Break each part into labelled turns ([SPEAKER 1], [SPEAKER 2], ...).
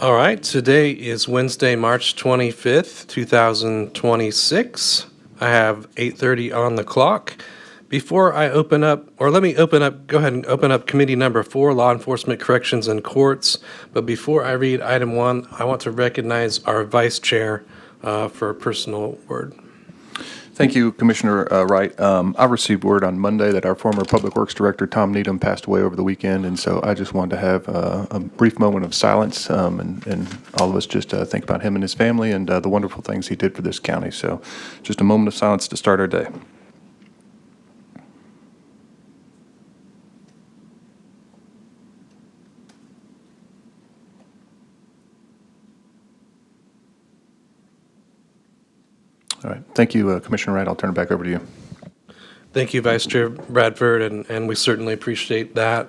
[SPEAKER 1] All right, today is Wednesday, March 25th, 2026. I have 8:30 on the clock. Before I open up, or let me open up, go ahead and open up committee number 4, Law Enforcement, Corrections, and Courts. But before I read item 1, I want to recognize our vice chair for a personal word.
[SPEAKER 2] Thank you, Commissioner Wright. I received word on Monday that our former Public Works Director, Tom Needham, passed away over the weekend, and so I just wanted to have a brief moment of silence and all of us just think about him and his family and the wonderful things he did for this county. So just a moment of silence to start our day. All right. Thank you, Commissioner Wright. I'll turn it back over to you.
[SPEAKER 1] Thank you, Vice Chair Bradford, and we certainly appreciate that.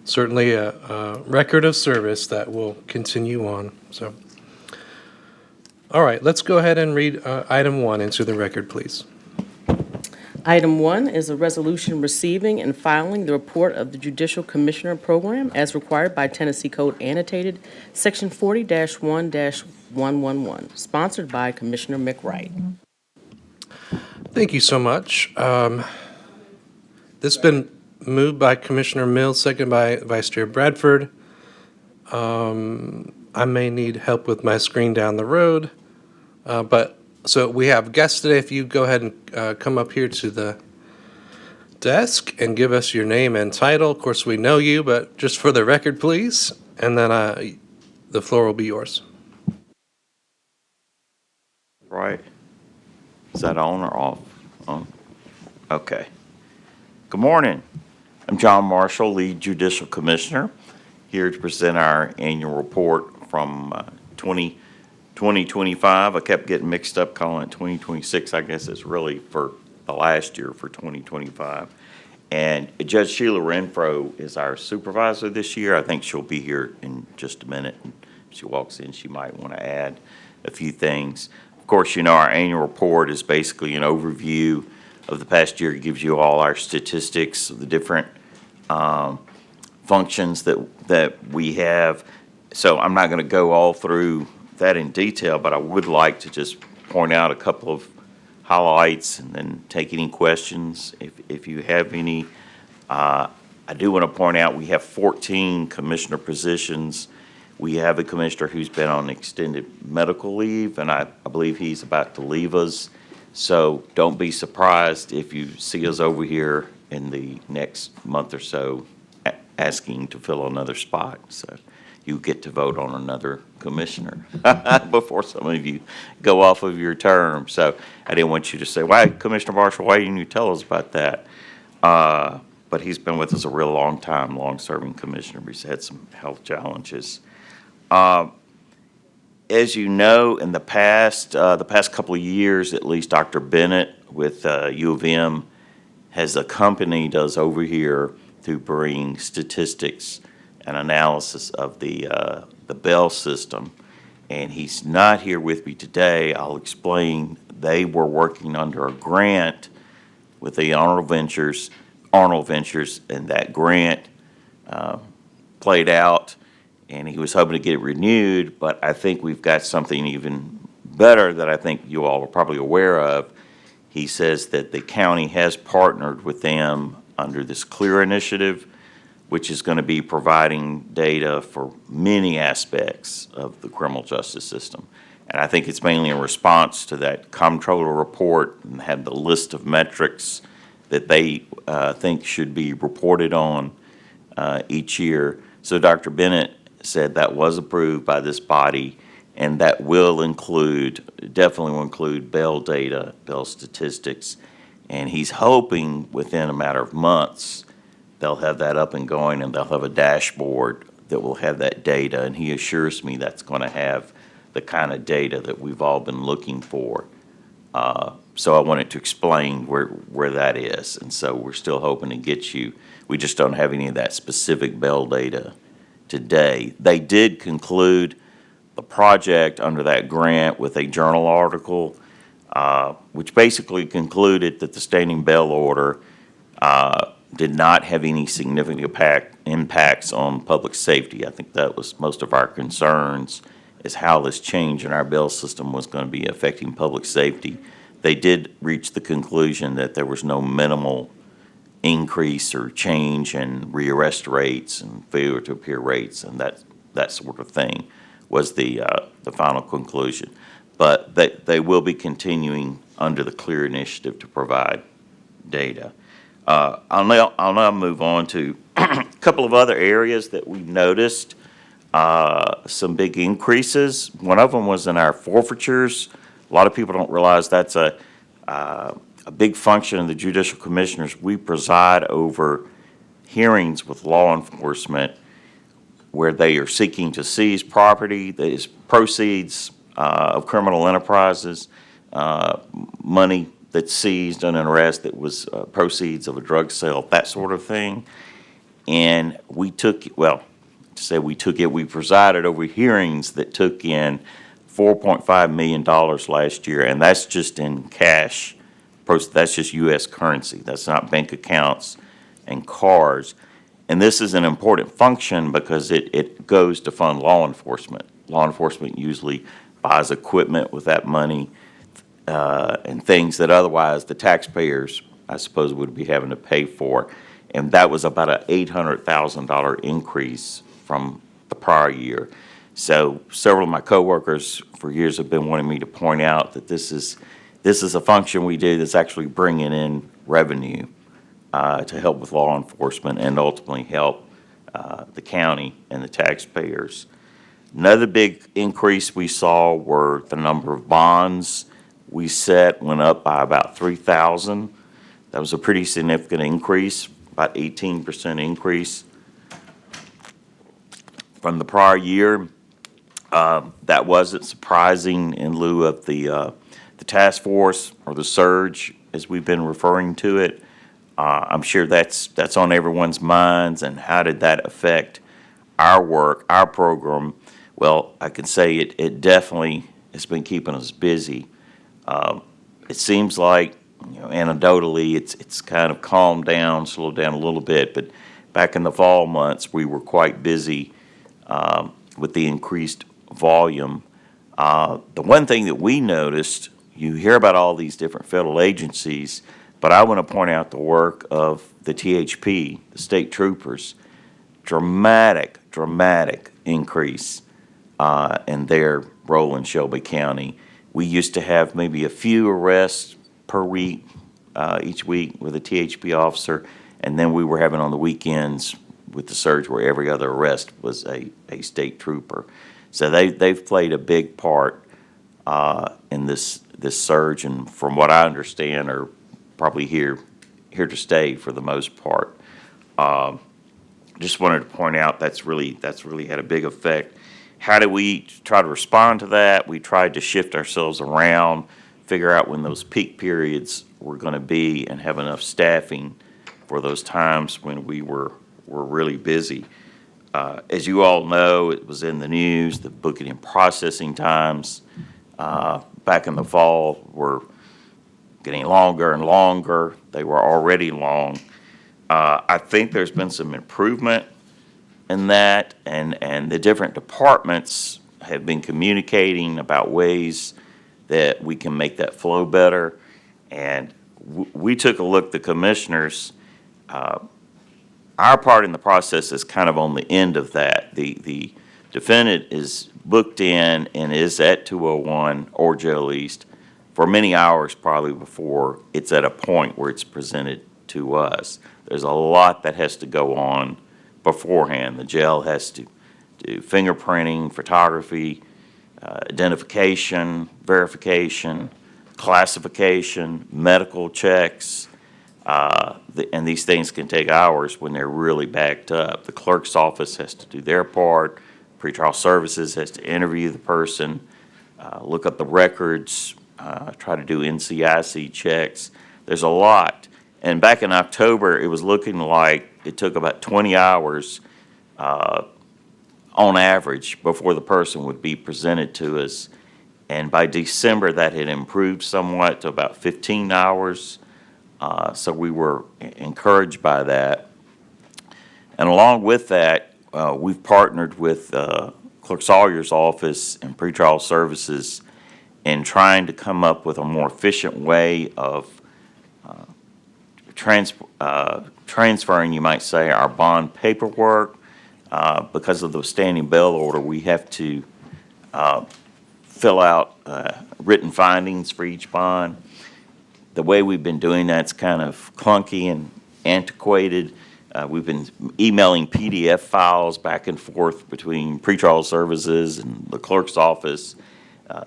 [SPEAKER 1] Certainly a record of service that will continue on. So, all right, let's go ahead and read item 1 into the record, please.
[SPEAKER 3] Item 1 is a resolution receiving and filing the report of the Judicial Commissioner Program as required by Tennessee Code Annotated, Section 40-1-111, sponsored by Commissioner McWright.
[SPEAKER 1] Thank you so much. This has been moved by Commissioner Mills, second by Vice Chair Bradford. I may need help with my screen down the road, but so we have guests today. If you go ahead and come up here to the desk and give us your name and title. Of course, we know you, but just for the record, please. And then the floor will be yours.
[SPEAKER 4] Right. Is that on or off? On? Okay. Good morning. I'm John Marshall, Lead Judicial Commissioner, here to present our annual report from 2025. I kept getting mixed up calling it 2026. I guess it's really for the last year for 2025. And Judge Sheila Renfro is our supervisor this year. I think she'll be here in just a minute. And if she walks in, she might want to add a few things. Of course, you know, our annual report is basically an overview of the past year. It gives you all our statistics of the different functions that we have. So I'm not going to go all through that in detail, but I would like to just point out a couple of highlights and then take any questions if you have any. I do want to point out we have 14 commissioner positions. We have a commissioner who's been on extended medical leave, and I believe he's about to leave us. So don't be surprised if you see us over here in the next month or so asking to fill another spot. So you get to vote on another commissioner before some of you go off of your term. So I didn't want you to say, why, Commissioner Marshall, why didn't you tell us about that? But he's been with us a real long time, long-serving commissioner. He's had some health challenges. As you know, in the past couple of years, at least, Dr. Bennett with U of M has accompanied us over here to bring statistics and analysis of the Bell system. And he's not here with me today. I'll explain. They were working under a grant with the Arnold Ventures, and that grant played out. And he was hoping to get it renewed, but I think we've got something even better that I think you all are probably aware of. He says that the county has partnered with them under this CLEAR initiative, which is going to be providing data for many aspects of the criminal justice system. And I think it's mainly in response to that comptroller report and have the list of metrics that they think should be reported on each year. So Dr. Bennett said that was approved by this body, and that will definitely will include Bell data, Bell statistics, and he's hoping within a matter of months they'll have that up and going, and they'll have a dashboard that will have that data, and he assures me that's going to have the kind of data that we've all been looking for. So I wanted to explain where that is, and so we're still hoping to get you. We just don't have any of that specific Bell data today. They did conclude the project under that grant with a journal article, which basically concluded that the standing Bell order did not have any significant impacts on public safety. I think that was most of our concerns, is how this change in our bail system was going to be affecting public safety. They did reach the conclusion that there was no minimal increase or change in rearrest rates and failure to appear rates and that sort of thing was the final conclusion. But they will be continuing under the CLEAR initiative to provide data. I'll now move on to a couple of other areas that we've noticed some big increases. One of them was in our forfeitures. A lot of people don't realize that's a big function of the judicial commissioners. We preside over hearings with law enforcement where they are seeking to seize property that is proceeds of criminal enterprises, money that's seized on an arrest that was proceeds of a drug sale, that sort of thing. And we took, well, to say we took it, we presided over hearings that took in $4.5 million last year, and that's just in cash. That's just U.S. currency. That's not bank accounts and cards. And this is an important function because it goes to fund law enforcement. Law enforcement usually buys equipment with that money and things that otherwise the taxpayers, I suppose, would be having to pay for. And that was about an $800,000 increase from the prior year. So several of my coworkers for years have been wanting me to point out that this is a function we do that's actually bringing in revenue to help with law enforcement and ultimately help the county and the taxpayers. Another big increase we saw were the number of bonds we set went up by about 3,000. That was a pretty significant increase, about 18% increase from the prior year. That wasn't surprising in lieu of the task force or the surge, as we've been referring to it. I'm sure that's on everyone's minds, and how did that affect our work, our program? Well, I can say it definitely has been keeping us busy. It seems like, anecdotally, it's kind of calmed down, slowed down a little bit, but back in the fall months, we were quite busy with the increased volume. The one thing that we noticed, you hear about all these different federal agencies, but I want to point out the work of the THP, the state troopers. Dramatic increase in their role in Shelby County. We used to have maybe a few arrests per week, each week with a THP officer, and then we were having on the weekends with the surge where every other arrest was a state trooper. So they've played a big part in this surge, and from what I understand are probably here to stay for the most part. Just wanted to point out that's really had a big effect. How do we try to respond to that? We tried to shift ourselves around, figure out when those peak periods were going to be, and have enough staffing for those times when we were really busy. As you all know, it was in the news, the booking and processing times back in the fall were getting longer and longer. They were already long. I think there's been some improvement in that, and the different departments have been communicating about ways that we can make that flow better. And we took a look, the commissioners, our part in the process is kind of on the end of that. The defendant is booked in and is at 201 or jail east for many hours probably before it's at a point where it's presented to us. There's a lot that has to go on beforehand. The jail has to do fingerprinting, photography, identification, verification, classification, medical checks, and these things can take hours when they're really backed up. The clerk's office has to do their part. Pretrial services has to interview the person, look up the records, try to do NCIC checks. There's a lot. And back in October, it was looking like it took about 20 hours on average before the person would be presented to us. And by December, that had improved somewhat to about 15 hours. So we were encouraged by that. And along with that, we've partnered with Clerk Sawyer's office and pretrial services in trying to come up with a more efficient way of transferring, you might say, our bond paperwork. Because of the standing bail order, we have to fill out written findings for each bond. The way we've been doing that's kind of clunky and antiquated. We've been emailing PDF files back and forth between pretrial services and the clerk's office.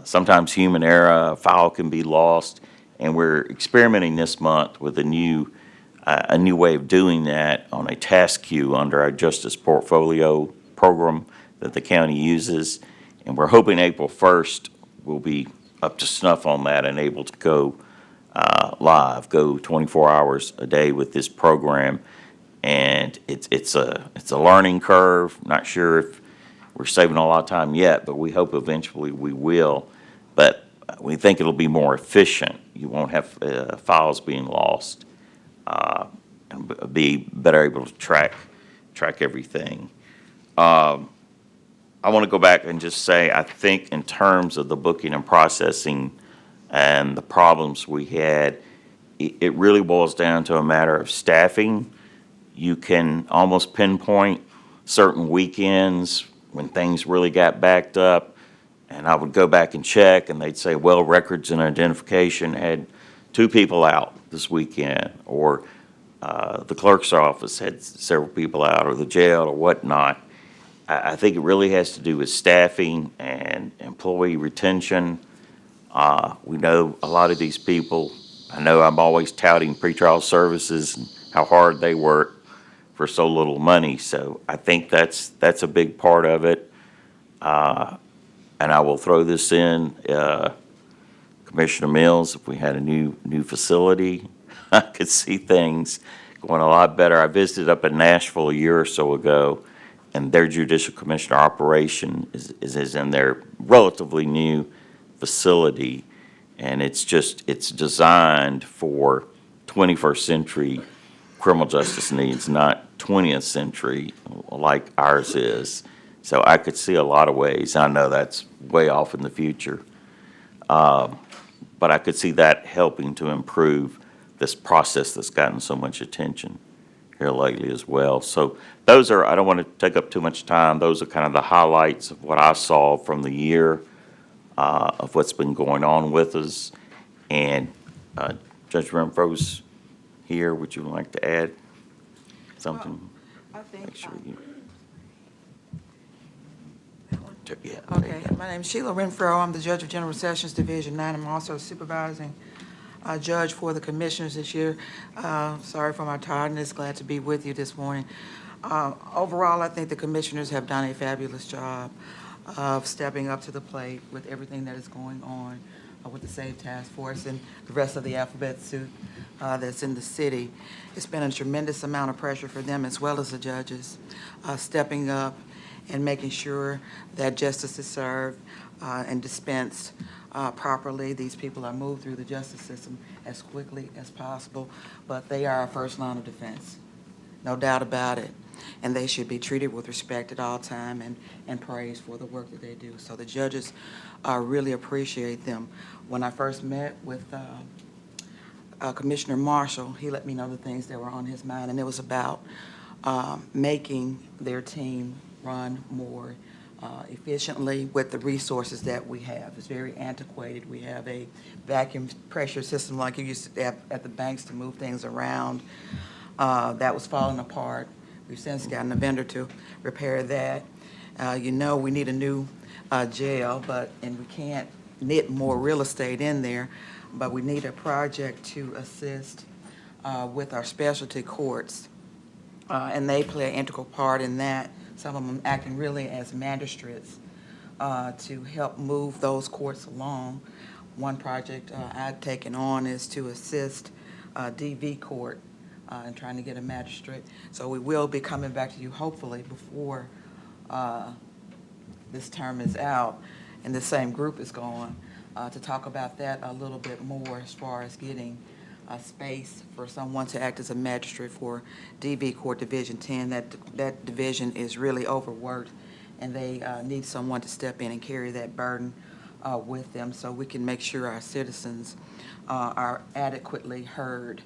[SPEAKER 4] Sometimes human error, a file can be lost, and we're experimenting this month with a new way of doing that on a task queue under our Justice Portfolio program that the county uses. And we're hoping April 1st we'll be up to snuff on that and able to go live, go 24 hours a day with this program. And it's a learning curve. Not sure if we're saving a lot of time yet, but we hope eventually we will. But we think it'll be more efficient. You won't have files being lost, and be better able to track everything. I want to go back and just say, I think in terms of the booking and processing and the problems we had, it really boils down to a matter of staffing. You can almost pinpoint certain weekends when things really got backed up, and I would go back and check, and they'd say, well, records and identification had 2 people out this weekend, or the clerk's office had several people out, or the jail, or whatnot. I think it really has to do with staffing and employee retention. We know a lot of these people. I know I'm always touting pretrial services and how hard they work for so little money. So I think that's a big part of it. And I will throw this in, Commissioner Mills, if we had a new facility, I could see things going a lot better. I visited up in Nashville a year or so ago, and their judicial commissioner operation is in their relatively new facility, and it's designed for 21st century criminal justice needs, not 20th century like ours is. So I could see a lot of ways. I know that's way off in the future, but I could see that helping to improve this process that's gotten so much attention here lately as well. So those are, I don't want to take up too much time. Those are kind of the highlights of what I saw from the year, of what's been going on with us. And Judge Renfro's here. Would you like to add something?
[SPEAKER 5] I think,
[SPEAKER 4] Make sure you. Yeah.
[SPEAKER 5] okay, my name is Sheila Renfro. I'm the Judge of General Sessions Division 9. I'm also supervising judge for the commissioners this year. Sorry for my tiredness. Glad to be with you this morning. Overall, I think the commissioners have done a fabulous job of stepping up to the plate with everything that is going on with the SAVE Task Force and the rest of the alphabet soup that's in the city. It's been a tremendous amount of pressure for them as well as the judges, stepping up and making sure that justice is served and dispensed properly. These people are moved through the justice system as quickly as possible, but they are our first line of defense, no doubt about it. And they should be treated with respect at all time and praised for the work that they do. So the judges really appreciate them. When I first met with Commissioner Marshall, he let me know the things that were on his mind, and it was about making their team run more efficiently with the resources that we have. It's very antiquated. We have a vacuum pressure system like you used to have at the banks to move things around. That was falling apart. We've since gotten a vendor to repair that. You know, we need a new jail, and we can't knit more real estate in there, but we need a project to assist with our specialty courts, and they play an integral part in that. Some of them acting really as magistrates to help move those courts along. One project I've taken on is to assist DV court and trying to get a magistrate. So we will be coming back to you hopefully before this term is out and the same group is going to talk about that a little bit more as far as getting a space for someone to act as a magistrate for DV Court Division 10. That division is really overworked, and they need someone to step in and carry that burden with them so we can make sure our citizens are adequately heard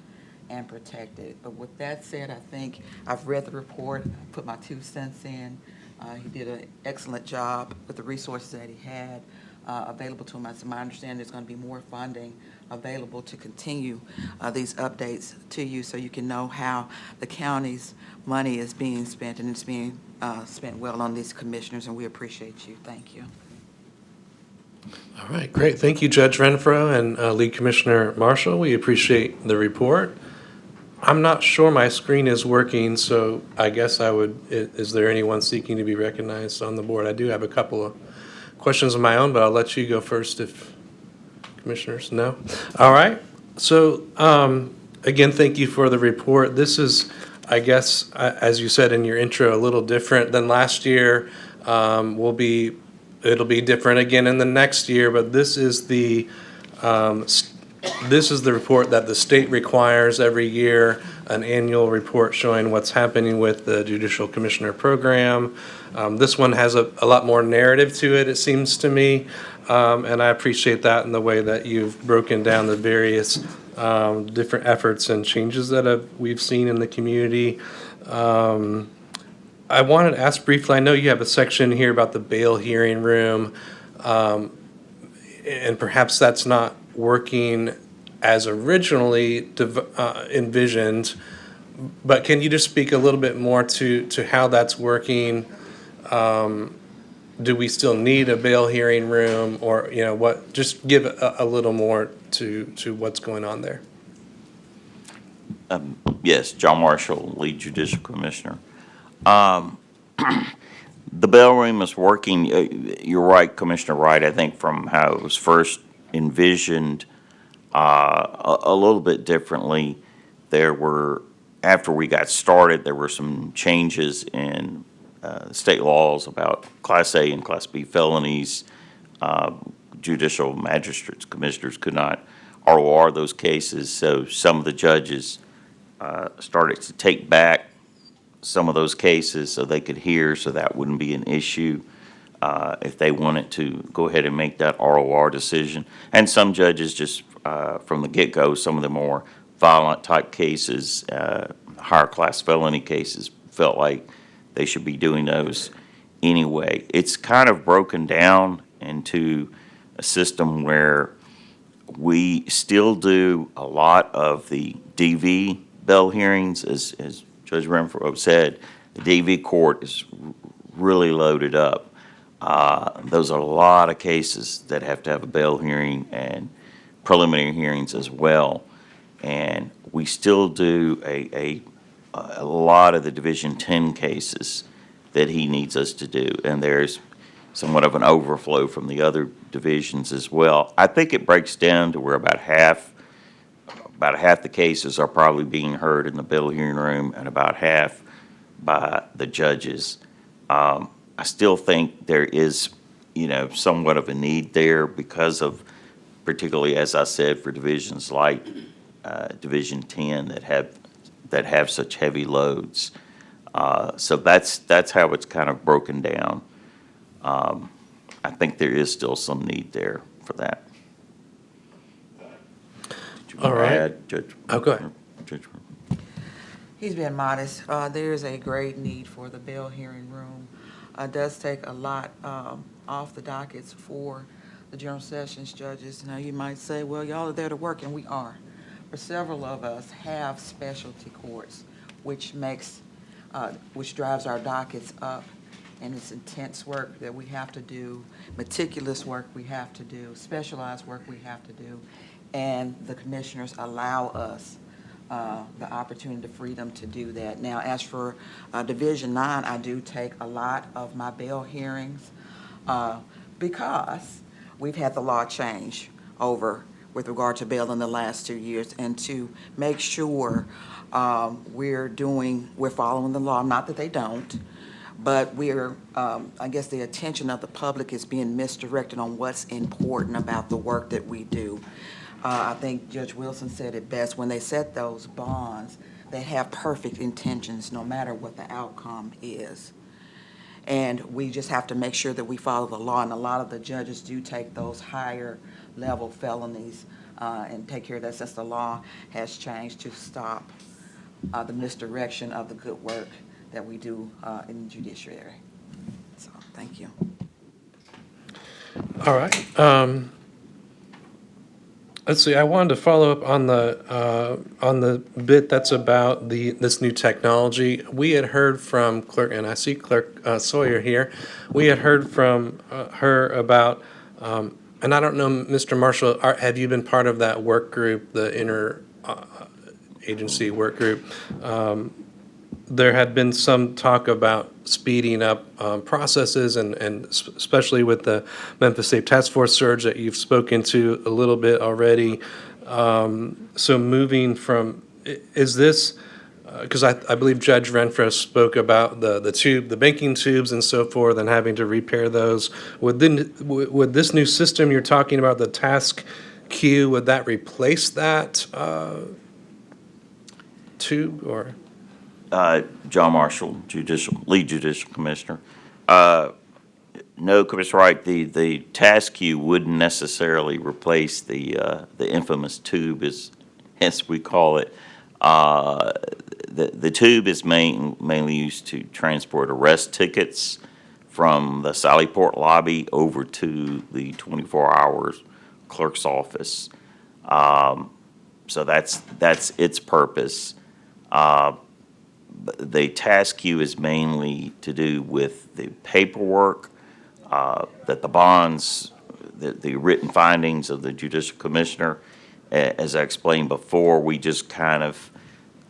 [SPEAKER 5] and protected. But with that said, I think I've read the report, put my 2 cents in. He did an excellent job with the resources that he had available to him. As my understanding, there's going to be more funding available to continue these updates to you so you can know how the county's money is being spent, and it's being spent well on these commissioners, and we appreciate you. Thank you.
[SPEAKER 1] All right, great. Thank you, Judge Renfro and Lead Commissioner Marshall. We appreciate the report. I'm not sure my screen is working, so I guess is there anyone seeking to be recognized on the board? I do have a couple of questions of my own, but I'll let you go first if commissioners, no? All right. So, again, thank you for the report. This is, I guess, as you said in your intro, a little different than last year. It'll be different again in the next year, but this is the report that the state requires every year, an annual report showing what's happening with the Judicial Commissioner Program. This one has a lot more narrative to it, it seems to me, and I appreciate that in the way that you've broken down the various different efforts and changes that we've seen in the community. I wanted to ask briefly, I know you have a section here about the bail hearing room, and perhaps that's not working as originally envisioned, but can you just speak a little bit more to how that's working? Do we still need a bail hearing room, or what? Just give a little more to what's going on there.
[SPEAKER 4] Yes, John Marshall, Lead Judicial Commissioner. The bail room is working. You're right, Commissioner Wright. I think from how it was first envisioned, a little bit differently. After we got started, there were some changes in state laws about Class A and Class B felonies. Judicial magistrates, commissioners could not ROR those cases, so some of the judges started to take back some of those cases so they could hear, so that wouldn't be an issue if they wanted to go ahead and make that ROR decision. And some judges just from the get-go, some of the more violent type cases, higher class felony cases, felt like they should be doing those anyway. It's kind of broken down into a system where we still do a lot of the DV bail hearings, as Judge Renfro said. The DV court is really loaded up. Those are a lot of cases that have to have a bail hearing and preliminary hearings as well. And we still do a lot of the Division 10 cases that he needs us to do. And there's somewhat of an overflow from the other divisions as well. I think it breaks down to where about half the cases are probably being heard in the bail hearing room and about half by the judges. I still think there is, somewhat of a need there because of, particularly as I said, for divisions like Division 10 that have such heavy loads. So that's how it's kind of broken down. I think there is still some need there for that.
[SPEAKER 1] All right.
[SPEAKER 4] Add, Judge?
[SPEAKER 1] Oh, go ahead.
[SPEAKER 4] Judge.
[SPEAKER 5] He's been modest. There is a great need for the bail hearing room. It does take a lot off the dockets for the general sessions judges. Now, you might say, well, y'all are there to work, and we are. But several of us have specialty courts, which drives our dockets up. And it's intense work that we have to do, meticulous work we have to do, specialized work we have to do. And the commissioners allow us the opportunity, the freedom to do that. Now, as for Division 9, I do take a lot of my bail hearings because we've had the law change over with regard to bail in the last 2 years, and to make sure we're following the law. Not that they don't, but I guess the attention of the public is being misdirected on what's important about the work that we do. I think Judge Wilson said it best, when they set those bonds, they have perfect intentions no matter what the outcome is. And we just have to make sure that we follow the law, and a lot of the judges do take those higher level felonies and take care of that, since the law has changed to stop the misdirection of the good work that we do in the judiciary. So, thank you.
[SPEAKER 1] All right. Let's see. I wanted to follow up on the bit that's about this new technology. We had heard from Clerk, and I see Clerk Sawyer here. We had heard from her about, and I don't know, Mr. Marshall, have you been part of that work group, the inter agency work group? There had been some talk about speeding up processes, and especially with the Memphis State Task Force surge that you've spoken to a little bit already. So moving from, is this, because I believe Judge Renfro spoke about the banking tubes and so forth, and having to repair those. Would this new system you're talking about, the task queue, would that replace that tube, or?
[SPEAKER 4] John Marshall, Lead Judicial Commissioner. No, Commissioner Wright, the task queue wouldn't necessarily replace the infamous tube, as we call it. The tube is mainly used to transport arrest tickets from the Sallyport lobby over to the 24-hour clerk's office. So that's its purpose. The task queue is mainly to do with the paperwork, that the bonds, the written findings of the judicial commissioner. As I explained before, we just kind of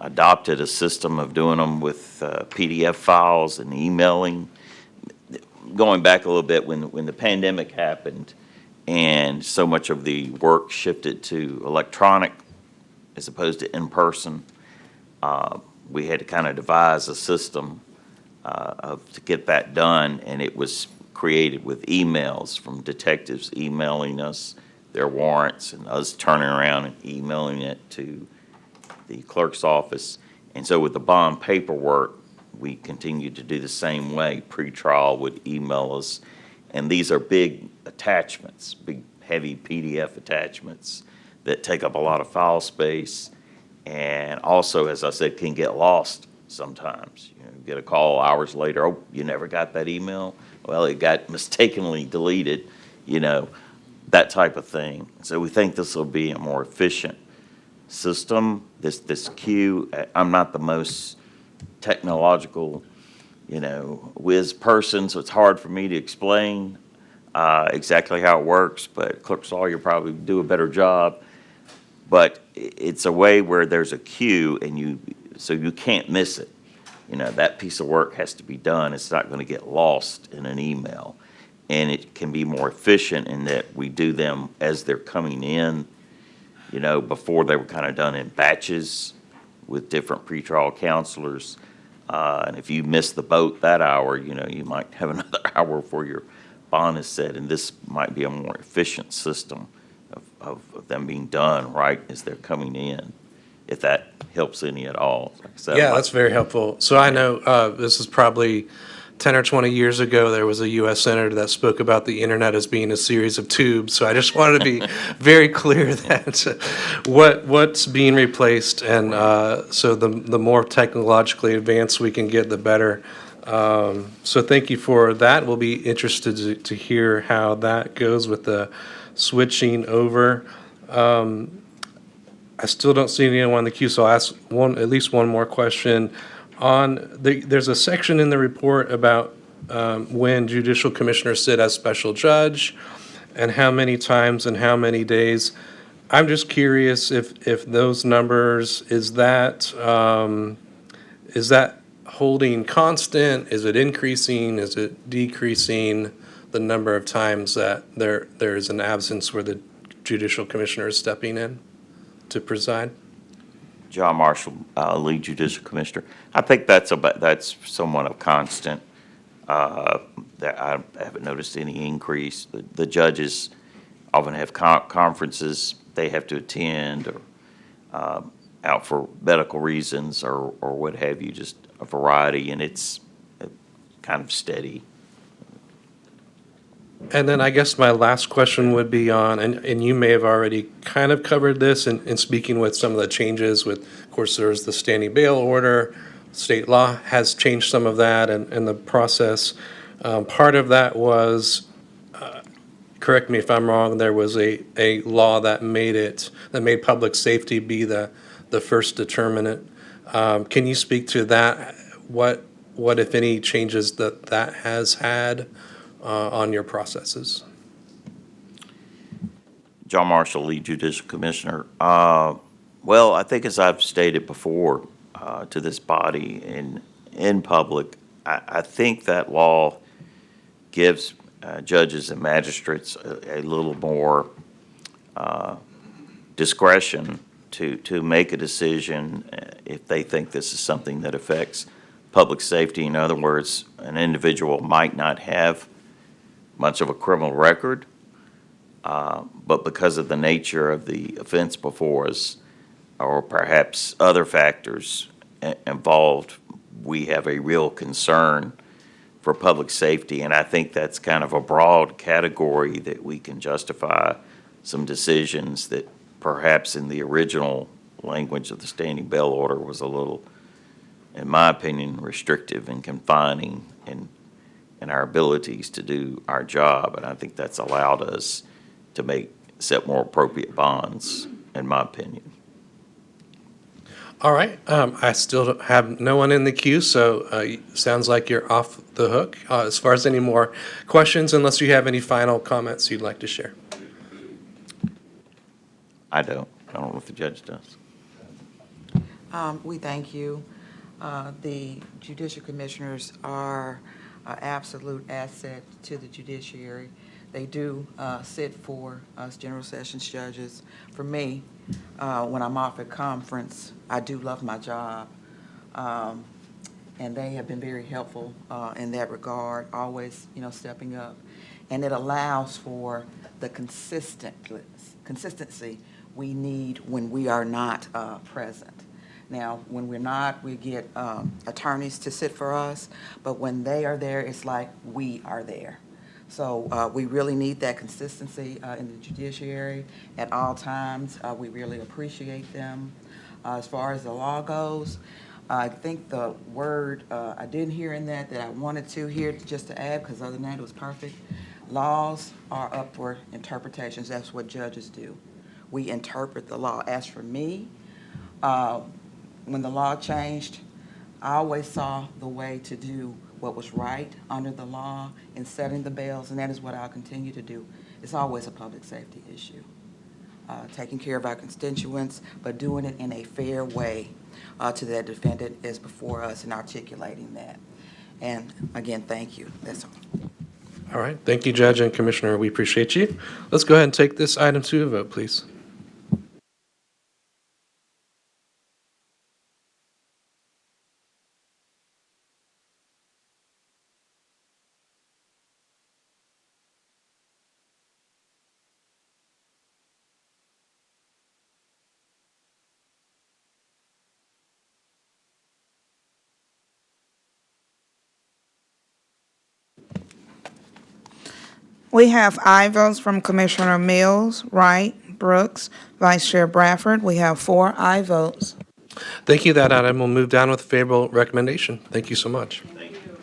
[SPEAKER 4] adopted a system of doing them with PDF files and emailing. Going back a little bit, when the pandemic happened and so much of the work shifted to electronic as opposed to in-person, we had to kind of devise a system to get that done, and it was created with emails from detectives emailing us their warrants and us turning around and emailing it to the clerk's office. And so with the bond paperwork, we continued to do the same way. Pretrial would email us, and these are big attachments, big heavy PDF attachments that take up a lot of file space. And also, as I said, can get lost sometimes. You get a call hours later, oh, you never got that email? Well, it got mistakenly deleted, that type of thing. So we think this will be a more efficient system. This queue, I'm not the most technological, whiz person, so it's hard for me to explain exactly how it works, but Clerk Sawyer probably do a better job. But it's a way where there's a queue, so you can't miss it. That piece of work has to be done. It's not going to get lost in an email. And it can be more efficient in that we do them as they're coming in. Before they were kind of done in batches with different pretrial counselors. And if you miss the boat that hour, you might have another hour before your bond is set. And this might be a more efficient system of them being done right as they're coming in, if that helps any at all. Like I said,
[SPEAKER 1] Yeah, that's very helpful. So I know this is probably 10 or 20 years ago, there was a U.S. senator that spoke about the internet as being a series of tubes. So I just wanted to be very clear that what's being replaced, and so the more technologically advanced we can get, the better. So thank you for that. We'll be interested to hear how that goes with the switching over. I still don't see anyone in the queue, so I'll ask at least one more question. There's a section in the report about when judicial commissioners sit as special judge and how many times and how many days. I'm just curious if those numbers, is that holding constant? Is it increasing? Is it decreasing the number of times that there is an absence where the judicial commissioner is stepping in to preside?
[SPEAKER 4] John Marshall, Lead Judicial Commissioner. I think that's somewhat of constant. That I haven't noticed any increase. The judges often have conferences they have to attend or out for medical reasons or what have you, just a variety, and it's kind of steady.
[SPEAKER 1] And then I guess my last question would be on, and you may have already kind of covered this in speaking with some of the changes with, of course, there's the standing bail order. State law has changed some of that and the process. Part of that was, correct me if I'm wrong, there was a law that made public safety be the first determinant. Can you speak to that? What if any changes that has had on your processes?
[SPEAKER 4] John Marshall, Lead Judicial Commissioner. Well, I think as I've stated before to this body in public, I think that law gives judges and magistrates a little more discretion to make a decision if they think this is something that affects public safety. In other words, an individual might not have much of a criminal record, but because of the nature of the offense before us, or perhaps other factors involved, we have a real concern for public safety. And I think that's kind of a broad category that we can justify some decisions that perhaps in the original language of the standing bail order was a little, in my opinion, restrictive and confining in our abilities to do our job. And I think that's allowed us to set more appropriate bonds, in my opinion.
[SPEAKER 1] All right. I still have no one in the queue, so sounds like you're off the hook as far as any more questions, unless you have any final comments you'd like to share.
[SPEAKER 4] I don't know if the judge does.
[SPEAKER 5] We thank you. The judicial commissioners are an absolute asset to the judiciary. They do sit for us general sessions judges. For me, when I'm off at conference, I do love my job. And they have been very helpful in that regard, always, stepping up. And it allows for the consistency we need when we are not present. Now, when we're not, we get attorneys to sit for us, but when they are there, it's like we are there. So we really need that consistency in the judiciary at all times. We really appreciate them. As far as the law goes, I think the word I didn't hear in that I wanted to hear just to add, because other than that, it was perfect. Laws are up for interpretations. That's what judges do. We interpret the law. As for me, when the law changed, I always saw the way to do what was right under the law in setting the bails, and that is what I'll continue to do. It's always a public safety issue, taking care of our constituents, but doing it in a fair way to that defendant is before us and articulating that. And again, thank you. That's all.
[SPEAKER 1] All right. Thank you, Judge and Commissioner. We appreciate you. Let's go ahead and take this item to a vote, please.
[SPEAKER 6] We have aye votes from Commissioner Mills, Wright, Brooks, Vice Chair Bradford. We have 4 aye votes.
[SPEAKER 1] Thank you. That item will move down with a favorable recommendation. Thank you so much. Thank you.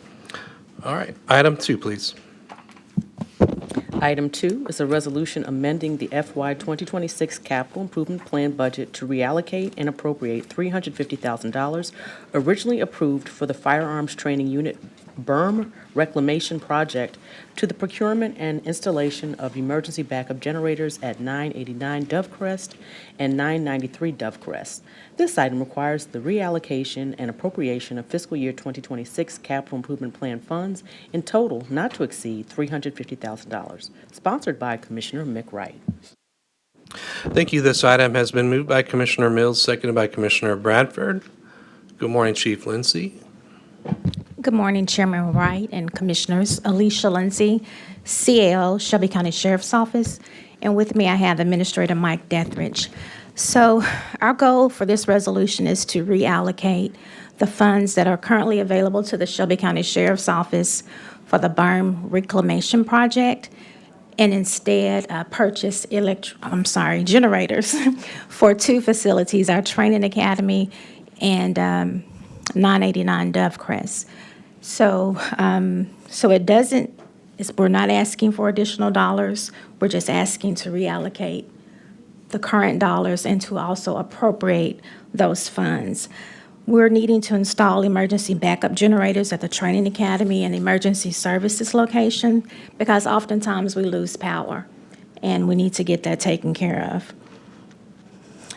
[SPEAKER 1] All right. Item 2, please.
[SPEAKER 3] Item 2 is a resolution amending the FY 2026 Capital Improvement Plan budget to reallocate and appropriate $350,000 originally approved for the Firearms Training Unit berm reclamation project to the procurement and installation of emergency backup generators at 989 Dovecrest and 993 Dovecrest. This item requires the reallocation and appropriation of fiscal year 2026 capital improvement plan funds in total not to exceed $350,000, sponsored by Commissioner Mick Wright.
[SPEAKER 1] Thank you. This item has been moved by Commissioner Mills, seconded by Commissioner Bradford. Good morning, Chief Lindsay.
[SPEAKER 7] Good morning, Chairman Wright and Commissioners. Alicia Lindsay, CAO, Shelby County Sheriff's Office. And with me, I have Administrator Mike Dethridge. So our goal for this resolution is to reallocate the funds that are currently available to the Shelby County Sheriff's Office for the berm reclamation project, and instead purchase generators for two facilities, our training academy and 989 Dovecrest. So we're not asking for additional dollars. We're just asking to reallocate the current dollars and to also appropriate those funds. We're needing to install emergency backup generators at the training academy and emergency services location because oftentimes we lose power and we need to get that taken care of.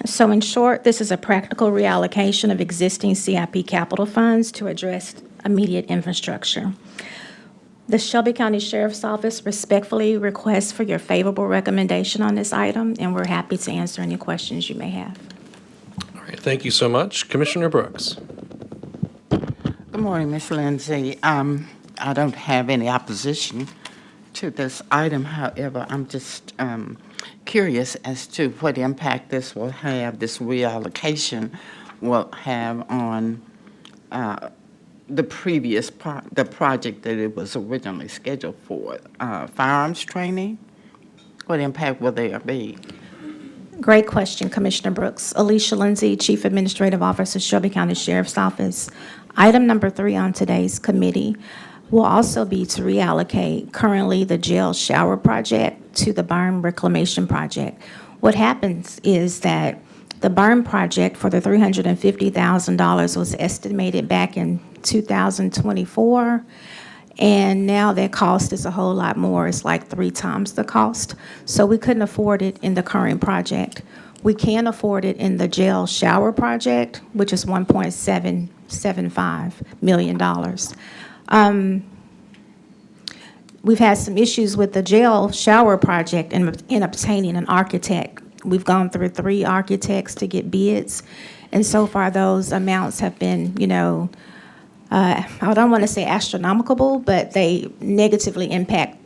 [SPEAKER 7] So in short, this is a practical reallocation of existing CIP capital funds to address immediate infrastructure. The Shelby County Sheriff's Office respectfully requests for your favorable recommendation on this item, and we're happy to answer any questions you may have.
[SPEAKER 1] All right, thank you so much. Commissioner Brooks.
[SPEAKER 8] Good morning, Ms. Lindsay. I don't have any opposition to this item. However, I'm just curious as to what impact this will have, this reallocation will have on the previous the project that it was originally scheduled for, firearms training. What impact will there be?
[SPEAKER 7] Great question, Commissioner Brooks. Alicia Lindsay, Chief Administrative Officer, Shelby County Sheriff's Office. Item number 3 on today's committee will also be to reallocate currently the jail shower project to the berm reclamation project. What happens is that the berm project for the $350,000 was estimated back in 2024, and now that cost is a whole lot more. It's like 3 times the cost. So we couldn't afford it in the current project. We can afford it in the jail shower project, which is $1.775 million. We've had some issues with the jail shower project in obtaining an architect. We've gone through 3 architects to get bids, and so far those amounts have been, I don't want to say astronomical, but they negatively impact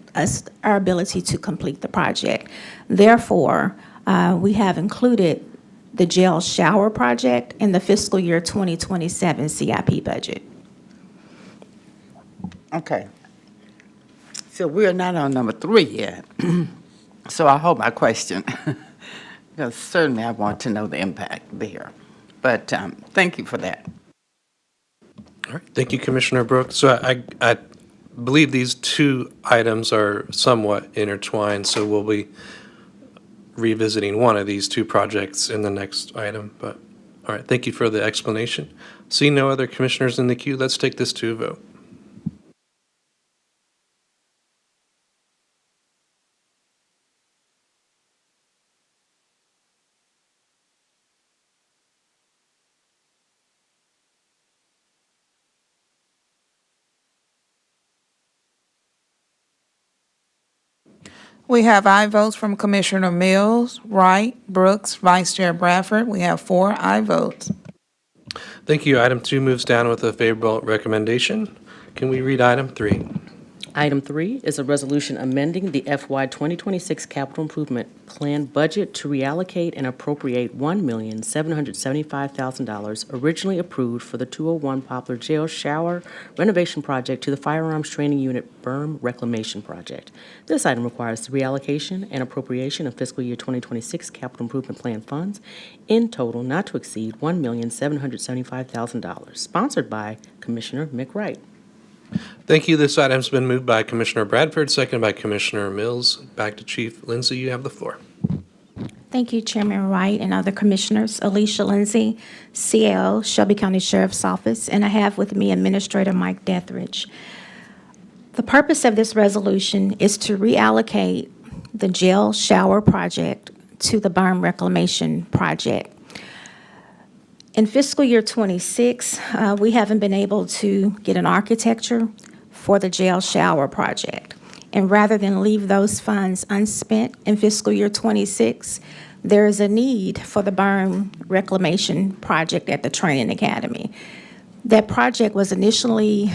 [SPEAKER 7] our ability to complete the project. Therefore, we have included the jail shower project in the fiscal year 2027 CIP budget.
[SPEAKER 8] Okay. So we're not on number 3 yet. So I hold my question, because certainly I want to know the impact there. But thank you for that.
[SPEAKER 1] All right, thank you, Commissioner Brooks. So I believe these 2 items are somewhat intertwined, so we'll be revisiting one of these 2 projects in the next item. But, all right, thank you for the explanation. Seeing no other commissioners in the queue, let's take this to a vote.
[SPEAKER 6] We have aye votes from Commissioner Mills, Wright, Brooks, Vice Chair Bradford. We have 4 aye votes.
[SPEAKER 1] Thank you. Item 2 moves down with a favorable recommendation. Can we read item 3?
[SPEAKER 3] Item 3 is a resolution amending the FY 2026 capital improvement plan budget to reallocate and appropriate $1,775,000 originally approved for the 201 Poplar Jail shower renovation project to the Firearms Training Unit berm reclamation project. This item requires the reallocation and appropriation of fiscal year 2026 capital improvement plan funds in total not to exceed $1,775,000, sponsored by Commissioner Mick Wright.
[SPEAKER 1] Thank you. This item's been moved by Commissioner Bradford, seconded by Commissioner Mills. Back to Chief Lindsay. You have the floor.
[SPEAKER 7] Thank you, Chairman Wright and other commissioners. Alicia Lindsay, CAO, Shelby County Sheriff's Office, and I have with me Administrator Mike Dethridge. The purpose of this resolution is to reallocate the jail shower project to the berm reclamation project. In fiscal year 26, we haven't been able to get an architecture for the jail shower project. And rather than leave those funds unspent in fiscal year 26, there is a need for the berm reclamation project at the training academy. That project was initially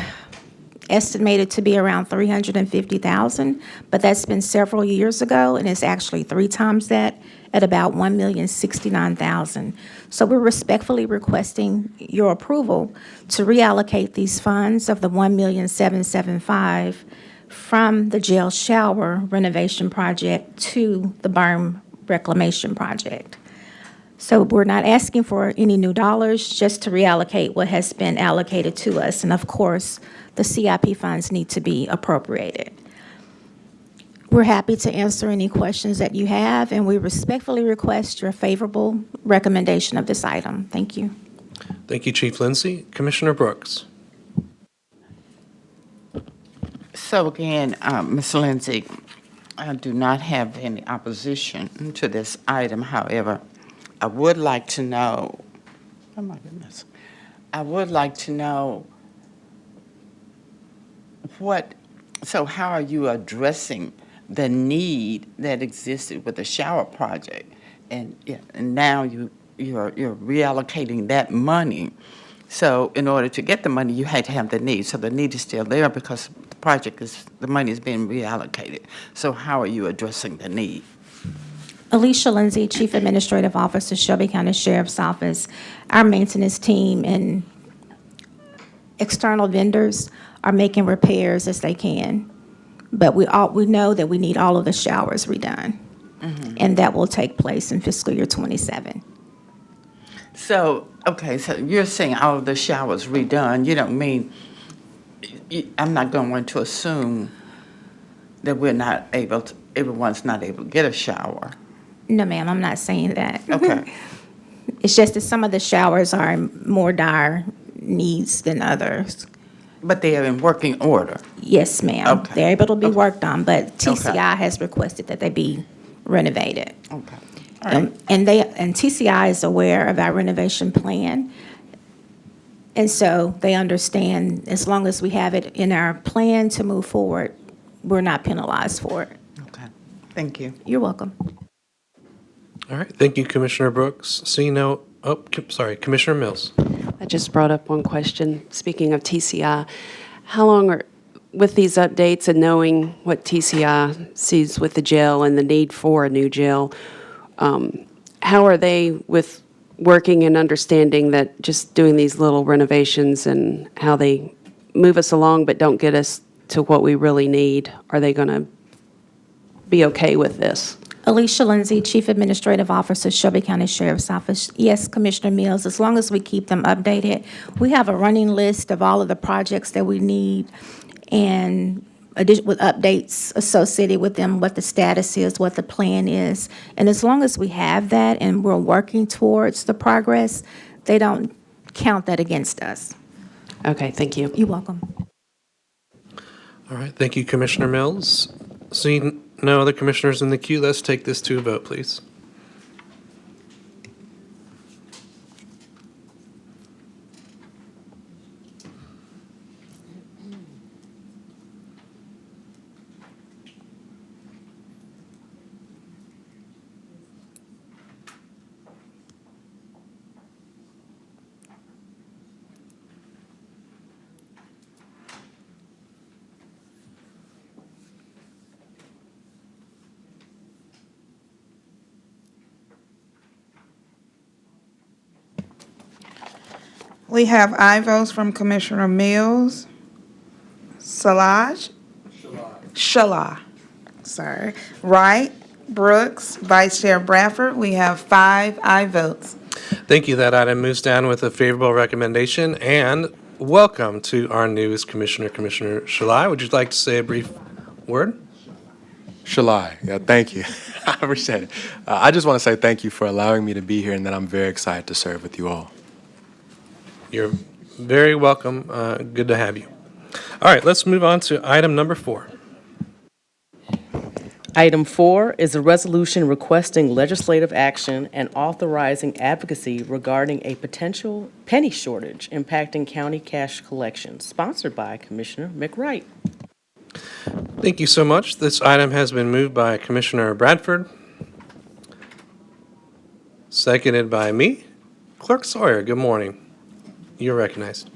[SPEAKER 7] estimated to be around $350,000, but that's been several years ago, and it's actually 3 times that at about $1,069,000. So we're respectfully requesting your approval to reallocate these funds of the $1,775,000 from the jail shower renovation project to the berm reclamation project. So we're not asking for any new dollars, just to reallocate what has been allocated to us. And of course, the CIP funds need to be appropriated. We're happy to answer any questions that you have, and we respectfully request your favorable recommendation of this item. Thank you.
[SPEAKER 1] Thank you, Chief Lindsay. Commissioner Brooks.
[SPEAKER 8] So again, Ms. Lindsay, I do not have any opposition to this item. However, I would like to know, oh my goodness, I would like to know so how are you addressing the need that existed with the shower project? And now you're reallocating that money. So in order to get the money, you had to have the need. So the need is still there because the money is being reallocated. So how are you addressing the need?
[SPEAKER 7] Alicia Lindsay, Chief Administrative Officer, Shelby County Sheriff's Office. Our maintenance team and external vendors are making repairs as they can. But we know that we need all of the showers redone. And that will take place in fiscal year '27.
[SPEAKER 8] So, okay, so you're saying all of the showers redone. You don't mean, I'm not going to assume that everyone's not able to get a shower.
[SPEAKER 7] No, ma'am, I'm not saying that.
[SPEAKER 8] Okay.
[SPEAKER 7] It's just that some of the showers are in more dire needs than others.
[SPEAKER 8] But they are in working order.
[SPEAKER 7] Yes, ma'am.
[SPEAKER 8] Okay.
[SPEAKER 7] They're able to be
[SPEAKER 8] Okay.
[SPEAKER 7] worked on, but TCI
[SPEAKER 8] Okay.
[SPEAKER 7] has requested that they be renovated.
[SPEAKER 8] Okay. All right.
[SPEAKER 7] And TCI is aware of our renovation plan. And so they understand as long as we have it in our plan to move forward, we're not penalized for it.
[SPEAKER 8] Okay. Thank you.
[SPEAKER 7] You're welcome.
[SPEAKER 1] All right. Thank you, Commissioner Brooks. Commissioner Mills.
[SPEAKER 9] I just brought up one question. Speaking of TCI, how long with these updates and knowing what TCI sees with the jail and the need for a new jail, how are they with working and understanding that just doing these little renovations and how they move us along but don't get us to what we really need? Are they going to be okay with this?
[SPEAKER 7] Alicia Lindsay, Chief Administrative Officer, Shelby County Sheriff's Office. Yes, Commissioner Mills, as long as we keep them updated. We have a running list of all of the projects that we need and with updates associated with them, what the status is, what the plan is. And as long as we have that and we're working towards the progress, they don't count that against us.
[SPEAKER 9] Okay, thank you.
[SPEAKER 7] You're welcome.
[SPEAKER 1] All right. Thank you, Commissioner Mills. Seeing no other commissioners in the queue, let's take this to a vote, please.
[SPEAKER 6] We have aye votes from Commissioner Mills, Shalah, sorry, Wright, Brooks, Vice Chair Bradford. We have 5 aye votes.
[SPEAKER 1] Thank you. That item moves down with a favorable recommendation. And welcome to our newest commissioner, Commissioner Shalai. Would you like to say a brief word?
[SPEAKER 10] Shalai, yeah, thank you. I appreciate it. I just want to say thank you for allowing me to be here and that I'm very excited to serve with you all.
[SPEAKER 1] You're very welcome. Good to have you. All right, let's move on to item number 4.
[SPEAKER 3] Item 4 is a resolution requesting legislative action and authorizing advocacy regarding a potential penny shortage impacting county cash collections, sponsored by Commissioner McWright.
[SPEAKER 1] Thank you so much. This item has been moved by Commissioner Bradford, seconded by me. Clerk Sawyer, good morning. You're recognized.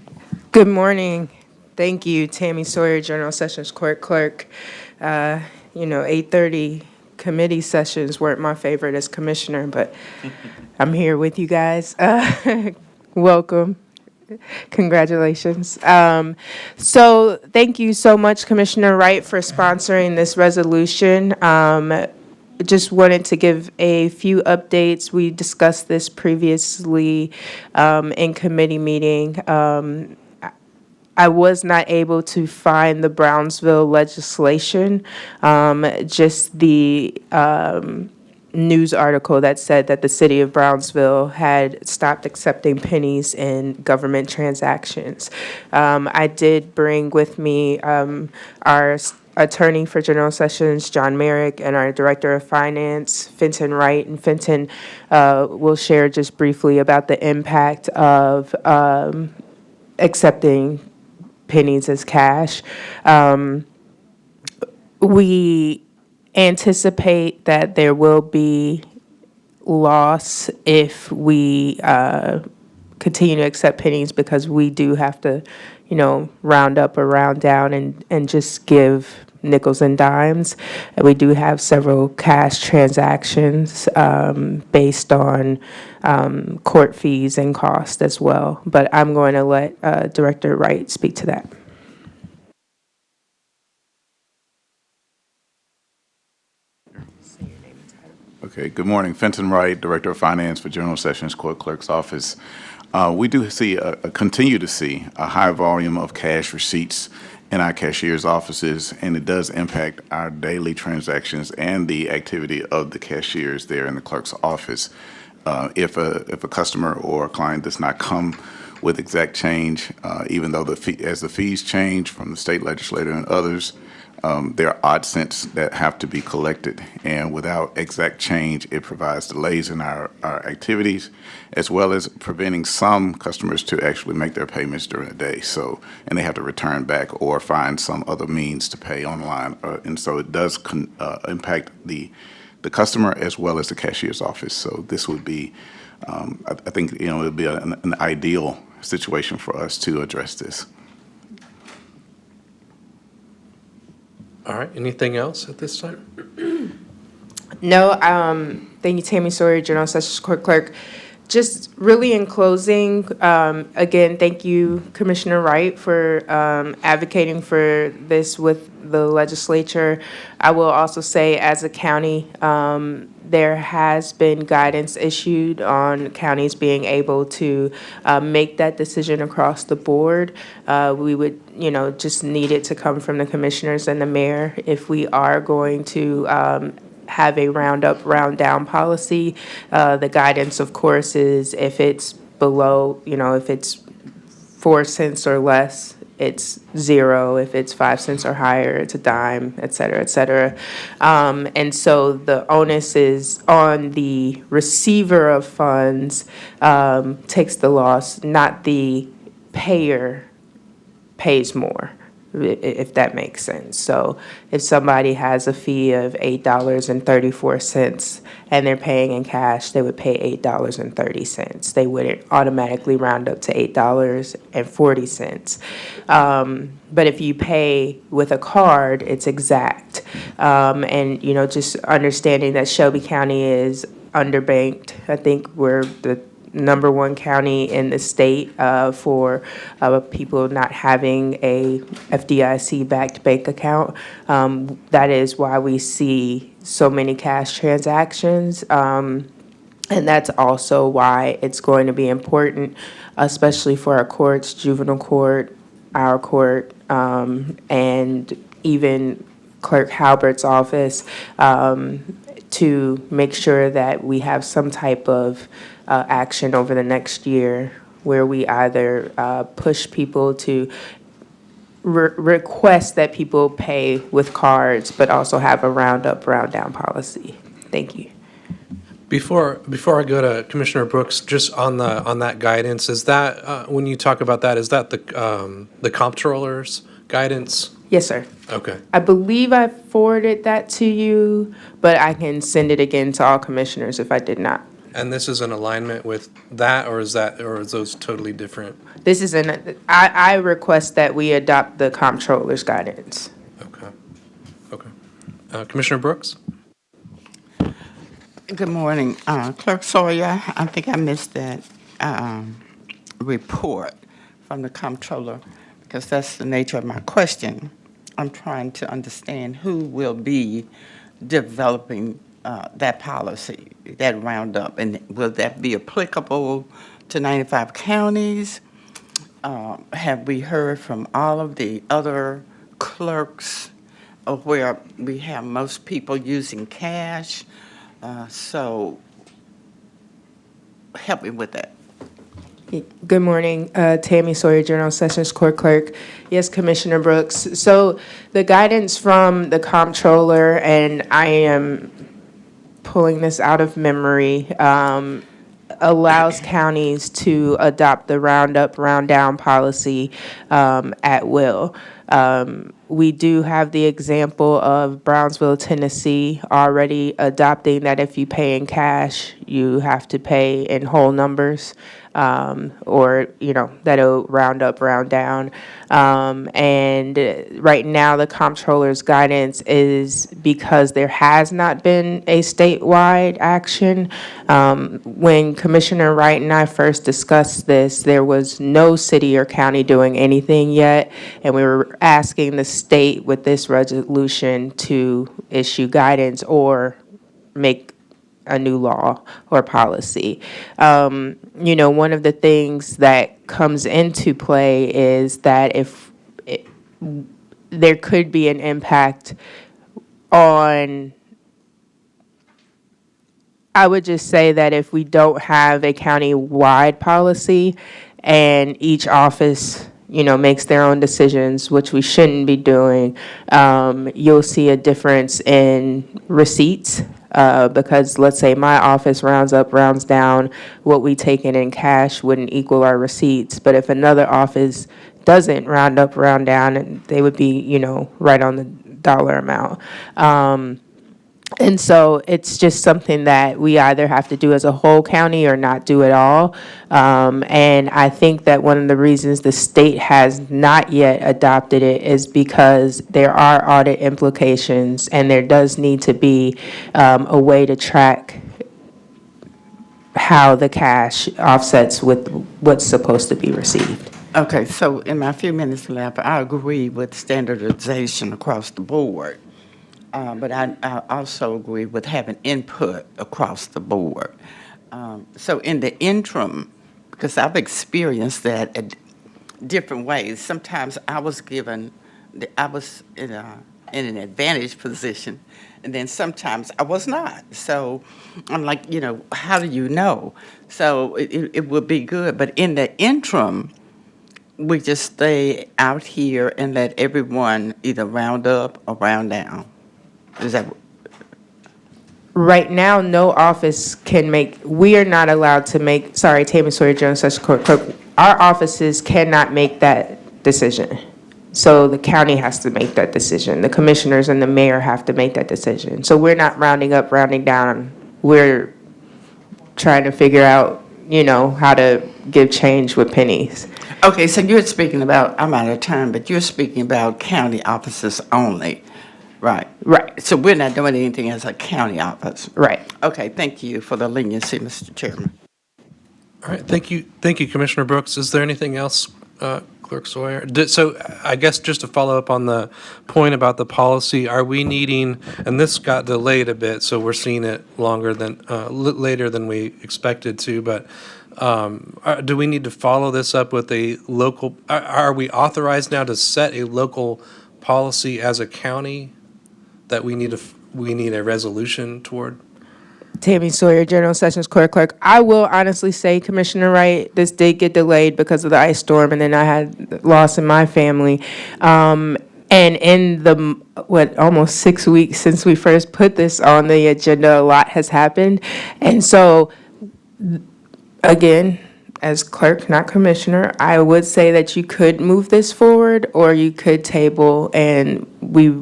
[SPEAKER 11] Good morning, Thank you, Tammy Sawyer, General Sessions Court Clerk. 8:30 committee sessions weren't my favorite as commissioner, but I'm here with you guys. Welcome. Congratulations. So thank you so much, Commissioner Wright, for sponsoring this resolution. Just wanted to give a few updates. We discussed this previously in committee meeting. I was not able to find the Brownsville legislation, just the news article that said that the city of Brownsville had stopped accepting pennies in government transactions. I did bring with me our attorney for General Sessions, John Merrick, and our Director of Finance, Fenton Wright. And Fenton will share just briefly about the impact of accepting pennies as cash. We anticipate that there will be loss if we continue to accept pennies, because we do have to, round up or round down and just give nickels and dimes. And we do have several cash transactions based on court fees and cost as well. But I'm going to let Director Wright speak to that.
[SPEAKER 12] Okay, good morning. Fenton Wright, Director of Finance for General Sessions Court Clerk's Office. We do continue to see a high volume of cash receipts in our cashier's offices, and it does impact our daily transactions and the activity of the cashiers there in the clerk's office. If a customer or a client does not come with exact change, even though as the fees change from the state legislature and others, there are odd cents that have to be collected, and without exact change, it provides delays in our activities, as well as preventing some customers to actually make their payments during the day. So, and they have to return back or find some other means to pay online, and so it does impact the customer as well as the cashier's office. So this would be, I think, it would be an ideal situation for us to address this.
[SPEAKER 1] All right, anything else at this time?
[SPEAKER 11] No, thank you, Tammy Sawyer, General Sessions Court Clerk. Just really in closing, again, thank you, Commissioner Wright, for advocating for this with the legislature. I will also say, as a county, there has been guidance issued on counties being able to make that decision across the board. We would, just need it to come from the commissioners and the mayor if we are going to have a round up, round down policy. The guidance, of course, is if it's below, if it's 4 cents or less, it's 0. If it's 5 cents or higher, it's a dime, et cetera, et cetera. And so the onus is on the receiver of funds, takes the loss, not the payer pays more, if that makes sense. So if somebody has a fee of $8.34 and they're paying in cash, they would pay $8.30. They wouldn't automatically round up to $8.40. But if you pay with a card, it's exact. And, just understanding that Shelby County is underbanked. I think we're the number 1 county in the state for people not having a FDIC-backed bank account. That is why we see so many cash transactions. And that's also why it's going to be important, especially for our courts, juvenile court, our court, and even Clerk Halbert's office, to make sure that we have some type of action over the next year where we either push people to request that people pay with cards, but also have a round up, round down policy. Thank you.
[SPEAKER 1] Before I go to Commissioner Brooks, just on that guidance, is that when you talk about that, is that the comptroller's guidance?
[SPEAKER 11] Yes, sir.
[SPEAKER 1] Okay.
[SPEAKER 11] I believe I forwarded that to you, but I can send it again to all commissioners if I did not.
[SPEAKER 1] And this is in alignment with that, or is those totally different?
[SPEAKER 11] This is I request that we adopt the comptroller's guidance.
[SPEAKER 1] Okay. Okay. Commissioner Brooks?
[SPEAKER 8] Good morning, Clerk Sawyer. I think I missed that report from the comptroller because that's the nature of my question. I'm trying to understand who will be developing that policy, that roundup, and will that be applicable to 95 counties? Have we heard from all of the other clerks of where we have most people using cash? So help me with that.
[SPEAKER 11] Good morning, Tammy Sawyer, General Sessions Court Clerk. Yes, Commissioner Brooks. So the guidance from the comptroller, and I am pulling this out of memory, allows counties to adopt the round-up, round-down policy at will. We do have the example of Brownsville, Tennessee, already adopting that if you pay in cash, you have to pay in whole numbers, or, that'll round up, round down. And right now, the comptroller's guidance is because there has not been a statewide action. When Commissioner Wright and I first discussed this, there was no city or county doing anything yet, and we were asking the state with this resolution to issue guidance or make a new law or policy. One of the things that comes into play is that there could be an impact on, I would just say that if we don't have a county-wide policy and each office, makes their own decisions, which we shouldn't be doing, you'll see a difference in receipts. Because let's say my office rounds up, rounds down, what we take in cash wouldn't equal our receipts. But if another office doesn't round up, round down, they would be, right on the dollar amount. And so it's just something that we either have to do as a whole county or not do at all. And I think that one of the reasons the state has not yet adopted it is because there are audit implications and there does need to be a way to track how the cash offsets with what's supposed to be received.
[SPEAKER 8] Okay, so in my few minutes left, I agree with standardization across the board. But I also agree with having input across the board. So in the interim, because I've experienced that in different ways, sometimes I was in an advantage position, and then sometimes I was not. So I'm like, how do you know? So it would be good. But in the interim, we just stay out here and let everyone either round up or round down. Is that
[SPEAKER 11] right now? No office can make. We are not allowed to make. Sorry, Tammy Sawyer, Jones, Sessions Court Clerk. Our offices cannot make that decision. So the county has to make that decision. The commissioners and the mayor have to make that decision. So we're not rounding up, rounding down. We're trying to figure out, how to give change with pennies.
[SPEAKER 8] Okay, so you're speaking about. I'm out of time, but you're speaking about county offices only. Right. So we're not doing anything as a county office.
[SPEAKER 11] Right.
[SPEAKER 8] Okay, thank you for the leniency, Mr. Chairman.
[SPEAKER 1] All right, thank you, Commissioner Brooks. Is there anything else, Clerk Sawyer? So I guess just to follow up on the point about the policy, are we needing, and this got delayed a bit, so we're seeing it later than we expected to, but do we need to follow this up with a local, are we authorized now to set a local policy as a county that we need a resolution toward?
[SPEAKER 11] Tammy Sawyer, General Sessions Court Clerk. I will honestly say, Commissioner Wright, this did get delayed because of the ice storm, and then I had loss in my family. And in the, almost 6 weeks since we first put this on the agenda, a lot has happened. And so, again, as clerk, not commissioner, I would say that you could move this forward, or you could table and we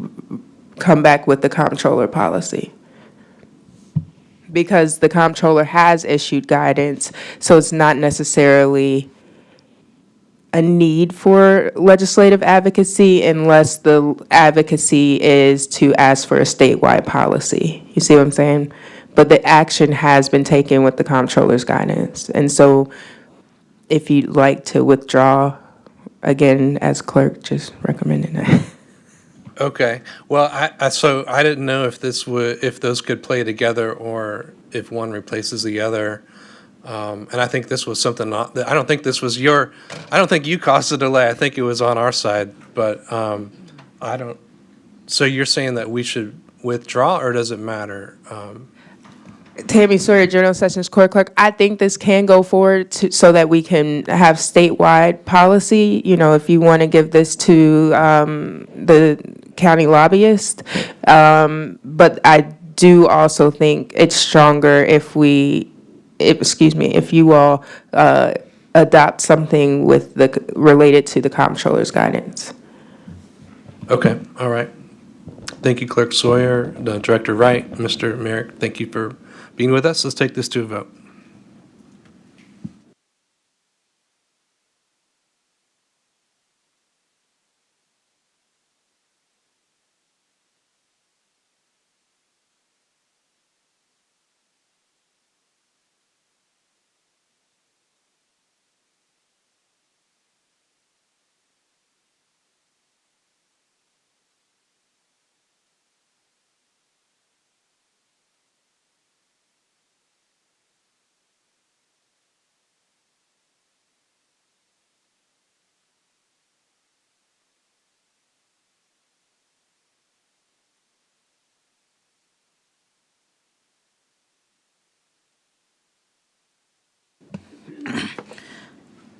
[SPEAKER 11] come back with the comptroller policy. because the comptroller has issued guidance, so it's not necessarily a need for legislative advocacy unless the advocacy is to ask for a statewide policy. You see what I'm saying? But the action has been taken with the comptroller's guidance. And so if you'd like to withdraw, again, as clerk, just recommending that.
[SPEAKER 1] Okay. Well, so I didn't know if if those could play together or if one replaces the other. And I think this was something not, I don't think this was I don't think you caused the delay. I think it was on our side, but I don't, so you're saying that we should withdraw, or does it matter?
[SPEAKER 11] Tammy Sawyer, General Sessions Court Clerk, I think this can go forward so that we can have statewide policy. You know, if you want to give this to the county lobbyist. But I do also think it's stronger if if you all adopt something with related to the comptroller's guidance.
[SPEAKER 1] Okay, all right. Thank you, Clerk Sawyer, Director Wright, Mr. Merrick, thank you for being with us. Let's take this to a vote.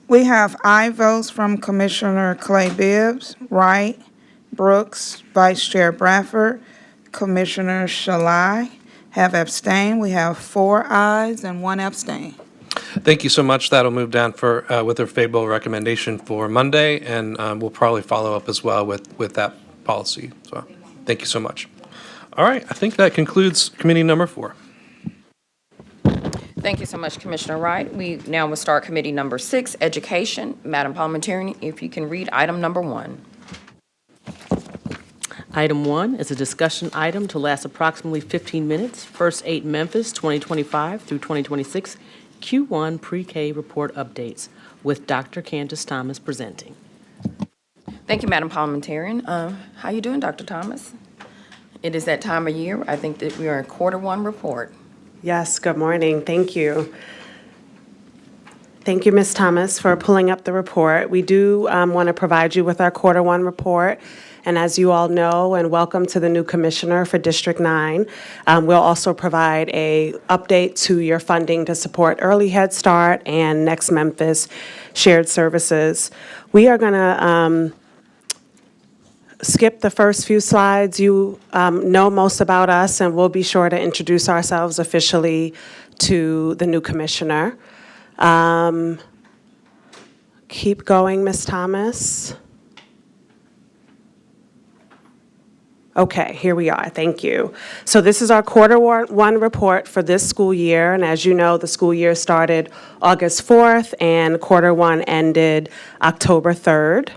[SPEAKER 6] We have aye votes from Commissioner Clay Bibbs, Wright, Brooks, Vice Chair Bradford, Commissioner Shelby have abstained. We have 4 ayes and 1 abstain.
[SPEAKER 1] Thank you so much. That'll move down with a favorable recommendation for Monday, and we'll probably follow up as well with that policy. So, thank you so much. All right, I think that concludes committee number 4.
[SPEAKER 13] Thank you so much, Commissioner Wright. We now will start committee number 6, Education. Madam Parliamentarian, if you can read item number 1.
[SPEAKER 3] Item 1 is a discussion item to last approximately 15 minutes. First Aid Memphis 2025 through 2026 Q1 Pre-K report updates with Dr. Candace Thomas presenting.
[SPEAKER 13] Thank you, Madam Parliamentarian. How you doing, Dr. Thomas? It is that time of year. I think that we are in Q1 report.
[SPEAKER 14] Yes, good morning. Thank you. Thank you, Ms. Thomas, for pulling up the report. We do want to provide you with our Q1 report. And as you all know, and welcome to the new commissioner for District 9, we'll also provide a update to your funding to support Early Head Start and Next Memphis shared services. We are going to skip the first few slides. You know most about us, and we'll be sure to introduce ourselves officially to the new commissioner. Keep going, Ms. Thomas. Okay, here we are. Thank you. So this is our Q1 report for this school year. And as you know, the school year started August 4th and Q1 ended October 3rd.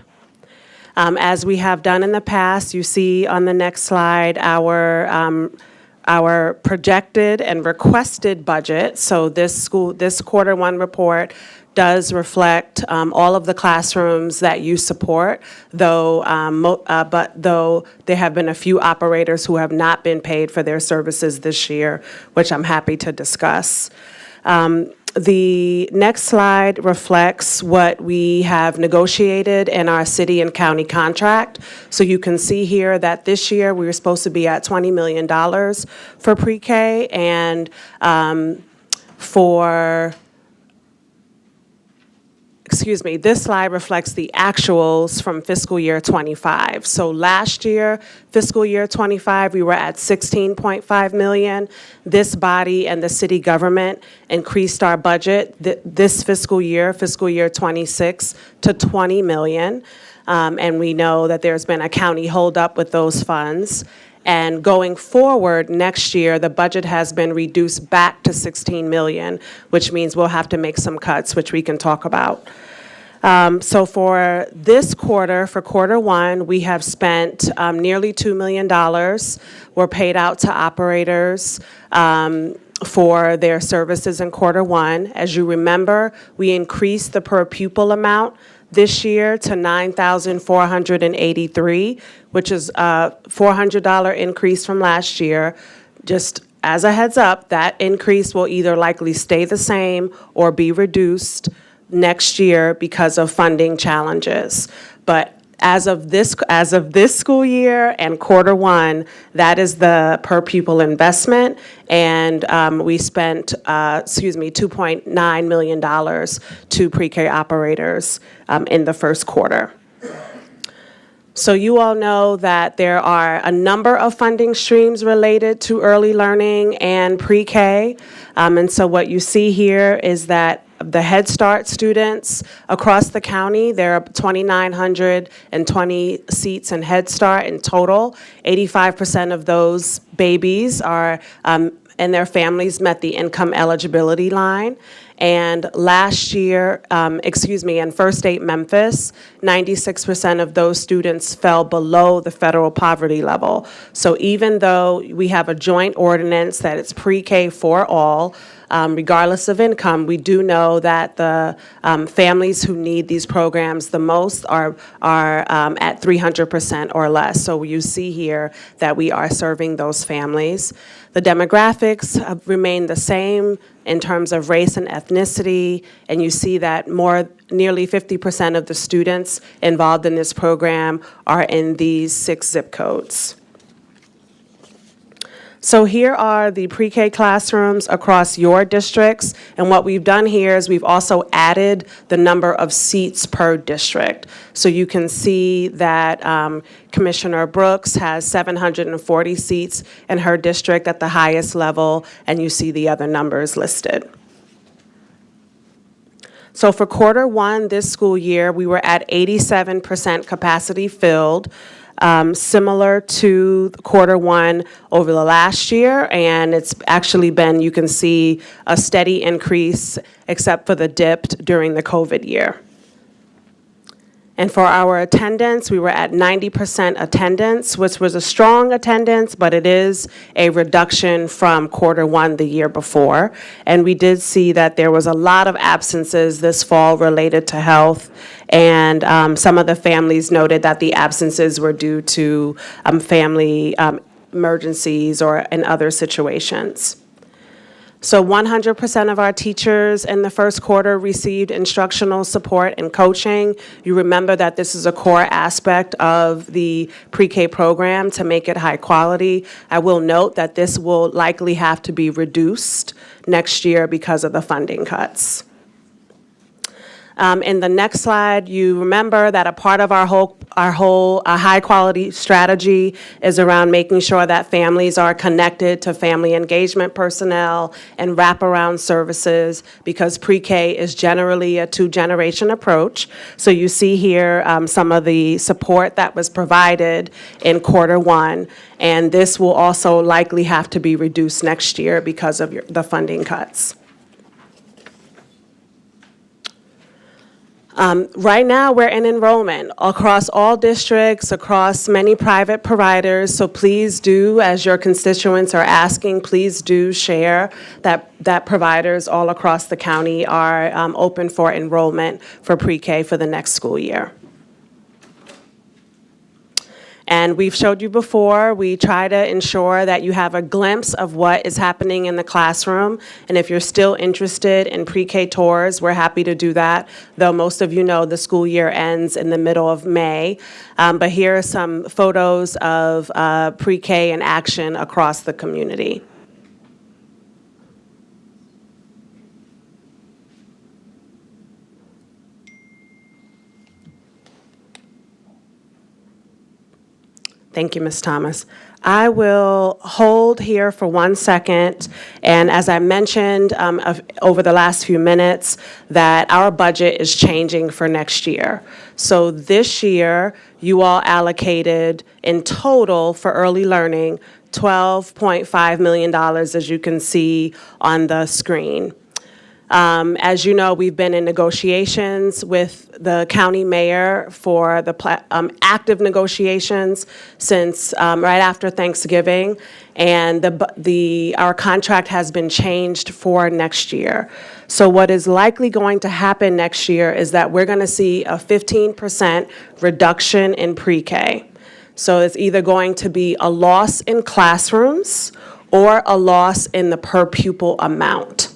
[SPEAKER 14] As we have done in the past, you see on the next slide our projected and requested budget. So this Q1 report does reflect all of the classrooms that you support, though there have been a few operators who have not been paid for their services this year, which I'm happy to discuss. The next slide reflects what we have negotiated in our city and county contract. So you can see here that this year we were supposed to be at $20 million for pre-K, and this slide reflects the actuals from fiscal year 25. So last year, fiscal year 25, we were at $16.5 million. This body and the city government increased our budget this fiscal year 26, to $20 million. And we know that there's been a county holdup with those funds. And going forward, next year, the budget has been reduced back to 16 million, which means we'll have to make some cuts, which we can talk about. So for this quarter, for quarter one, we have spent nearly $2 million. We're paid out to operators for their services in quarter one. As you remember, we increased the per pupil amount this year to $9,483, which is a $400 increase from last year. Just as a heads up, that increase will either likely stay the same or be reduced next year because of funding challenges. But as of this school year and quarter one, that is the per pupil investment, and we spent, $2.9 million to pre-K operators in the first quarter. So you all know that there are a number of funding streams related to early learning and pre-K. And so what you see here is that the Head Start students across the county, there are 2,920 seats in Head Start in total. 85% of those babies are and their families met the income eligibility line. And last year, in First State Memphis, 96% of those students fell below the federal poverty level. So even though we have a joint ordinance that it's pre-K for all, regardless of income, we do know that the families who need these programs the most are at 300% or less. So you see here that we are serving those families. The demographics have remained the same in terms of race and ethnicity, and you see that nearly 50% of the students involved in this program are in these 6 zip codes. So here are the pre-K classrooms across your districts, and what we've done here is we've also added the number of seats per district. So you can see that Commissioner Brooks has 740 seats in her district at the highest level, and you see the other numbers listed. So for quarter one this school year, we were at 87% capacity filled. Similar to quarter one over the last year, and it's actually been, you can see, a steady increase except for the dip during the COVID year. And for our attendance, we were at 90% attendance, which was a strong attendance, but it is a reduction from quarter one the year before. And we did see that there was a lot of absences this fall related to health, and some of the families noted that the absences were due to family emergencies or in other situations. So 100% of our teachers in the first quarter received instructional support and coaching. You remember that this is a core aspect of the pre-K program to make it high quality. I will note that this will likely have to be reduced next year because of the funding cuts. In the next slide, you remember that a part of our whole high-quality strategy is around making sure that families are connected to family engagement personnel and wraparound services, because pre-K is generally a 2-generation approach. So you see here some of the support that was provided in quarter one, and this will also likely have to be reduced next year because of the funding cuts. Right now, we're in enrollment across all districts, across many private providers, so please do, as your constituents are asking, please do share that providers all across the county are open for enrollment for pre-K for the next school year. And we've showed you before, we try to ensure that you have a glimpse of what is happening in the classroom. And if you're still interested in pre-K tours, we're happy to do that, though most of you know the school year ends in the middle of May. But here are some photos of pre-K in action across the community. Thank you, Ms. Thomas. I will hold here for 1 second, and as I mentioned over the last few minutes, that our budget is changing for next year. So this year, you all allocated in total for early learning $12.5 million, as you can see on the screen. As you know, we've been in negotiations with the county mayor for the active negotiations since right after Thanksgiving, and our contract has been changed for next year. So what is likely going to happen next year is that we're going to see a 15% reduction in pre-K. So it's either going to be a loss in classrooms or a loss in the per pupil amount.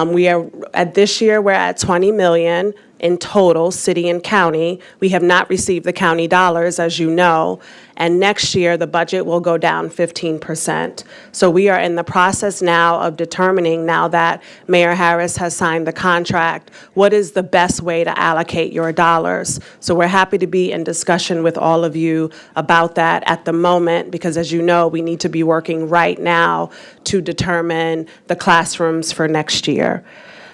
[SPEAKER 14] We are, at this year, we're at 20 million in total, city and county. We have not received the county dollars, as you know, and next year, the budget will go down 15%. So we are in the process now of determining, now that Mayor Harris has signed the contract, what is the best way to allocate your dollars. So we're happy to be in discussion with all of you about that at the moment, because as you know, we need to be working right now to determine the classrooms for next year.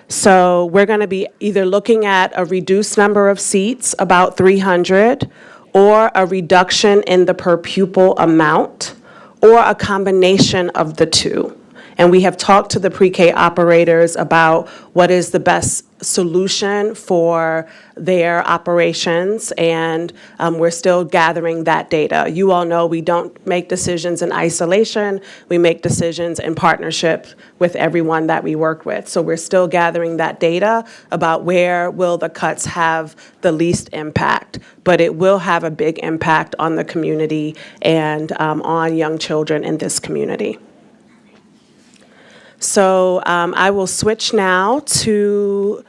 [SPEAKER 14] So we're going to be either looking at a reduced number of seats, about 300, or a reduction in the per pupil amount, or a combination of the two. And we have talked to the pre-K operators about what is the best solution for their operations, and we're still gathering that data. You all know we don't make decisions in isolation. We make decisions in partnership with everyone that we work with. So we're still gathering that data about where will the cuts have the least impact. But it will have a big impact on the community and on young children in this community. So I will switch now to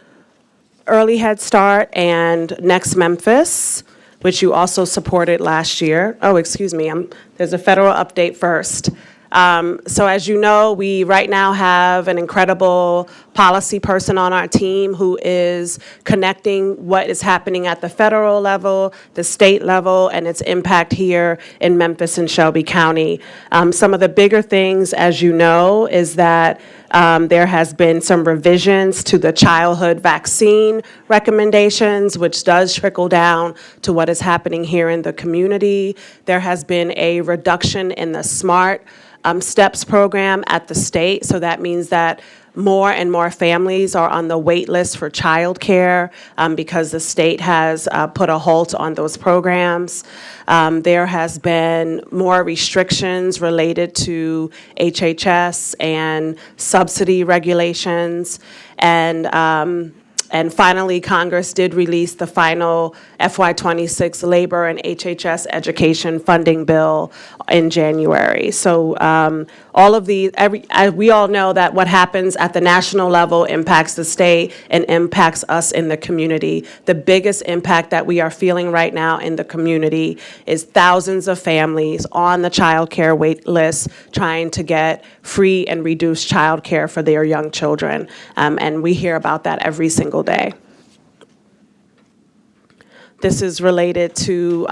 [SPEAKER 14] Early Head Start and Next Memphis, which you also supported last year. Oh, excuse me, there's a federal update first. So as you know, we right now have an incredible policy person on our team who is connecting what is happening at the federal level, the state level, and its impact here in Memphis and Shelby County. Some of the bigger things, as you know, is that there has been some revisions to the childhood vaccine recommendations, which does trickle down to what is happening here in the community. There has been a reduction in the SMART STEPS program at the state, so that means that more and more families are on the wait list for childcare because the state has put a halt on those programs. There has been more restrictions related to HHS and subsidy regulations, and finally, Congress did release the final FY26 labor and HHS education funding bill in January. So all of these, we all know that what happens at the national level impacts the state and impacts us in the community. The biggest impact that we are feeling right now in the community is thousands of families on the child care wait list trying to get free and reduced child care for their young children. And we hear about that every single day. This is related to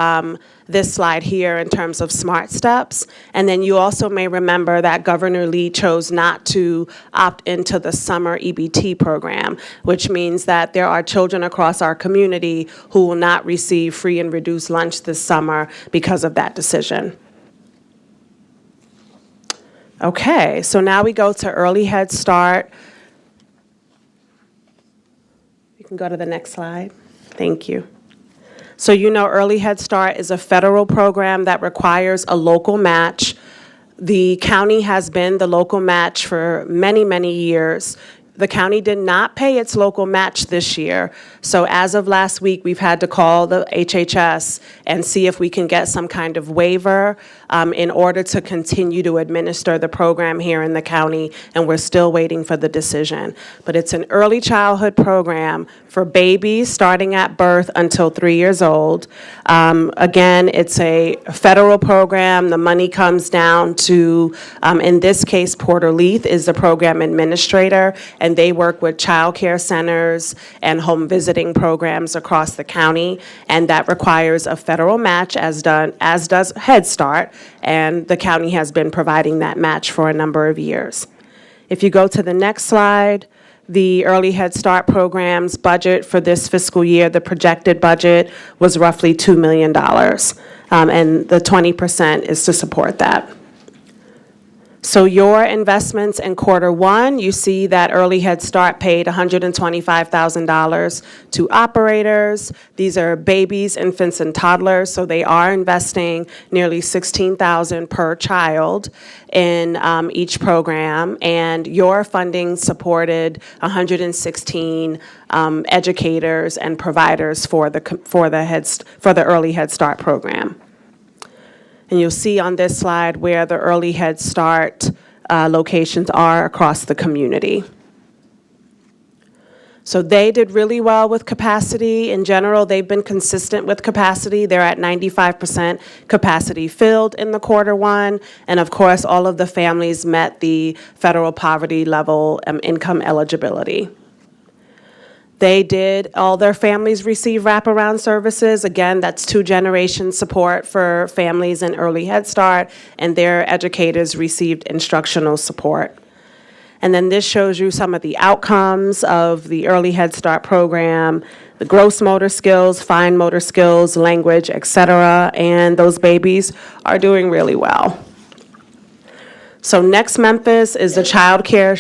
[SPEAKER 14] this slide here in terms of SMART steps. And then you also may remember that Governor Lee chose not to opt into the summer EBT program, which means that there are children across our community who will not receive free and reduced lunch this summer because of that decision. Okay, so now we go to Early Head Start. You can go to the next slide. Thank you. So you know Early Head Start is a federal program that requires a local match. The county has been the local match for many, many years. The county did not pay its local match this year. So as of last week, we've had to call the HHS and see if we can get some kind of waiver in order to continue to administer the program here in the county, and we're still waiting for the decision. But it's an early childhood program for babies starting at birth until 3 years old. Again, it's a federal program. The money comes down to, in this case, Porter Leith is the program administrator, and they work with child care centers and home visiting programs across the county, and that requires a federal match, as does Head Start, and the county has been providing that match for a number of years. If you go to the next slide, the Early Head Start program's budget for this fiscal year, the projected budget was roughly $2 million, and the 20% is to support that. So your investments in quarter one, you see that Early Head Start paid $125,000 to operators. These are babies, infants, and toddlers, so they are investing nearly $16,000 per child in each program, and your funding supported 116 educators and providers for the Early Head Start program. And you'll see on this slide where the Early Head Start locations are across the community. So they did really well with capacity. In general, they've been consistent with capacity. They're at 95% capacity filled in the quarter one. And of course, all of the families met the federal poverty level income eligibility. All their families receive wraparound services. Again, that's 2-generation support for families in Early Head Start, and their educators received instructional support. And then this shows you some of the outcomes of the Early Head Start program, the gross motor skills, fine motor skills, language, et cetera, and those babies are doing really well. So Next Memphis is a child care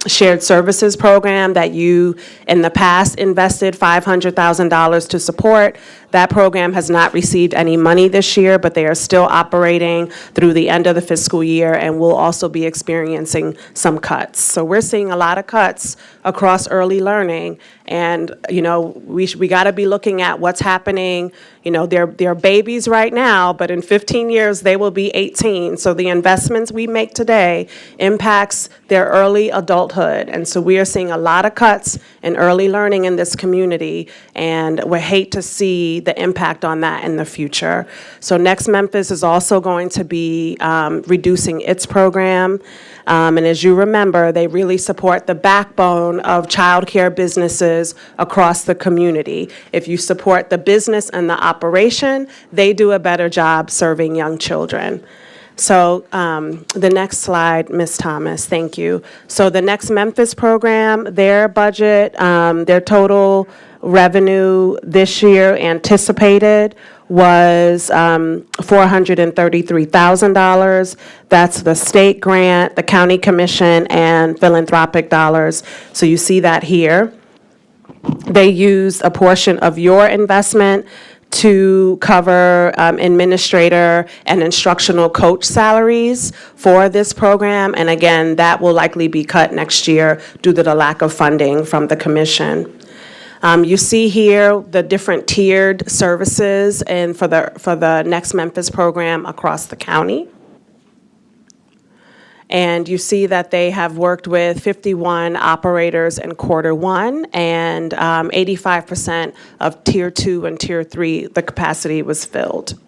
[SPEAKER 14] shared services program that you, in the past, invested $500,000 to support. That program has not received any money this year, but they are still operating through the end of the fiscal year and will also be experiencing some cuts. So we're seeing a lot of cuts across early learning, and we got to be looking at what's happening. They're babies right now, but in 15 years they will be 18. So the investments we make today impacts their early adulthood, and so we are seeing a lot of cuts in early learning in this community, and we hate to see the impact on that in the future. So Next Memphis is also going to be reducing its program. And as you remember, they really support the backbone of childcare businesses across the community. If you support the business and the operation, they do a better job serving young children. So the next slide, Ms. Thomas, thank you. So the Next Memphis program, their budget, their total revenue this year anticipated was $433,000. That's the state grant, the county commission, and philanthropic dollars. So you see that here. They used a portion of your investment to cover administrator and instructional coach salaries for this program. And again, that will likely be cut next year due to the lack of funding from the commission. You see here the different tiered services and for the Next Memphis program across the county. And you see that they have worked with 51 operators in quarter one, and 85% of tier 2 and tier 3, the capacity was filled.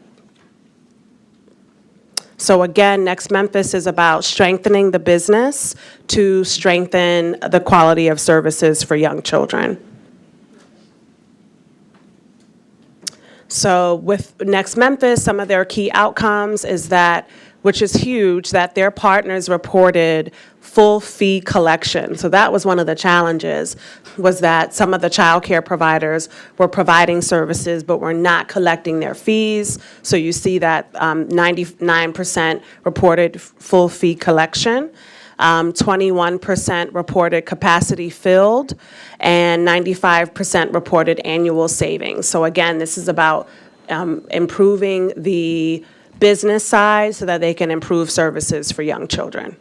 [SPEAKER 14] So again, Next Memphis is about strengthening the business to strengthen the quality of services for young children. So with Next Memphis, some of their key outcomes is that, which is huge, that their partners reported full fee collection. So that was one of the challenges, was that some of the child care providers were providing services but were not collecting their fees. So you see that 99% reported full fee collection. 21% reported capacity filled, and 95% reported annual savings. So again, this is about improving the business side so that they can improve services for young children.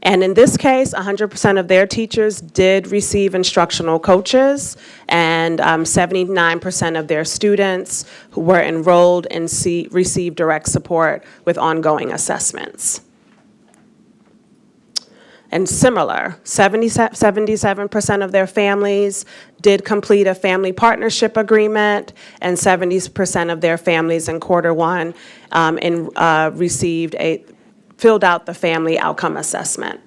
[SPEAKER 14] And in this case, 100% of their teachers did receive instructional coaches, and 79% of their students who were enrolled and received direct support with ongoing assessments. And similar, 77% of their families did complete a family partnership agreement, and 70% of their families in quarter one filled out the family outcome assessment.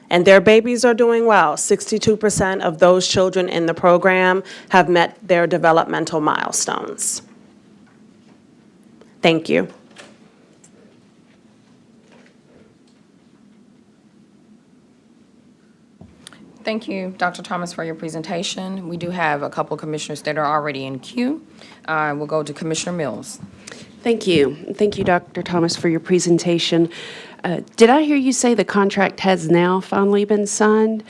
[SPEAKER 14] And their babies are doing well. 62% of those children in the program have met their developmental milestones. Thank you.
[SPEAKER 13] Thank you, Dr. Thomas, for your presentation. We do have a couple commissioners that are already in queue. We'll go to Commissioner Mills.
[SPEAKER 9] Thank you. Thank you, Dr. Thomas, for your presentation. Did I hear you say the contract has now finally been signed,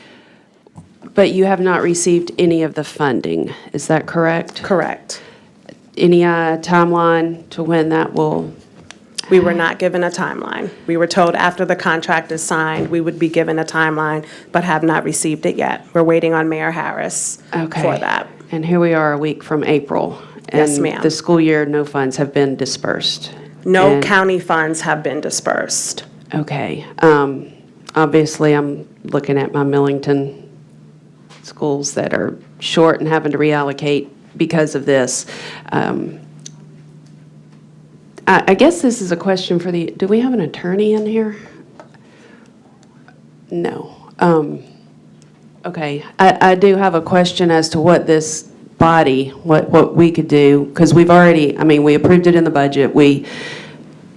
[SPEAKER 9] but you have not received any of the funding? Is that correct?
[SPEAKER 14] Correct.
[SPEAKER 9] Any timeline to when that will?
[SPEAKER 14] We were not given a timeline. We were told after the contract is signed, we would be given a timeline, but have not received it yet. We're waiting on Mayor Harris for that.
[SPEAKER 9] And here we are a week from April.
[SPEAKER 14] Yes,
[SPEAKER 9] And
[SPEAKER 14] ma'am.
[SPEAKER 9] the school year, no funds have been dispersed.
[SPEAKER 14] No
[SPEAKER 9] And-
[SPEAKER 14] county funds have been dispersed.
[SPEAKER 9] Okay. Obviously, I'm looking at my Millington schools that are short and having to reallocate because of this. I guess this is a question for do we have an attorney in here? No. Okay. I do have a question as to what this body, what we could do, because we've already, we approved it in the budget.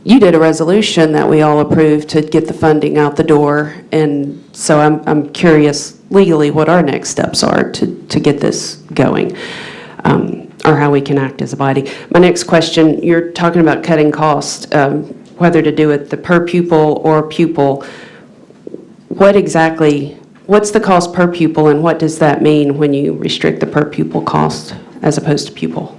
[SPEAKER 9] You did a resolution that we all approved to get the funding out the door, and so I'm curious legally what our next steps are to get this going, or how we can act as a body. My next question, you're talking about cutting costs, whether to do it the per pupil or pupil. What's the cost per pupil, and what does that mean when you restrict the per pupil cost as opposed to pupil?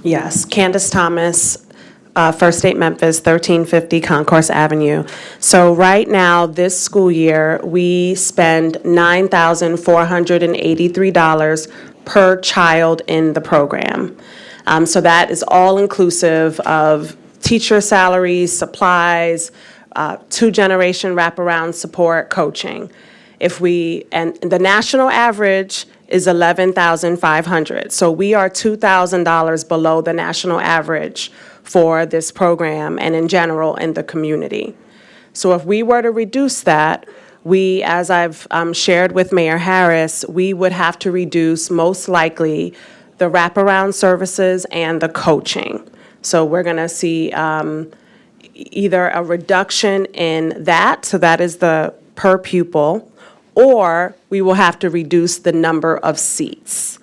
[SPEAKER 14] Yes, Candace Thomas, First State Memphis, 1350 Concourse Avenue. So right now, this school year, we spend $9,483 per child in the program. So that is all inclusive of teacher salaries, supplies, two-generation wraparound support, coaching. And the national average is $11,500. So we are $2,000 below the national average for this program and in general in the community. So if we were to reduce that, as I've shared with Mayor Harris, we would have to reduce most likely the wraparound services and the coaching. So we're going to see either a reduction in that, so that is the per pupil, or we will have to reduce the number of seats.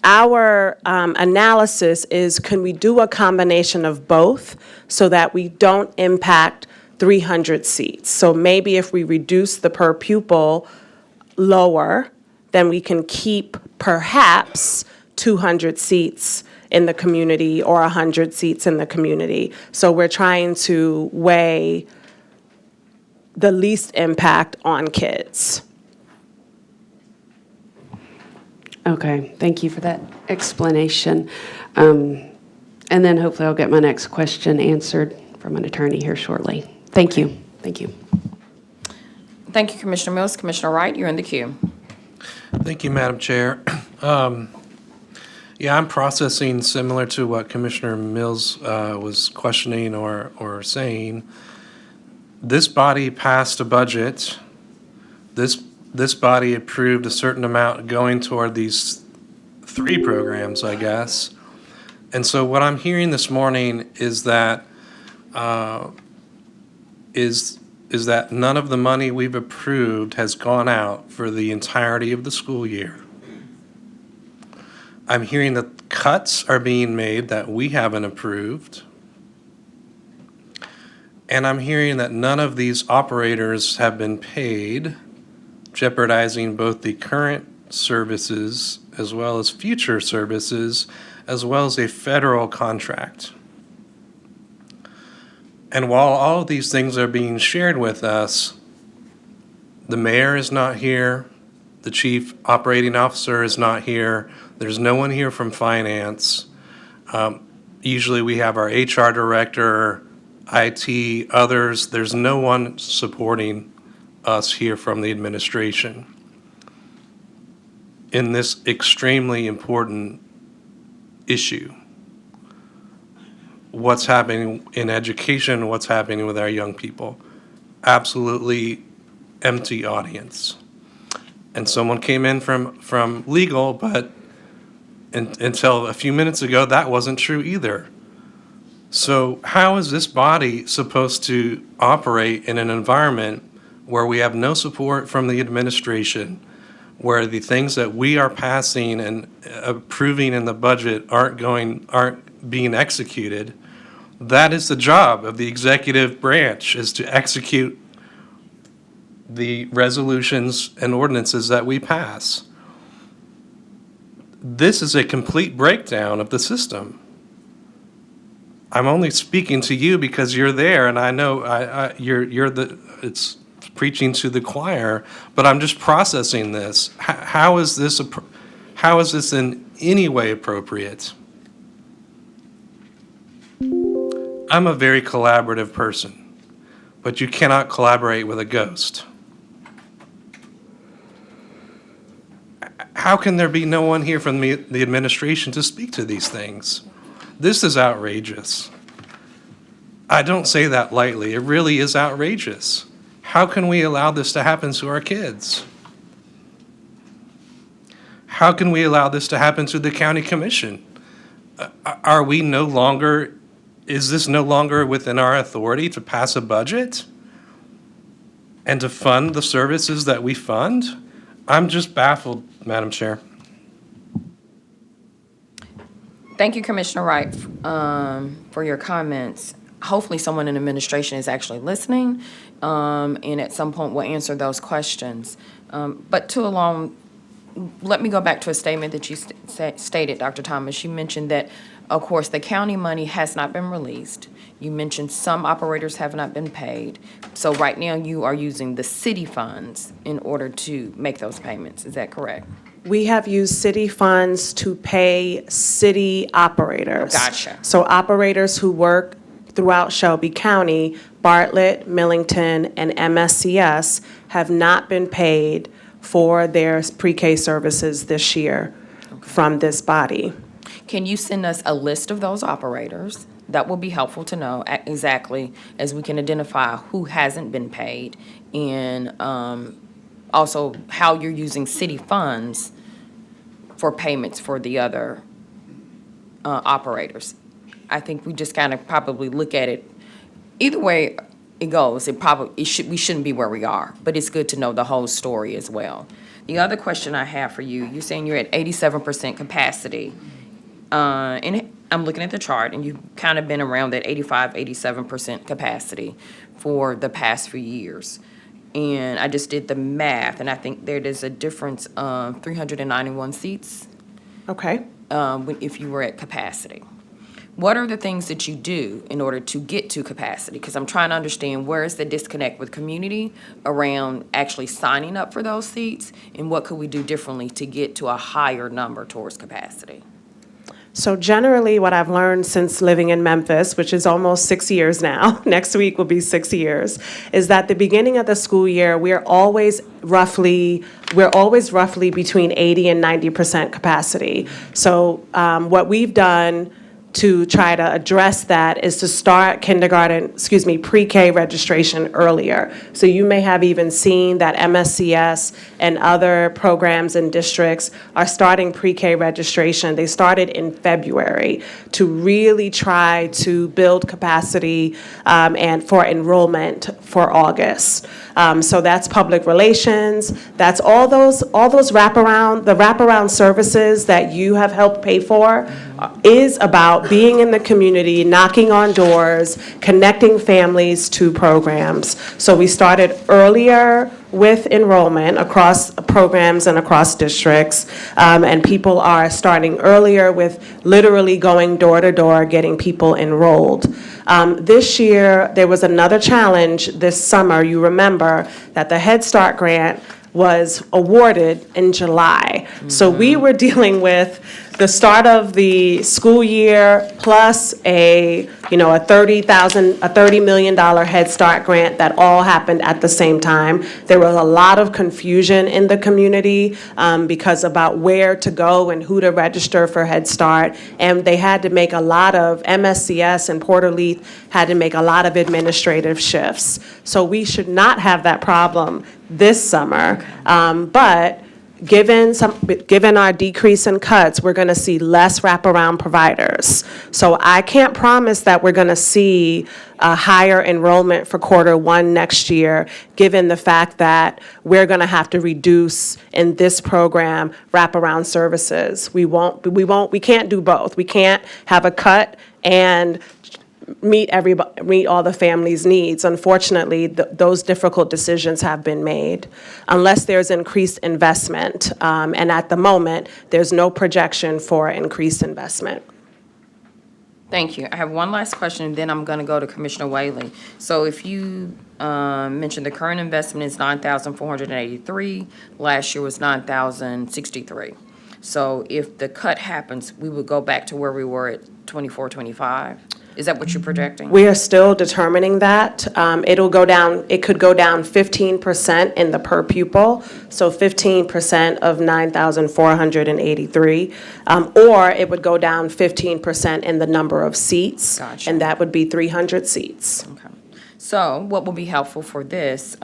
[SPEAKER 14] Our analysis is, can we do a combination of both so that we don't impact 300 seats? So maybe if we reduce the per pupil lower, then we can keep perhaps 200 seats in the community or 100 seats in the community. So we're trying to weigh the least impact on kids.
[SPEAKER 9] Okay, thank you for that explanation. And then hopefully I'll get my next question answered from an attorney here shortly. Thank you. Thank you.
[SPEAKER 13] Thank you, Commissioner Mills. Commissioner Wright, you're in the queue.
[SPEAKER 1] Thank you, Madam Chair. Yeah, I'm processing similar to what Commissioner Mills was questioning or saying. This body passed a budget. This body approved a certain amount going toward these 3 programs, I guess. And so what I'm hearing this morning is that is that none of the money we've approved has gone out for the entirety of the school year. I'm hearing that cuts are being made that we haven't approved. And I'm hearing that none of these operators have been paid, jeopardizing both the current services as well as future services, as well as a federal contract. And while all of these things are being shared with us, the mayor is not here, the chief operating officer is not here, there's no one here from finance. Usually we have our HR director, IT, others. There's no one supporting us here from the administration in this extremely important issue. What's happening in education, what's happening with our young people. Absolutely empty audience. And someone came in from legal, but until a few minutes ago, that wasn't true either. So how is this body supposed to operate in an environment where we have no support from the administration, where the things that we are passing and approving in the budget aren't being executed? That is the job of the executive branch, is to execute the resolutions and ordinances that we pass. This is a complete breakdown of the system. I'm only speaking to you because you're there, and I know it's preaching to the choir, but I'm just processing this. How is this in any way appropriate? I'm a very collaborative person, but you cannot collaborate with a ghost. How can there be no one here from the administration to speak to these things? This is outrageous. I don't say that lightly. It really is outrageous. How can we allow this to happen to our kids? How can we allow this to happen to the county commission? Is this no longer within our authority to pass a budget and to fund the services that we fund? I'm just baffled, Madam Chair.
[SPEAKER 13] Thank you, Commissioner Wright, for your comments. Hopefully, someone in administration is actually listening, and at some point will answer those questions. But let me go back to a statement that you stated, Dr. Thomas. You mentioned that, of course, the county money has not been released. You mentioned some operators have not been paid. So right now, you are using the city funds in order to make those payments. Is that correct?
[SPEAKER 14] We have used city funds to pay city operators.
[SPEAKER 13] Gotcha.
[SPEAKER 14] So operators who work throughout Shelby County, Bartlett, Millington, and MSCS have not been paid for their pre-K services this year from this body.
[SPEAKER 13] Can you send us a list of those operators? That will be helpful to know exactly, as we can identify who hasn't been paid, and also how you're using city funds for payments for the other operators. I think we just kind of probably look at it, either way it goes, we shouldn't be where we are, but it's good to know the whole story as well. The other question I have for you, you're saying you're at 87% capacity. And I'm looking at the chart, and you've kind of been around that 85, 87% capacity for the past few years. And I just did the math, and I think there is a difference of 391 seats.
[SPEAKER 14] Okay.
[SPEAKER 13] If you were at capacity. What are the things that you do in order to get to capacity? Because I'm trying to understand where is the disconnect with community around actually signing up for those seats, and what could we do differently to get to a higher number towards capacity?
[SPEAKER 14] So generally, what I've learned since living in Memphis, which is almost 6 years now, next week will be 6 years, is that the beginning of the school year, we're always roughly between 80 and 90% capacity. So what we've done to try to address that is to start pre-K registration earlier. So you may have even seen that MSCS and other programs and districts are starting pre-K registration. They started in February to really try to build capacity and for enrollment for August. So that's public relations, that's all those wraparound services that you have helped pay for is about being in the community, knocking on doors, connecting families to programs. So we started earlier with enrollment across programs and across districts, and people are starting earlier with literally going door to door, getting people enrolled. This year, there was another challenge this summer. You remember that the Head Start grant was awarded in July. So we were dealing with the start of the school year plus a a $30 million Head Start grant that all happened at the same time. There was a lot of confusion in the community because about where to go and who to register for Head Start. And they had to make a lot of, MSCS and Porter Leith had to make a lot of administrative shifts. So we should not have that problem this summer. But given our decrease in cuts, we're going to see less wraparound providers. So I can't promise that we're going to see a higher enrollment for Q1 next year, given the fact that we're going to have to reduce in this program wraparound services. We can't do both. We can't have a cut and meet all the families' needs. Unfortunately, those difficult decisions have been made unless there's increased investment. And at the moment, there's no projection for increased investment.
[SPEAKER 13] Thank you. I have one last question, and then I'm going to go to Commissioner Whaley. So if you mentioned the current investment is $9,483, last year was $9,063. So if the cut happens, we would go back to where we were at 24, 25? Is that what you're projecting?
[SPEAKER 14] We are still determining that. It could go down 15% in the per pupil, so 15% of 9,483. Or it would go down 15% in the number of seats.
[SPEAKER 13] Gotcha.
[SPEAKER 14] And that would be 300 seats.
[SPEAKER 13] Okay. So what will be helpful for this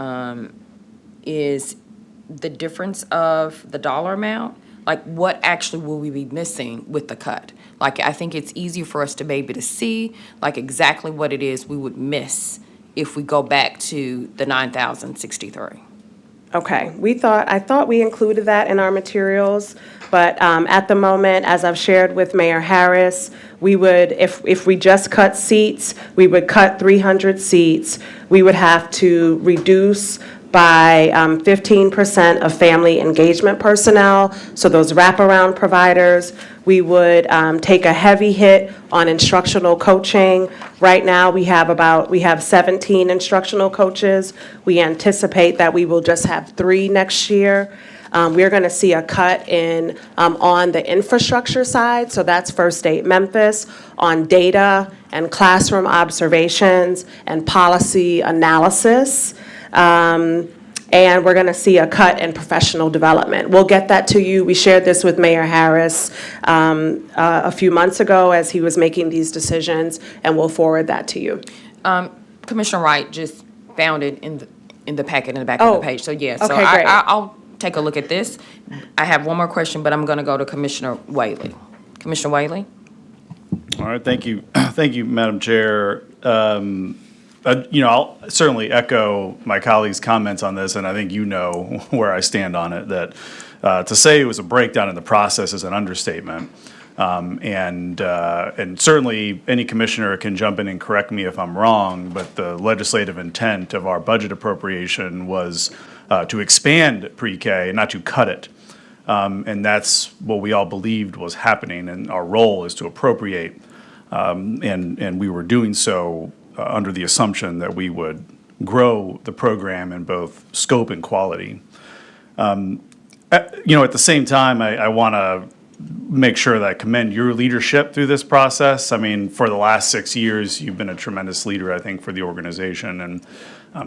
[SPEAKER 13] is the difference of the dollar amount. Like, what actually will we be missing with the cut? Like, I think it's easier for us to be able to see, like, exactly what it is we would miss if we go back to the 9,063.
[SPEAKER 14] Okay, I thought we included that in our materials, but at the moment, as I've shared with Mayor Harris, we would, if we just cut seats, we would cut 300 seats. We would have to reduce by 15% of family engagement personnel, so those wraparound providers. We would take a heavy hit on instructional coaching. Right now, we have 17 instructional coaches. We anticipate that we will just have 3 next year. We're going to see a cut on the infrastructure side, so that's First Aid Memphis, on data and classroom observations and policy analysis. And we're going to see a cut in professional development. We'll get that to you. We shared this with Mayor Harris a few months ago as he was making these decisions, and we'll forward that to you.
[SPEAKER 13] Commissioner Wright just found it in the packet in the back of the page. So, yeah, so
[SPEAKER 14] okay, great.
[SPEAKER 13] I'll take a look at this. I have one more question, but I'm going to go to Commissioner Whaley. Commissioner Whaley?
[SPEAKER 15] All right, thank you. Thank you, Madam Chair. I'll certainly echo my colleagues' comments on this, and I think you know where I stand on it, that to say it was a breakdown in the process is an understatement. And certainly any commissioner can jump in and correct me if I'm wrong, but the legislative intent of our budget appropriation was to expand pre-K, not to cut it. And that's what we all believed was happening, and our role is to appropriate. And we were doing so under the assumption that we would grow the program in both scope and quality. At the same time, I want to make sure that I commend your leadership through this process. I mean, for the last 6 years, you've been a tremendous leader, I think, for the organization, and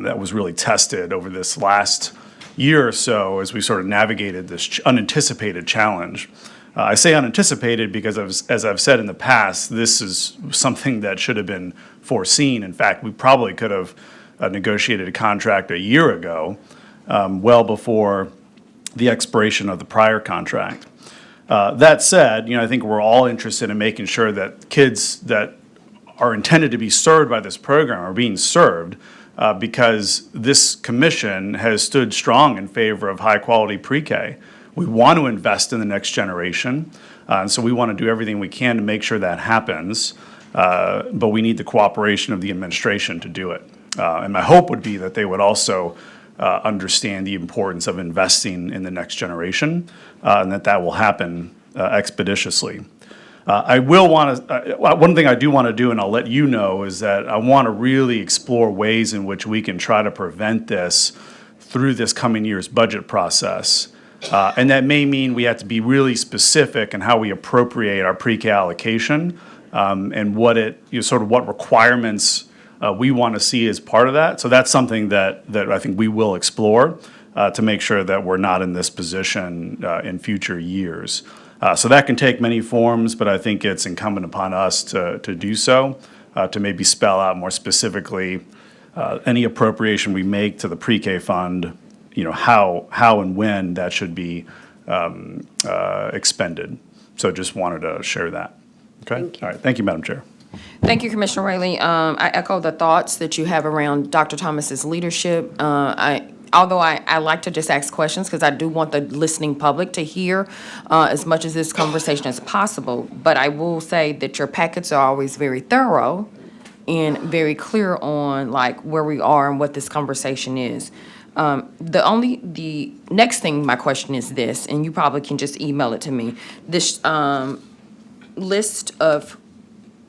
[SPEAKER 15] that was really tested over this last year or so as we sort of navigated this unanticipated challenge. I say unanticipated because, as I've said in the past, this is something that should have been foreseen. In fact, we probably could have negotiated a contract a year ago, well before the expiration of the prior contract. That said, I think we're all interested in making sure that kids that are intended to be served by this program are being served, because this commission has stood strong in favor of high-quality pre-K. We want to invest in the next generation, and so we want to do everything we can to make sure that happens, but we need the cooperation of the administration to do it. And my hope would be that they would also understand the importance of investing in the next generation, and that will happen expeditiously. One thing I do want to do, and I'll let you know, is that I want to really explore ways in which we can try to prevent this through this coming year's budget process. And that may mean we have to be really specific in how we appropriate our pre-K allocation, and what sort of what requirements we want to see as part of that. So that's something that I think we will explore to make sure that we're not in this position in future years. So that can take many forms, but I think it's incumbent upon us to do so, to maybe spell out more specifically any appropriation we make to the pre-K fund, how and when that should be expended. So just wanted to share that. Okay? All right. Thank you, Madam Chair.
[SPEAKER 13] Thank you, Commissioner Raley. I echo the thoughts that you have around Dr. Thomas's leadership. Although I like to just ask questions because I do want the listening public to hear as much of this conversation as possible. But I will say that your packets are always very thorough and very clear on like where we are and what this conversation is. The next thing, my question is this, and you probably can just email it to me. This list of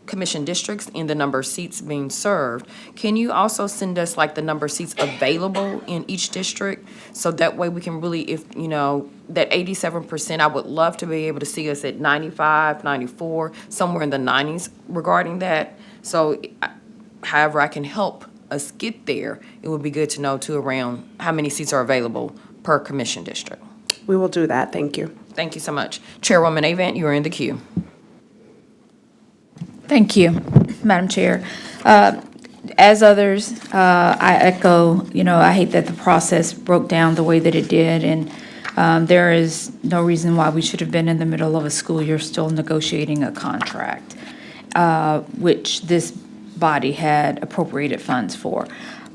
[SPEAKER 13] commission districts and the number of seats being served. Can you also send us like the number of seats available in each district? So that way we can really, if, that 87%, I would love to be able to see us at 95, 94, somewhere in the 90s regarding that. So however I can help us get there, it would be good to know too around how many seats are available per commission district.
[SPEAKER 14] We will do that. Thank you.
[SPEAKER 13] Thank you so much. Chairwoman Avant, you are in the queue.
[SPEAKER 16] Thank you, Madam Chair. As others, I echo, I hate that the process broke down the way that it did, and there is no reason why we should have been in the middle of a school year still negotiating a contract, which this body had appropriated funds for.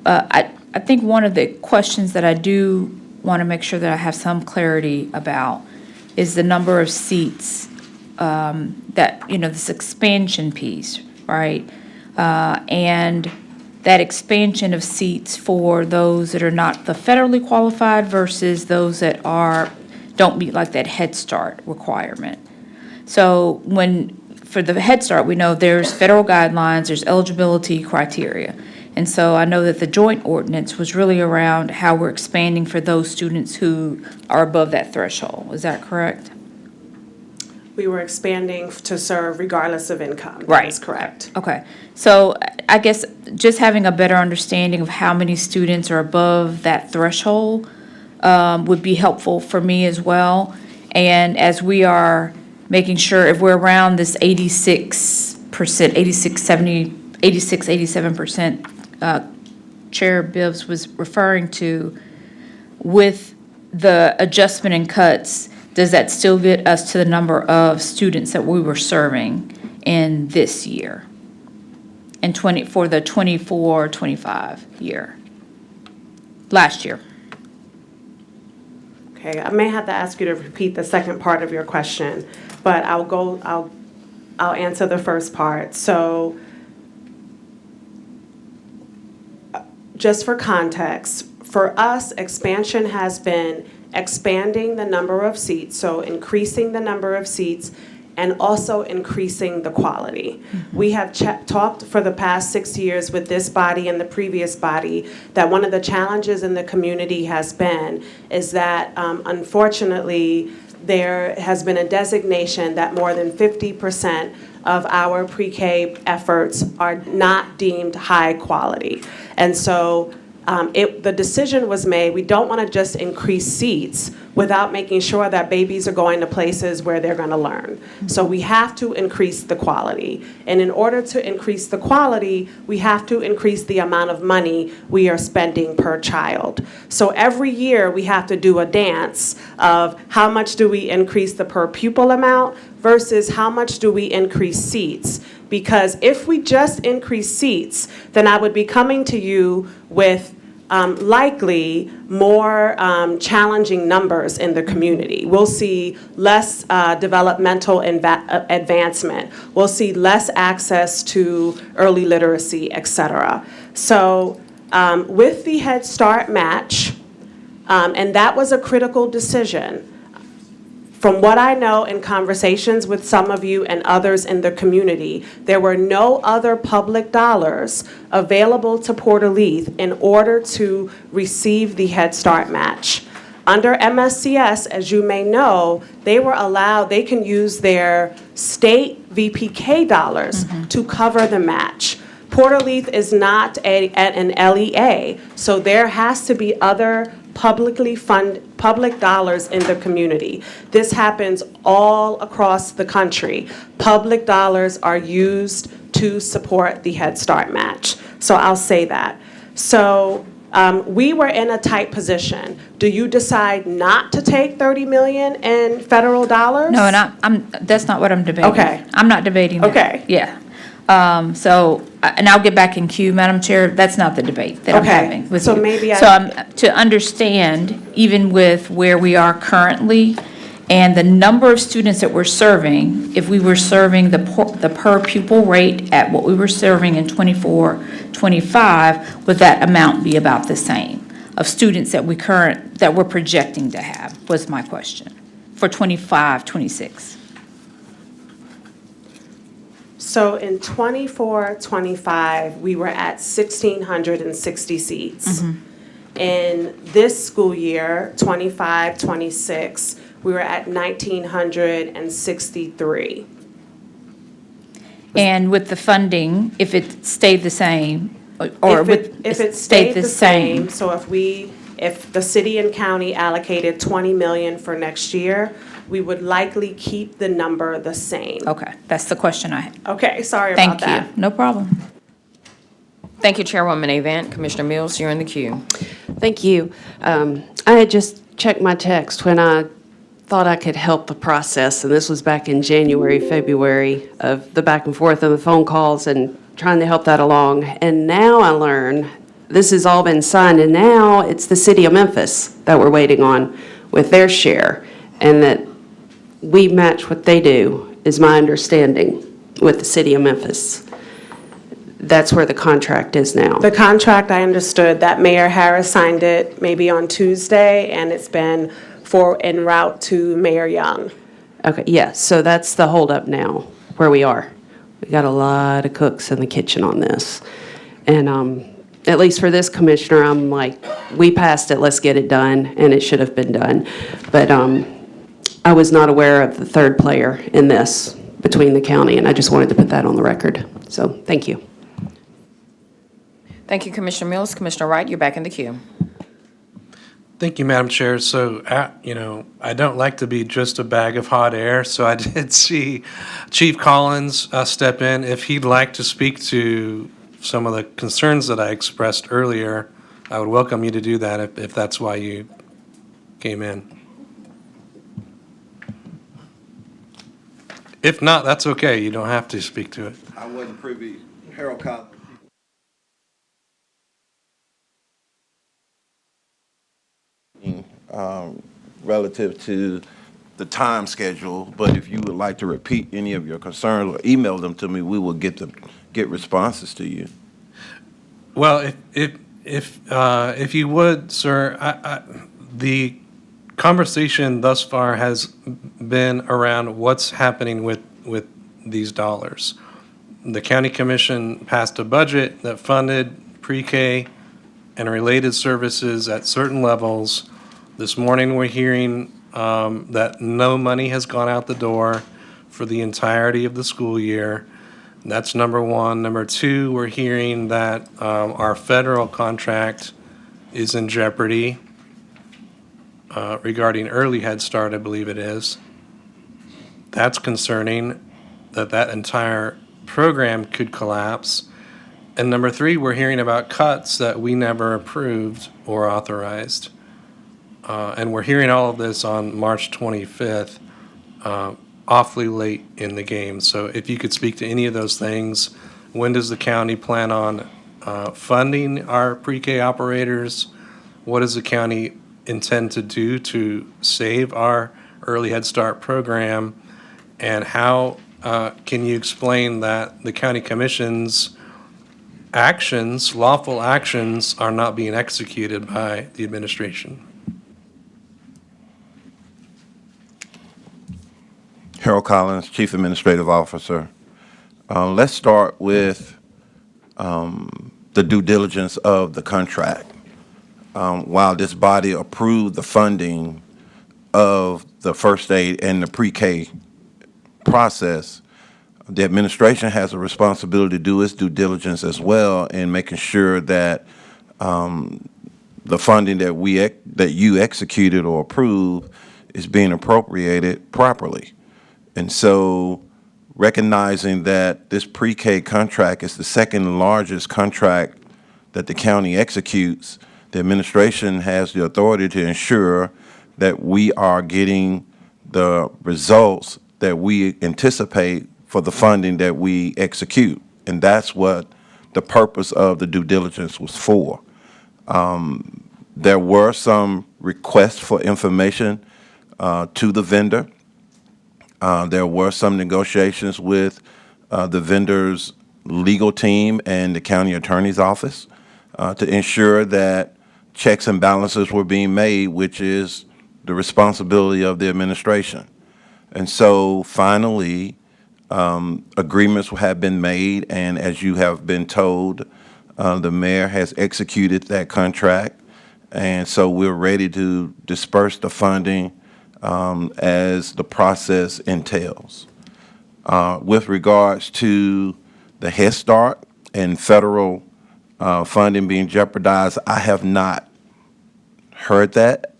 [SPEAKER 16] I think one of the questions that I do want to make sure that I have some clarity about is the number of seats that, this expansion piece, right? And that expansion of seats for those that are not the federally qualified versus those that don't meet like that Head Start requirement. So for the Head Start, we know there's federal guidelines, there's eligibility criteria. And so I know that the joint ordinance was really around how we're expanding for those students who are above that threshold. Is that correct?
[SPEAKER 14] We were expanding to serve regardless of income.
[SPEAKER 16] Right.
[SPEAKER 14] That is correct.
[SPEAKER 16] Okay. So I guess just having a better understanding of how many students are above that threshold would be helpful for me as well. And as we are making sure if we're around this 86%, 87% Chair Bibbs was referring to, with the adjustment and cuts, does that still get us to the number of students that we were serving in this year? And for the 24-25 year, last year?
[SPEAKER 14] Okay, I may have to ask you to repeat the second part of your question, but I'll answer the first part. So, just for context, for us, expansion has been expanding the number of seats, so increasing the number of seats, and also increasing the quality. Mm-hmm. We have talked for the past 6 years with this body and the previous body that one of the challenges in the community has been is that unfortunately there has been a designation that more than 50% of our pre-K efforts are not deemed high quality. And so the decision was made, we don't want to just increase seats without making sure that babies are going to places where they're going to learn. So we have to increase the quality. And in order to increase the quality, we have to increase the amount of money we are spending per child. So every year we have to do a dance of how much do we increase the per pupil amount versus how much do we increase seats. Because if we just increase seats, then I would be coming to you with likely more challenging numbers in the community. We'll see less developmental advancement. We'll see less access to early literacy, et cetera. So with the Head Start match, and that was a critical decision. From what I know in conversations with some of you and others in the community, there were no other public dollars available to Port Elise in order to receive the Head Start match. Under MSCS, as you may know, they can use their state VPK dollars to cover the match. Porterleaf is not an LEA, so there has to be other public dollars in the community. This happens all across the country. Public dollars are used to support the Head Start match. So I'll say that. So we were in a tight position. Do you decide not to take 30 million in federal dollars?
[SPEAKER 16] No, and that's not what I'm debating.
[SPEAKER 14] Okay.
[SPEAKER 16] I'm not debating that.
[SPEAKER 14] Okay.
[SPEAKER 16] Yeah. And I'll get back in queue, Madam Chair. That's not the debate that I'm
[SPEAKER 14] Okay.
[SPEAKER 16] having with
[SPEAKER 14] So
[SPEAKER 16] you.
[SPEAKER 14] maybe
[SPEAKER 16] So to understand, even with where we are currently and the number of students that we're serving, if we were serving the per pupil rate at what we were serving in 24-25, would that amount be about the same of students that we're projecting to have, was my question, for 25-26?
[SPEAKER 14] So in 24-25, we were at 1,660 seats. In this school year, 25-26, we were at 1,963.
[SPEAKER 16] And with the funding, if it stayed the same, or
[SPEAKER 14] If it stayed the same, so if the city and county allocated 20 million for next year, we would likely keep the number the same.
[SPEAKER 16] Okay, that's the question I had.
[SPEAKER 14] Okay, sorry about
[SPEAKER 16] Thank you.
[SPEAKER 14] that.
[SPEAKER 16] No problem.
[SPEAKER 13] Thank you, Chairwoman Avant. Commissioner Mills, you're in the queue.
[SPEAKER 9] Thank you. I had just checked my text when I thought I could help the process, and this was back in January, February, of the back and forth and the phone calls and trying to help that along. And now I learn this has all been signed, and now it's the city of Memphis that we're waiting on with their share, and that we match what they do, is my understanding, with the city of Memphis. That's where the contract is now.
[SPEAKER 14] The contract, I understood that Mayor Harris signed it maybe on Tuesday, and it's been en route to Mayor Young.
[SPEAKER 9] Okay, yeah, so that's the holdup now, where we are. We got a lot of cooks in the kitchen on this. And at least for this commissioner, I'm like, we passed it, let's get it done, and it should have been done. But I was not aware of the third player in this between the county, and I just wanted to put that on the record. So, thank you.
[SPEAKER 13] Thank you, Commissioner Mills. Commissioner Wright, you're back in the queue.
[SPEAKER 1] Thank you, Madam Chair. So, I don't like to be just a bag of hot air, so I did see Chief Collins step in. If he'd like to speak to some of the concerns that I expressed earlier, I would welcome you to do that if that's why you came in. If not, that's okay. You don't have to speak to it.
[SPEAKER 17] I wasn't privy. Harold Collins. Relative to the time schedule, but if you would like to repeat any of your concerns or email them to me, we will get responses to you.
[SPEAKER 1] Well, if you would, sir, the conversation thus far has been around what's happening with these dollars. The county commission passed a budget that funded pre-K and related services at certain levels. This morning, we're hearing that no money has gone out the door for the entirety of the school year. That's number one. Number two, we're hearing that our federal contract is in jeopardy regarding early Head Start, I believe it is. That's concerning, that entire program could collapse. And number three, we're hearing about cuts that we never approved or authorized. And we're hearing all of this on March 25th, awfully late in the game. So if you could speak to any of those things, when does the county plan on funding our pre-K operators? What does the county intend to do to save our early Head Start program? And how can you explain that the county commission's actions, lawful actions, are not being executed by the administration?
[SPEAKER 17] Harold Collins, Chief Administrative Officer. Let's start with the due diligence of the contract. While this body approved the funding of the first aid and the pre-K process, the administration has a responsibility to do its due diligence as well in making sure that the funding that you executed or approved is being appropriated properly. And so recognizing that this pre-K contract is the second largest contract that the county executes, the administration has the authority to ensure that we are getting the results that we anticipate for the funding that we execute. And that's what the purpose of the due diligence was for. There were some requests for information to the vendor. There were some negotiations with the vendor's legal team and the county attorney's office to ensure that checks and balances were being made, which is the responsibility of the administration. And so finally, agreements have been made, and as you have been told, the mayor has executed that contract, and so we're ready to disperse the funding as the process entails. With regards to the Head Start and federal funding being jeopardized, I have not heard that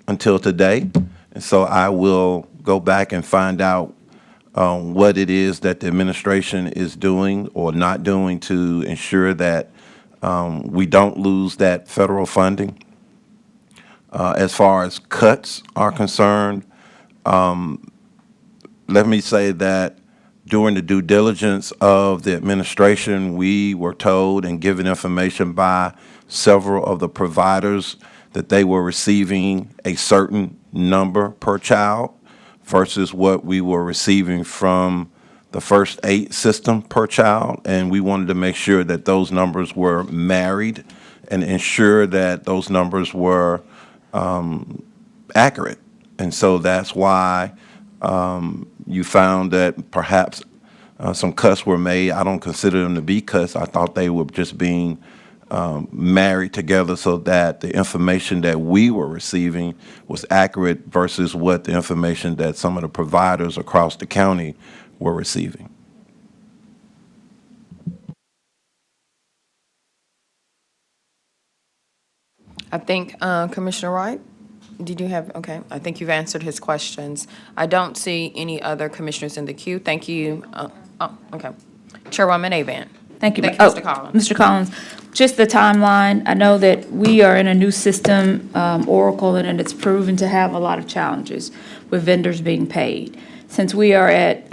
[SPEAKER 17] until today, and so I will go back and find out what it is that the administration is doing or not doing to ensure that we don't lose that federal funding. As far as cuts are concerned, let me say that during the due diligence of the administration, we were told and given information by several of the providers that they were receiving a certain number per child versus what we were receiving from the First Aid system per child. And we wanted to make sure that those numbers were married and ensure that those numbers were accurate. And so that's why you found that perhaps some cuts were made. I don't consider them to be cuts. I thought they were just being married together so that the information that we were receiving was accurate versus what the information that some of the providers across the county were receiving.
[SPEAKER 13] I think, Commissioner Wright, did you have, okay, I think you've answered his questions. I don't see any other commissioners in the queue. Thank you. Okay. Chairwoman Avant.
[SPEAKER 16] Thank you.
[SPEAKER 13] Mr. Collins.
[SPEAKER 16] Mr. Collins, just the timeline, I know that we are in a new system, Oracle, and it's proven to have a lot of challenges with vendors being paid. Since we are at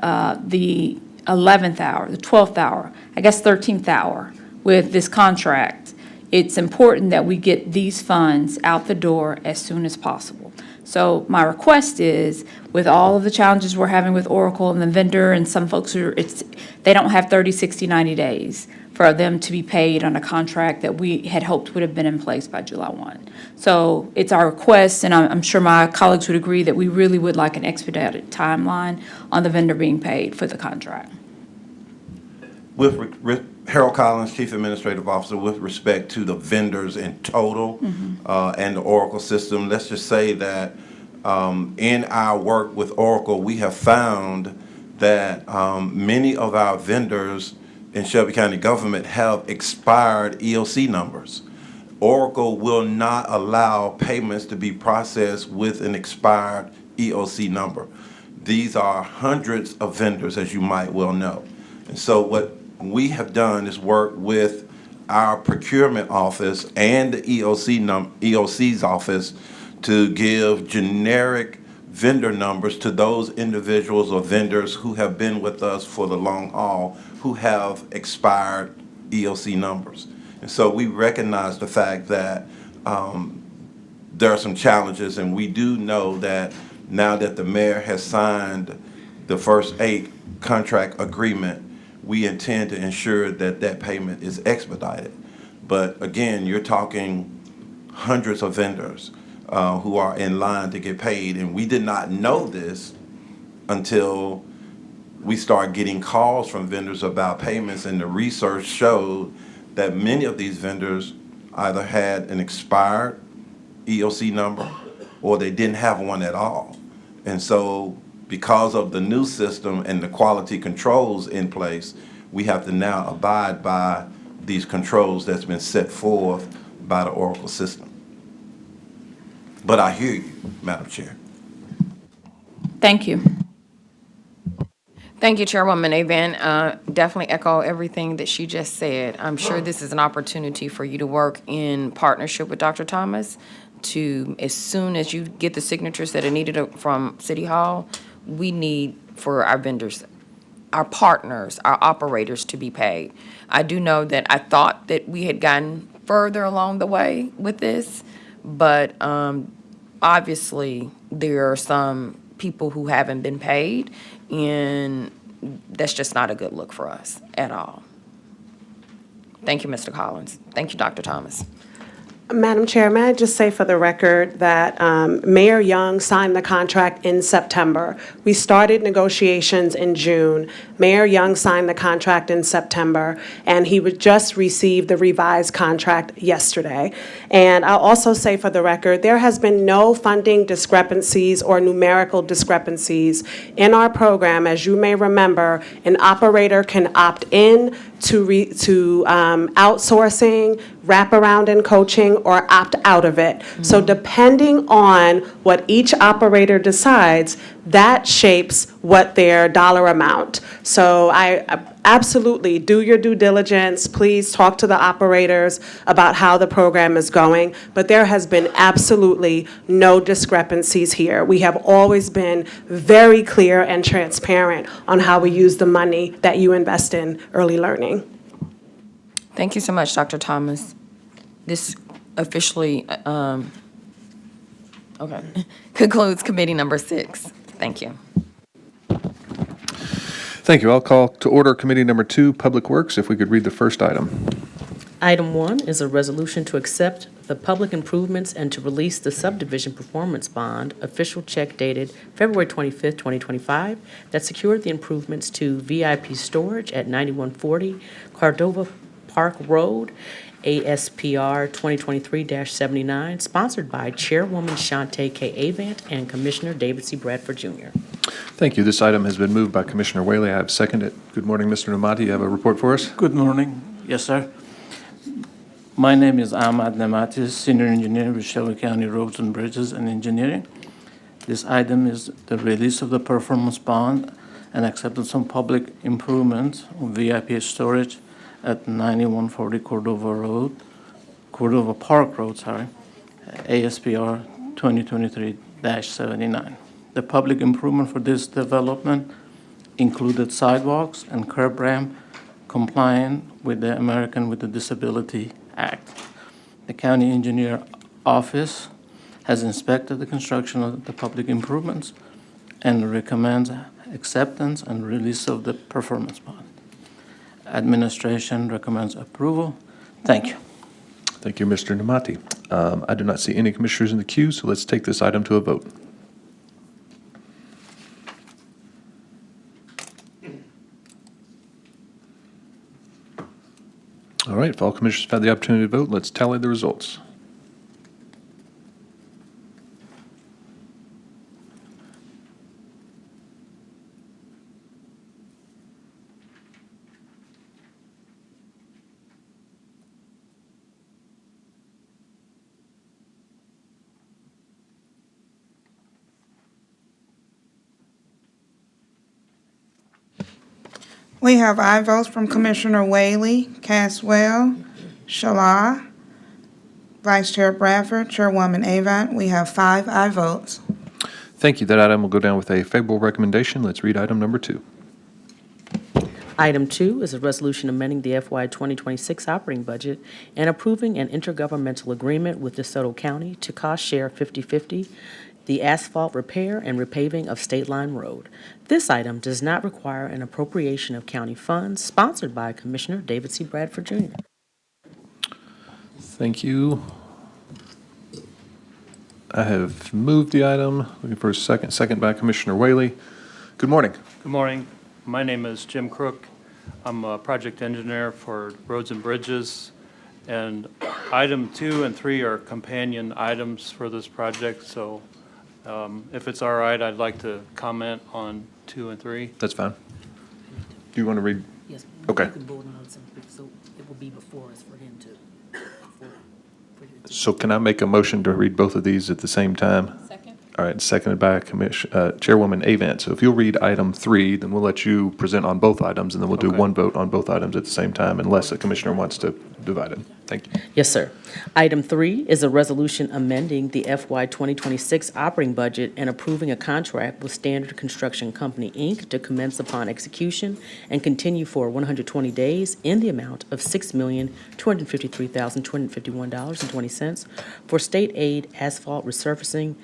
[SPEAKER 16] the 11th hour, the 12th hour, I guess 13th hour with this contract, it's important that we get these funds out the door as soon as possible. So my request is, with all of the challenges we're having with Oracle and the vendor, and some folks they don't have 30, 60, 90 days for them to be paid on a contract that we had hoped would have been in place by July 1. So it's our request, and I'm sure my colleagues would agree, that we really would like an expedited timeline on the vendor being paid for the contract.
[SPEAKER 17] With Harold Collins, Chief Administrative Officer, with respect to the vendors in total and the Oracle system, let's just say that in our work with Oracle, we have found that many of our vendors in Shelby County government have expired EOC numbers. Oracle will not allow payments to be processed with an expired EOC number. These are hundreds of vendors, as you might well know. And so what we have done is work with our procurement office and the EOC's office to give generic vendor numbers to those individuals or vendors who have been with us for the long haul, who have expired EOC numbers. And so we recognize the fact that there are some challenges, and we do know that now that the mayor has signed the First Aid contract agreement, we intend to ensure that that payment is expedited. But again, you're talking hundreds of vendors who are in line to get paid, and we did not know this until we started getting calls from vendors about payments, and the research showed that many of these vendors either had an expired EOC number or they didn't have one at all. And so because of the new system and the quality controls in place, we have to now abide by these controls that's been set forth by the Oracle system. But I hear you, Madam Chair.
[SPEAKER 16] Thank you.
[SPEAKER 13] Thank you, Chairwoman Avan. Definitely echo everything that she just said. I'm sure this is an opportunity for you to work in partnership with Dr. Thomas to, as soon as you get the signatures that are needed from City Hall, we need for our vendors, our partners, our operators to be paid. I do know that I thought that we had gotten further along the way with this, but obviously there are some people who haven't been paid, and that's just not a good look for us at all. Thank you, Mr. Collins. Thank you, Dr. Thomas.
[SPEAKER 14] Madam Chair, may I just say for the record that Mayor Young signed the contract in September. We started negotiations in June. Mayor Young signed the contract in September, and he would just receive the revised contract yesterday. And I'll also say for the record, there has been no funding discrepancies or numerical discrepancies in our program. As you may remember, an operator can opt in to outsourcing, wraparound and coaching, or opt out of it. So depending on what each operator decides, that shapes what their dollar amount. So I absolutely do your due diligence. Please talk to the operators about how the program is going. But there has been absolutely no discrepancies here. We have always been very clear and transparent on how we use the money that you invest in early learning.
[SPEAKER 13] Thank you so much, Dr. Thomas. This officially, concludes committee number 6. Thank you.
[SPEAKER 2] Thank you. I'll call to order Committee Number 2, Public Works, if we could read the first item.
[SPEAKER 3] Item 1 is a resolution to accept the public improvements and to release the subdivision performance bond, official check dated February 25th, 2025, that secured the improvements to VIP storage at 9140 Cordova Park Road, ASPR 2023-79, sponsored by Chairwoman Shante K. Avant and Commissioner David C. Bradford, Jr.
[SPEAKER 2] Thank you. This item has been moved by Commissioner Whaley. I have seconded it. Good morning, Mr. Namati. You have a report for us?
[SPEAKER 18] Good morning. Yes, sir. My name is Ahmad Namati, Senior Engineer with Shelby County Roads and Bridges and Engineering. This item is the release of the performance bond and acceptance of public improvements of VIP storage at 9140 Cordova Park Road, ASPR 2023-79. The public improvement for this development included sidewalks and curb ramp compliant with the American with a Disability Act. The County Engineer Office has inspected the construction of the public improvements and recommends acceptance and release of the performance bond. Administration recommends approval. Thank you.
[SPEAKER 2] Thank you, Mr. Namati. I do not see any commissioners in the queue, so let's take this item to a vote. All right, if all commissioners have had the opportunity to vote, let's tally the results.
[SPEAKER 6] We have aye votes from Commissioner Whaley, Caswell, Shala, Vice Chair Bradford, Chairwoman Avant. We have 5 aye votes.
[SPEAKER 2] Thank you. That item will go down with a favorable recommendation. Let's read item number 2.
[SPEAKER 3] Item 2 is a resolution amending the FY 2026 operating budget and approving an intergovernmental agreement with DeSoto County to cost share 50/50 the asphalt repair and repaving of State Line Road. This item does not require an appropriation of county funds, sponsored by Commissioner David C. Bradford, Jr.
[SPEAKER 2] Thank you. I have moved the item. Looking for a second. Second by Commissioner Whaley. Good morning.
[SPEAKER 18] Good morning. My name is Jim Crook. I'm a project engineer for Roads and Bridges. And item 2 and 3 are companion items for this project, so
[SPEAKER 19] If it's all right, I'd like to comment on 2 and 3.
[SPEAKER 2] That's fine. Do you want to read?
[SPEAKER 3] Yes.
[SPEAKER 2] Okay.
[SPEAKER 3] You can vote on something, so it will be before us for him to.
[SPEAKER 2] So can I make a motion to read both of these at the same time?
[SPEAKER 16] Second.
[SPEAKER 2] All right, seconded by Chairwoman Avant. So if you'll read item 3, then we'll let you present on both items, and then we'll do
[SPEAKER 19] Okay.
[SPEAKER 2] one vote on both items at the same time, unless a commissioner wants to divide it. Thank you.
[SPEAKER 3] Yes, sir. Item 3 is a resolution amending the FY 2026 operating budget and approving a contract with Standard Construction Company, Inc. to commence upon execution and continue for 120 days in the amount of $6,253,251.20 for state aid asphalt resurfacing,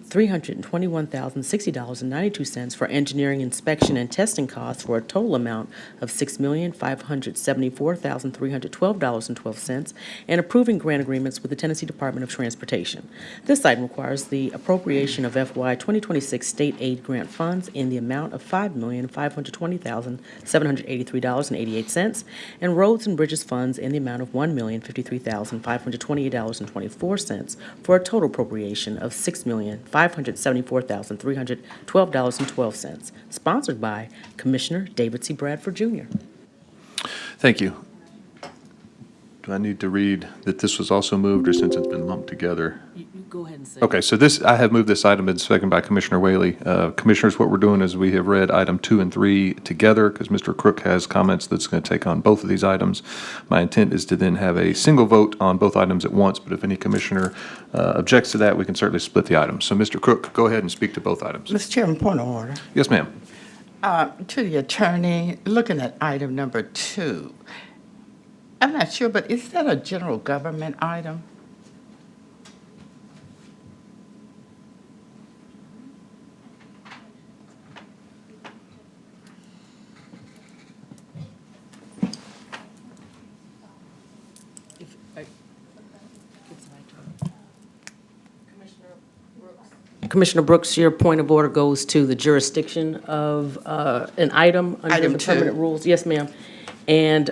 [SPEAKER 3] $321,060.92 for engineering inspection and testing costs for a total amount of $6,574,312.12, and approving grant agreements with the Tennessee Department of Transportation. This item requires the appropriation of FY 2026 state aid grant funds in the amount of $5,520,783.88, and roads and bridges funds in the amount of $1,053,528.24 for a total appropriation of $6,574,312.12, sponsored by Commissioner David C. Bradford, Jr.
[SPEAKER 2] Thank you. Do I need to read that this was also moved, or since it's been lumped together?
[SPEAKER 3] You go ahead and say.
[SPEAKER 2] Okay, so this, I have moved this item, and seconded by Commissioner Whaley. Commissioners, what we're doing is we have read item 2 and 3 together, because Mr. Crook has comments that's going to take on both of these items. My intent is to then have a single vote on both items at once, but if any commissioner objects to that, we can certainly split the items. So, Mr. Crook, go ahead and speak to both items.
[SPEAKER 8] Mr. Chairman, point of order.
[SPEAKER 2] Yes, ma'am.
[SPEAKER 8] To the attorney, looking at item number 2, I'm not sure, but is that a general government item?
[SPEAKER 3] Commissioner Brooks, your point of order goes to the jurisdiction of an item under
[SPEAKER 8] Item
[SPEAKER 3] the
[SPEAKER 8] 2.
[SPEAKER 3] permanent rules. Yes, ma'am. And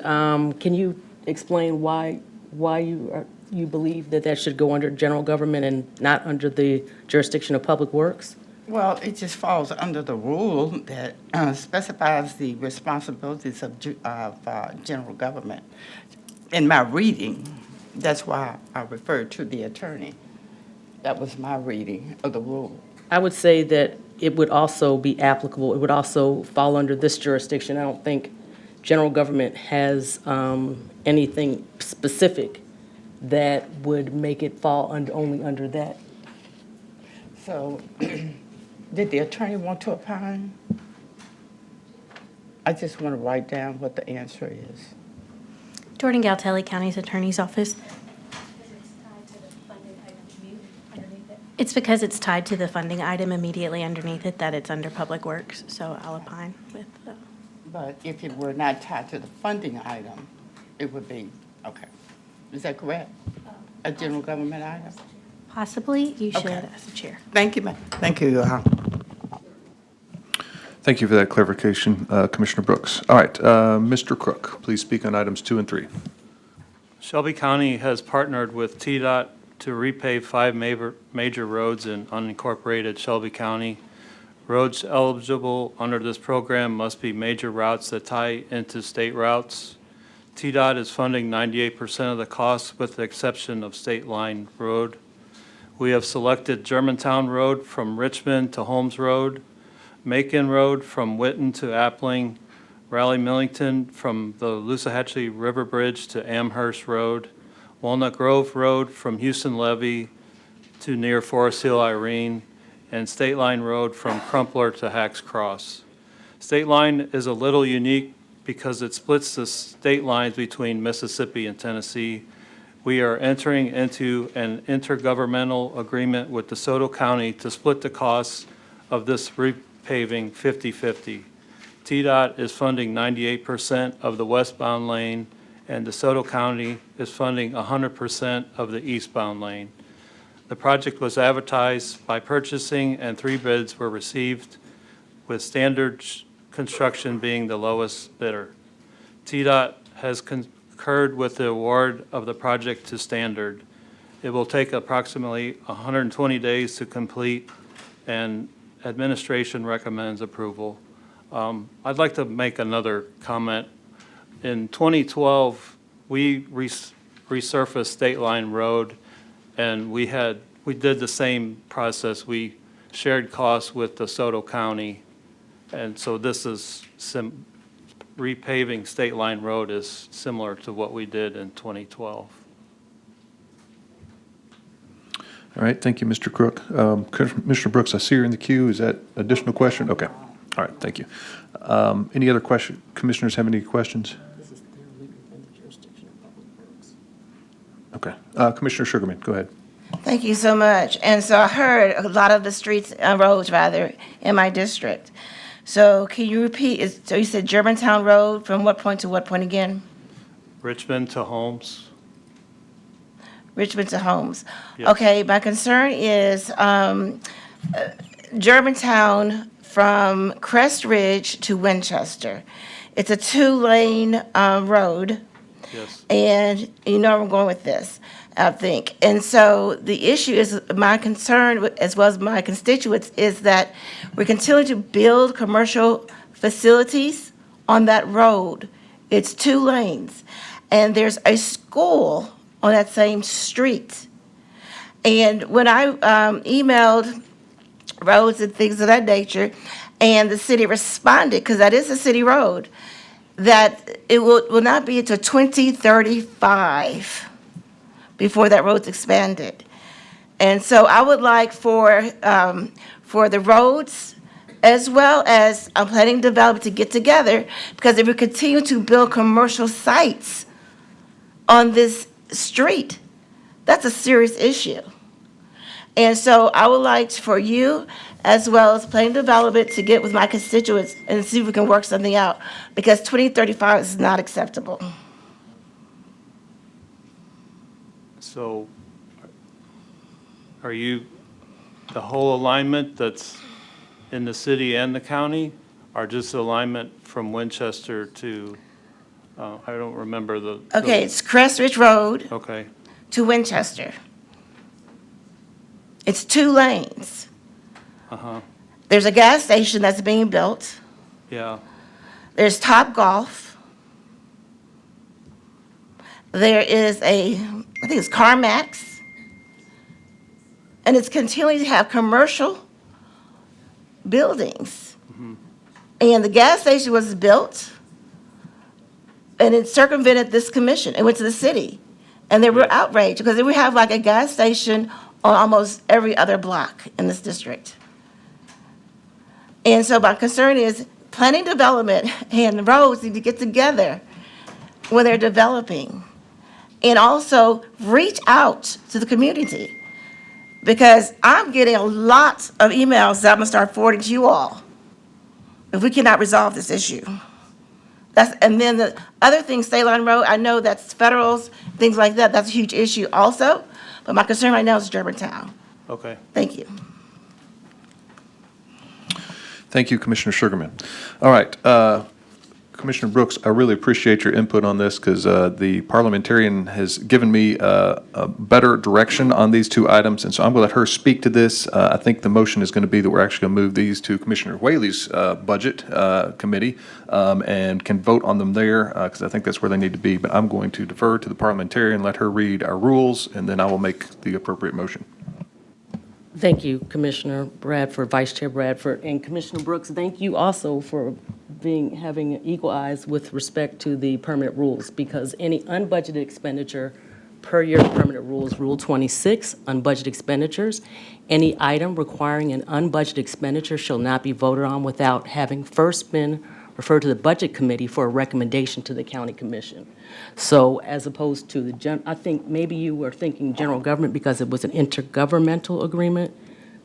[SPEAKER 3] can you explain why you believe that should go under general government and not under the jurisdiction of public works?
[SPEAKER 8] Well, it just falls under the rule that specifies the responsibilities of general government. In my reading, that's why I referred to the attorney. That was my reading of the rule.
[SPEAKER 3] I would say that it would also be applicable. It would also fall under this jurisdiction. I don't think general government has anything specific that would make it fall only under that.
[SPEAKER 8] So, did the attorney want to opine? I just want to write down what the answer is.
[SPEAKER 20] Jordan Galtelli, County's Attorney's Office. It's because it's tied to the funding item immediately underneath it that it's under Public Works, so I'll opine with
[SPEAKER 8] But if it were not tied to the funding item, it would be, okay. Is that correct? A general government item?
[SPEAKER 20] possibly. You should
[SPEAKER 8] Okay.
[SPEAKER 20] as the chair.
[SPEAKER 8] Thank you, ma'am. Thank you.
[SPEAKER 2] Thank you for that clarification, Commissioner Brooks. All right, Mr. Crook, please speak on items 2 and 3.
[SPEAKER 19] Shelby County has partnered with TDOT to repave 5 major roads in unincorporated Shelby County. Roads eligible under this program must be major routes that tie into state routes. TDOT is funding 98% of the costs with the exception of State Line Road. We have selected Germantown Road from Richmond to Holmes Road, Macon Road from Witten to Appling, Raleigh Millington from the Loosahatchee River Bridge to Amherst Road, Walnut Grove Road from Houston Levee to near Forest Hill Irene, and State Line Road from Crumpler to Hacks Cross. State Line is a little unique because it splits the state lines between Mississippi and Tennessee. We are entering into an intergovernmental agreement with DeSoto County to split the costs of this repaving 50-50. TDOT is funding 98% of the westbound lane, and DeSoto County is funding 100% of the eastbound lane. The project was advertised by purchasing, and 3 bids were received, with Standard Construction being the lowest bidder. TDOT has concurred with the award of the project to Standard. It will take approximately 120 days to complete, and administration recommends approval. I'd like to make another comment. In 2012, we resurfaced State Line Road, and we did the same process. We shared costs with DeSoto County, and so this is repaving State Line Road is similar to what we did in 2012.
[SPEAKER 2] All right, thank you, Mr. Crook. Commissioner Brooks, I see you're in the queue. Is that additional question? Okay. All right, thank you. Any other commissioners have any questions? Okay. Commissioner Sugarman, go ahead.
[SPEAKER 21] Thank you so much. And so I heard a lot of the streets, roads rather, in my district. So can you repeat, so you said Germantown Road from what point to what point again?
[SPEAKER 19] Richmond to Holmes.
[SPEAKER 21] Richmond to Holmes.
[SPEAKER 19] Yes.
[SPEAKER 21] Okay, my concern is Germantown from Crest Ridge to Winchester. It's a 2-lane road.
[SPEAKER 19] Yes.
[SPEAKER 21] And you know where I'm going with this, I think. And so the issue is, my concern, as well as my constituents, is that we continue to build commercial facilities on that road. It's 2 lanes. And there's a school on that same street. And when I emailed roads and things of that nature, and the city responded, because that is a city road, that it will not be until 2035 before that road's expanded. And so I would like for the roads, as well as planning development, to get together, because if we continue to build commercial sites on this street, that's a serious issue. And so I would like for you, as well as planning development, to get with my constituents and see if we can work something out, because 2035 is not acceptable.
[SPEAKER 19] So are you, the whole alignment that's in the city and the county, or just alignment from Winchester to, I don't remember the.
[SPEAKER 21] Okay, it's Crest Ridge Road
[SPEAKER 19] Okay,
[SPEAKER 21] to Winchester. It's 2 lanes.
[SPEAKER 19] uh-huh,
[SPEAKER 21] There's a gas station that's being built.
[SPEAKER 19] yeah,
[SPEAKER 21] There's Top Golf. There is I think it's CarMax. And it's continuing to have commercial buildings. And the gas station was built, and it circumvented this commission. It went to the city. And they were outraged, because we have like a gas station on almost every other block in this district. And so my concern is planning development and the roads need to get together when they're developing. And also reach out to the community, because I'm getting a lot of emails that I'm gonna start forwarding to you all if we cannot resolve this issue. And then the other thing, State Line Road, I know that's federals, things like that, that's a huge issue also, but my concern right now is Germantown.
[SPEAKER 19] okay.
[SPEAKER 21] Thank you.
[SPEAKER 2] Thank you, Commissioner Sugarman. All right, Commissioner Brooks, I really appreciate your input on this, because the parliamentarian has given me a better direction on these 2 items, and so I'm going to let her speak to this. I think the motion is going to be that we're actually going to move these to Commissioner Whaley's budget committee and can vote on them there, because I think that's where they need to be. But I'm going to defer to the parliamentarian, let her read our rules, and then I will make the appropriate motion.
[SPEAKER 3] Thank you, Commissioner Bradford, Vice Chair Bradford, and Commissioner Brooks, thank you also for having equal eyes with respect to the permanent rules, because any unbudgeted expenditure per your permanent rules, Rule 26, unbudgeted expenditures, any item requiring an unbudgeted expenditure shall not be voted on without having first been referred to the Budget Committee for a recommendation to the County Commission. So as opposed to I think maybe you were thinking general government because it was an intergovernmental agreement,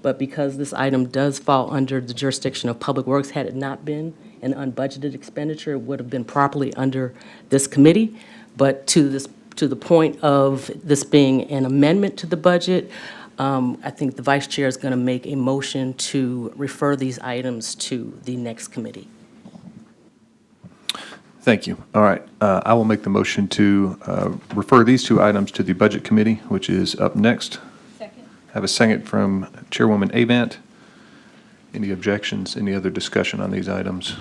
[SPEAKER 3] but because this item does fall under the jurisdiction of Public Works, had it not been an unbudgeted expenditure, it would have been properly under this committee. But to the point of this being an amendment to the budget, I think the Vice Chair is going to make a motion to refer these items to the next committee.
[SPEAKER 2] Thank you. All right, I will make the motion to refer these 2 items to the Budget Committee, which is up next. Second. Have a second from Chairwoman Avant. Any objections? Any other discussion on these items?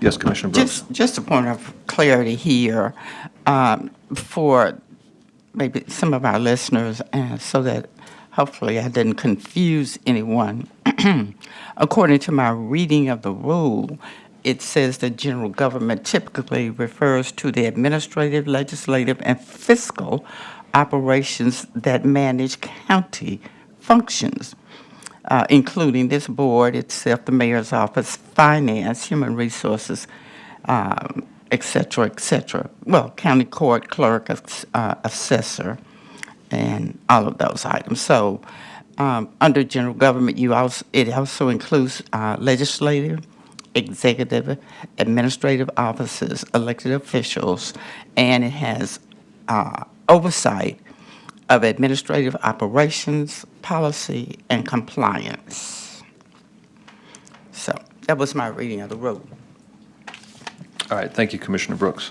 [SPEAKER 2] Yes, Commissioner Brooks.
[SPEAKER 8] Just a point of clarity here for maybe some of our listeners, and so that hopefully I didn't confuse anyone. According to my reading of the rule, it says that general government typically refers to the administrative, legislative, and fiscal operations that manage county functions, including this board itself, the mayor's office, finance, human resources, et cetera, et cetera. Well, county court clerk, assessor, and all of those items. So under general government, it also includes legislative, executive, administrative offices, elected officials, and it has oversight of administrative operations, policy, and compliance. So that was my reading of the rule.
[SPEAKER 2] All right, thank you, Commissioner Brooks.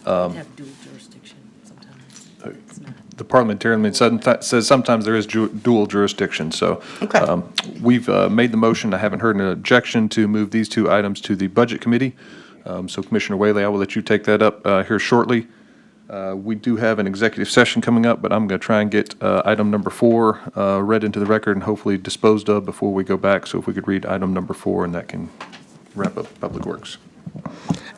[SPEAKER 3] Have dual jurisdiction sometimes.
[SPEAKER 2] The parliamentarian says sometimes there is dual jurisdiction, so we've made the motion. I haven't heard an objection to move these two items to the Budget Committee. So Commissioner Whaley, I will let you take that up here shortly. We do have an executive session coming up, but I'm going to try and get item number 4 read into the record and hopefully disposed of before we go back. So if we could read item number 4, and that can wrap up Public Works.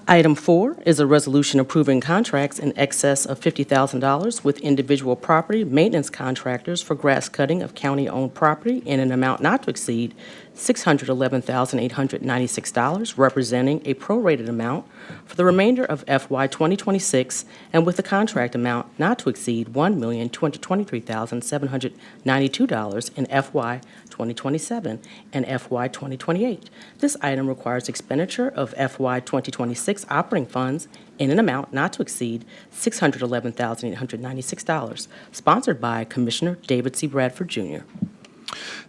[SPEAKER 3] Item 4 is a resolution approving contracts in excess of $50,000 with individual property maintenance contractors for grass cutting of county-owned property in an amount not to exceed $611,896, representing a prorated amount for the remainder of FY 2026, and with the contract amount not to exceed $1,223,792 in FY 2027 and FY 2028. This item requires expenditure of FY 2026 operating funds in an amount not to exceed $611,896, sponsored by Commissioner David C. Bradford, Jr.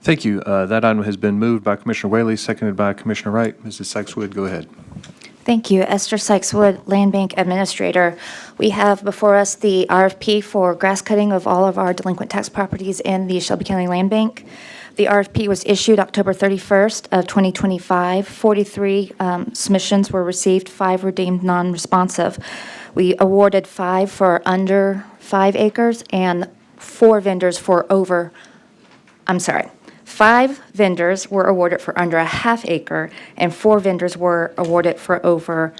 [SPEAKER 2] Thank you. That item has been moved by Commissioner Whaley, seconded by Commissioner Wright. Mrs. Sykes-Wood, go ahead.
[SPEAKER 4] Thank you. Esther Sykes-Wood, Land Bank Administrator. We have before us the RFP for grass cutting of all of our delinquent tax properties in the Shelby County Land Bank. The RFP was issued October 31st of 2025. 43 submissions were received, 5 were deemed non-responsive. We awarded 5 for under 5 acres and 4 vendors for over, 5 vendors were awarded for under a half acre, and 4 vendors were awarded for over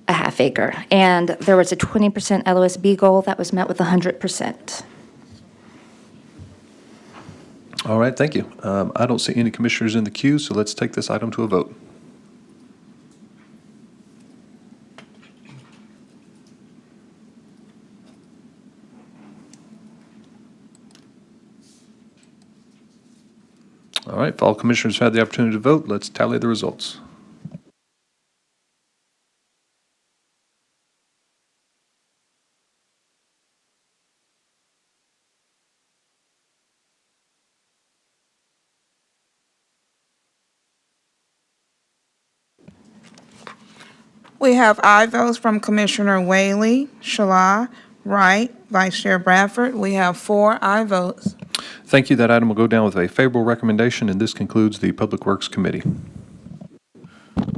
[SPEAKER 4] a half acre. And there was a 20% LOSB goal that was met with 100%.
[SPEAKER 2] All right, thank you. I don't see any commissioners in the queue, so let's take this item to a vote. All right, if all commissioners have had the opportunity to vote, let's tally the results.
[SPEAKER 6] We have aye votes from Commissioner Whaley, Shalai, Wright, Vice Chair Bradford. We have 4 aye votes.
[SPEAKER 2] Thank you. That item will go down with a favorable recommendation, and this concludes the Public Works Committee.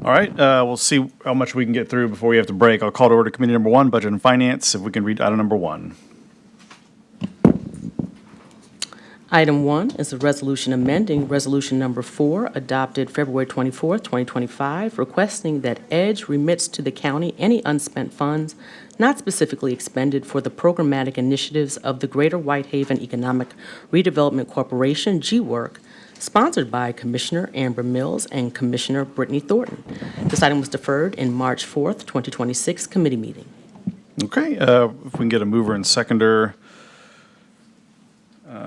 [SPEAKER 15] All right, we'll see how much we can get through before we have to break. I'll call to order Committee Number 1, Budget and Finance, if we can read item number 1.
[SPEAKER 3] Item 1 is a resolution amending Resolution Number 4, adopted February 24, 2025, requesting that EDGE remits to the county any unspent funds not specifically expended for the programmatic initiatives of the Greater Whitehaven Economic Redevelopment Corporation, GWORK, sponsored by Commissioner Amber Mills and Commissioner Brittany Thornton. This item was deferred in March 4th, 2026 committee meeting.
[SPEAKER 15] Okay, if we can get a mover and seconder.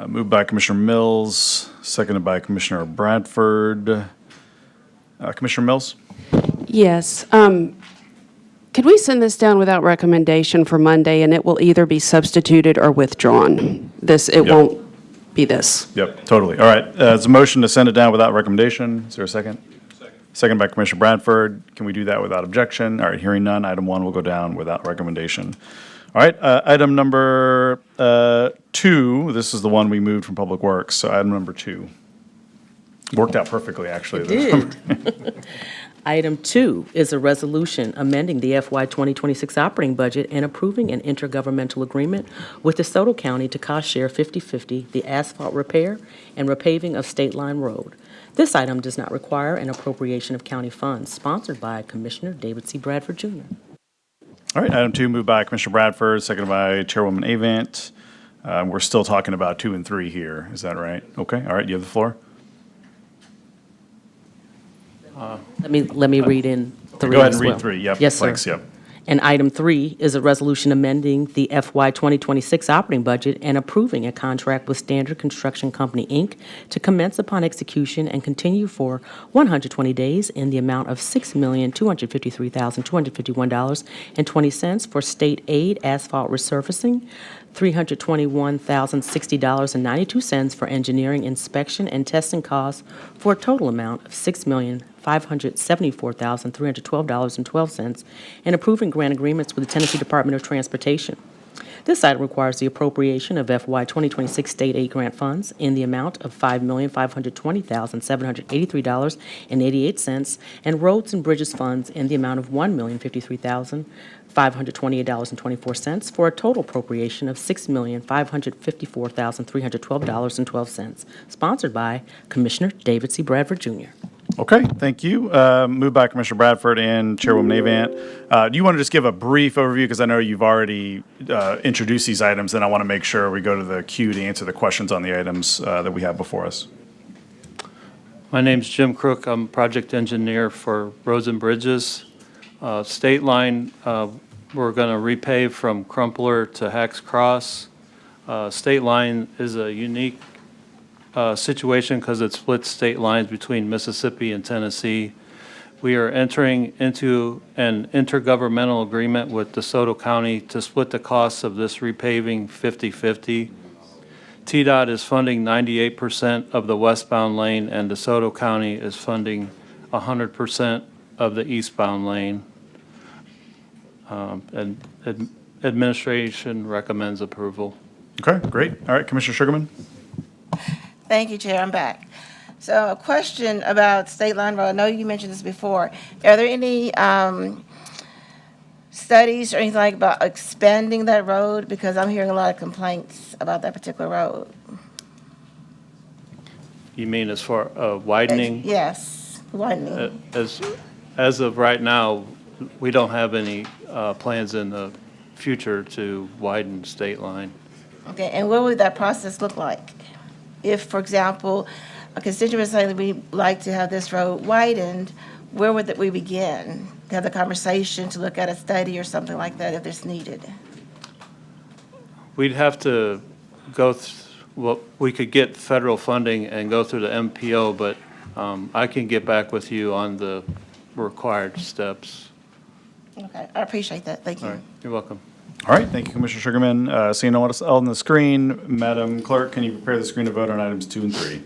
[SPEAKER 15] Moved by Commissioner Mills, seconded by Commissioner Bradford. Commissioner Mills?
[SPEAKER 9] Yes. Could we send this down without recommendation for Monday, and it will either be substituted or withdrawn? It won't be this.
[SPEAKER 15] Yep, totally. All right, there's a motion to send it down without recommendation. Is there a second? Second by Commissioner Bradford. Can we do that without objection? All right, hearing none, item 1 will go down without recommendation. All right, item number 2, this is the one we moved from Public Works, so item number 2. Worked out perfectly, actually.
[SPEAKER 3] It did. Item 2 is a resolution amending the FY 2026 operating budget and approving an intergovernmental agreement with DeSoto County to cost share 50/50 the asphalt repair and repaving of State Line Road. This item does not require an appropriation of county funds, sponsored by Commissioner David C. Bradford Jr.
[SPEAKER 15] All right, item 2 moved by Commissioner Bradford, seconded by Chairwoman Avant. We're still talking about 2 and 3 here. Is that right? Okay, all right, you have the floor.
[SPEAKER 3] Let me read in 3
[SPEAKER 15] Go ahead
[SPEAKER 3] as
[SPEAKER 15] and read
[SPEAKER 3] well.
[SPEAKER 15] 3, yep.
[SPEAKER 3] Yes, sir.
[SPEAKER 15] Thanks, yep.
[SPEAKER 3] And item 3 is a resolution amending the FY 2026 operating budget and approving a contract with Standard Construction Company, Inc. to commence upon execution and continue for 120 days in the amount of $6,253,251.20 for state aid asphalt resurfacing, $321,060.92 for engineering inspection and testing costs, for a total amount of $6,574,312.12, and approving grant agreements with the Tennessee Department of Transportation. This item requires the appropriation of FY 2026 state aid grant funds in the amount of $5,520,783.88 and roads and bridges funds in the amount of $1,053,528.24 for a total appropriation of $6,554,312.12, sponsored by Commissioner David C. Bradford Jr.
[SPEAKER 15] Okay, thank you. Moved by Commissioner Bradford and Chairwoman Avant. Do you want to just give a brief overview? Because I know you've already introduced these items, and I want to make sure we go to the queue to answer the questions on the items that we have before us.
[SPEAKER 19] My name's Jim Crook. I'm project engineer for Roads and Bridges. State Line, we're going to repave from Crumpler to Hacks Cross. State Line is a unique situation because it splits state lines between Mississippi and Tennessee. We are entering into an intergovernmental agreement with DeSoto County to split the costs of this repaving 50/50. TDOT is funding 98% of the westbound lane, and DeSoto County is funding 100% of the eastbound lane. And administration recommends approval.
[SPEAKER 15] Okay, great. All right, Commissioner Sugarman.
[SPEAKER 21] Thank you, Chair. I'm back. So a question about State Line Road. I know you mentioned this before. Are there any studies or anything like about expanding that road? Because I'm hearing a lot of complaints about that particular road.
[SPEAKER 19] You mean as far widening?
[SPEAKER 21] Yes, widening.
[SPEAKER 19] As of right now, we don't have any plans in the future to widen State Line.
[SPEAKER 21] Okay, and what would that process look like? If, for example, a constituent said we'd like to have this road widened, where would we begin? To have the conversation, to look at a study or something like that if it's needed?
[SPEAKER 19] We'd have to go, well, we could get federal funding and go through the MPO, but I can get back with you on the required steps.
[SPEAKER 21] Okay, I appreciate that. Thank you.
[SPEAKER 19] All right, you're welcome.
[SPEAKER 15] All right, thank you, Commissioner Sugarman. Seeing no one else on the screen, Madam Clerk, can you prepare the screen to vote on items 2 and 3?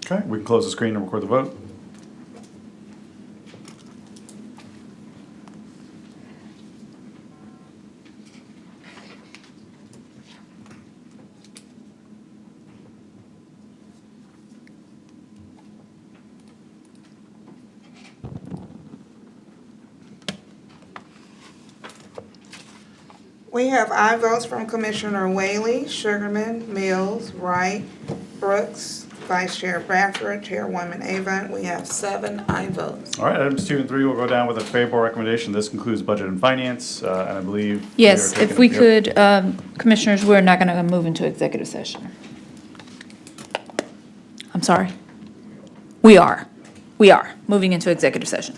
[SPEAKER 15] Okay, we can close the screen and record the vote.
[SPEAKER 6] We have aye votes from Commissioner Whaley, Sugarman, Mills, Wright, Brooks, Vice Chair Bradford, Chairwoman Avant. We have 7 aye votes.
[SPEAKER 15] All right, items 2 and 3 will go down with a favorable recommendation. This concludes Budget and Finance, and I believe.
[SPEAKER 16] Yes, if we
[SPEAKER 15] yep.
[SPEAKER 16] could, Commissioners, we're not going to move into executive session. I'm sorry. We are moving into executive session.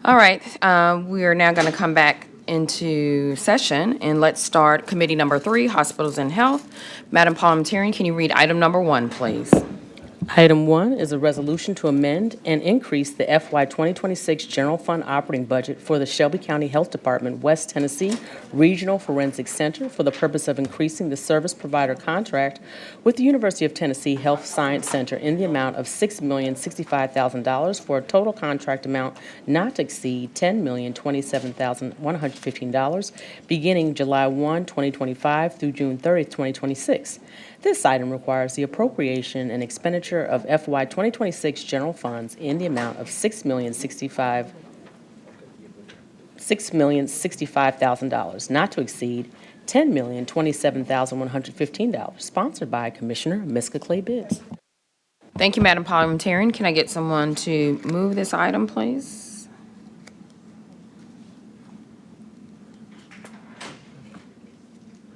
[SPEAKER 13] All right, we are now going to come back into session, and let's start committee number 3, hospitals and health. Madam Parliamentarian, can you read item number 1, please?
[SPEAKER 3] Item 1 is a resolution to amend and increase the FY 2026 General Fund operating budget for the Shelby County Health Department West Tennessee Regional Forensic Center for the purpose of increasing the service provider contract with the University of Tennessee Health Science Center in the amount of $6,065,000 for a total contract amount not to exceed $10,027,115, beginning July 1, 2025 through June 30, 2026. This item requires the appropriation and expenditure of FY 2026 general funds in the amount of $6,065,000, not to exceed $10,027,115, sponsored by Commissioner Miska Clay Bibbs.
[SPEAKER 13] Thank you, Madam Parliamentarian. Can I get someone to move this item, please?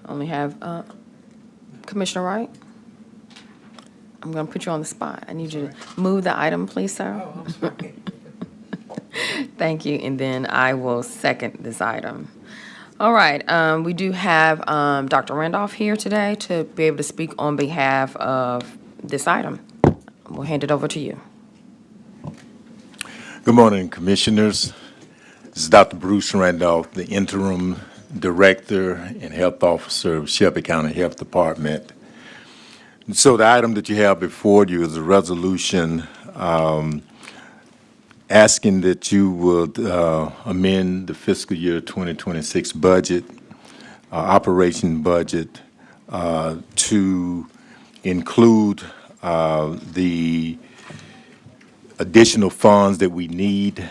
[SPEAKER 13] Only have Commissioner Wright? I'm going to put you on the spot. I need you to move the item, please, sir.
[SPEAKER 1] Oh, I'm sorry.
[SPEAKER 13] Thank you, and then I will second this item. All right, we do have Dr. Randolph here today to be able to speak on behalf of this item. We'll hand it over to you.
[SPEAKER 5] Good morning, Commissioners. This is Dr. Bruce Randolph, the Interim Director and Health Officer of Shelby County Health Department. And so the item that you have before you is a resolution asking that you would amend the fiscal year 2026 budget, operation budget, to include the additional funds that we need,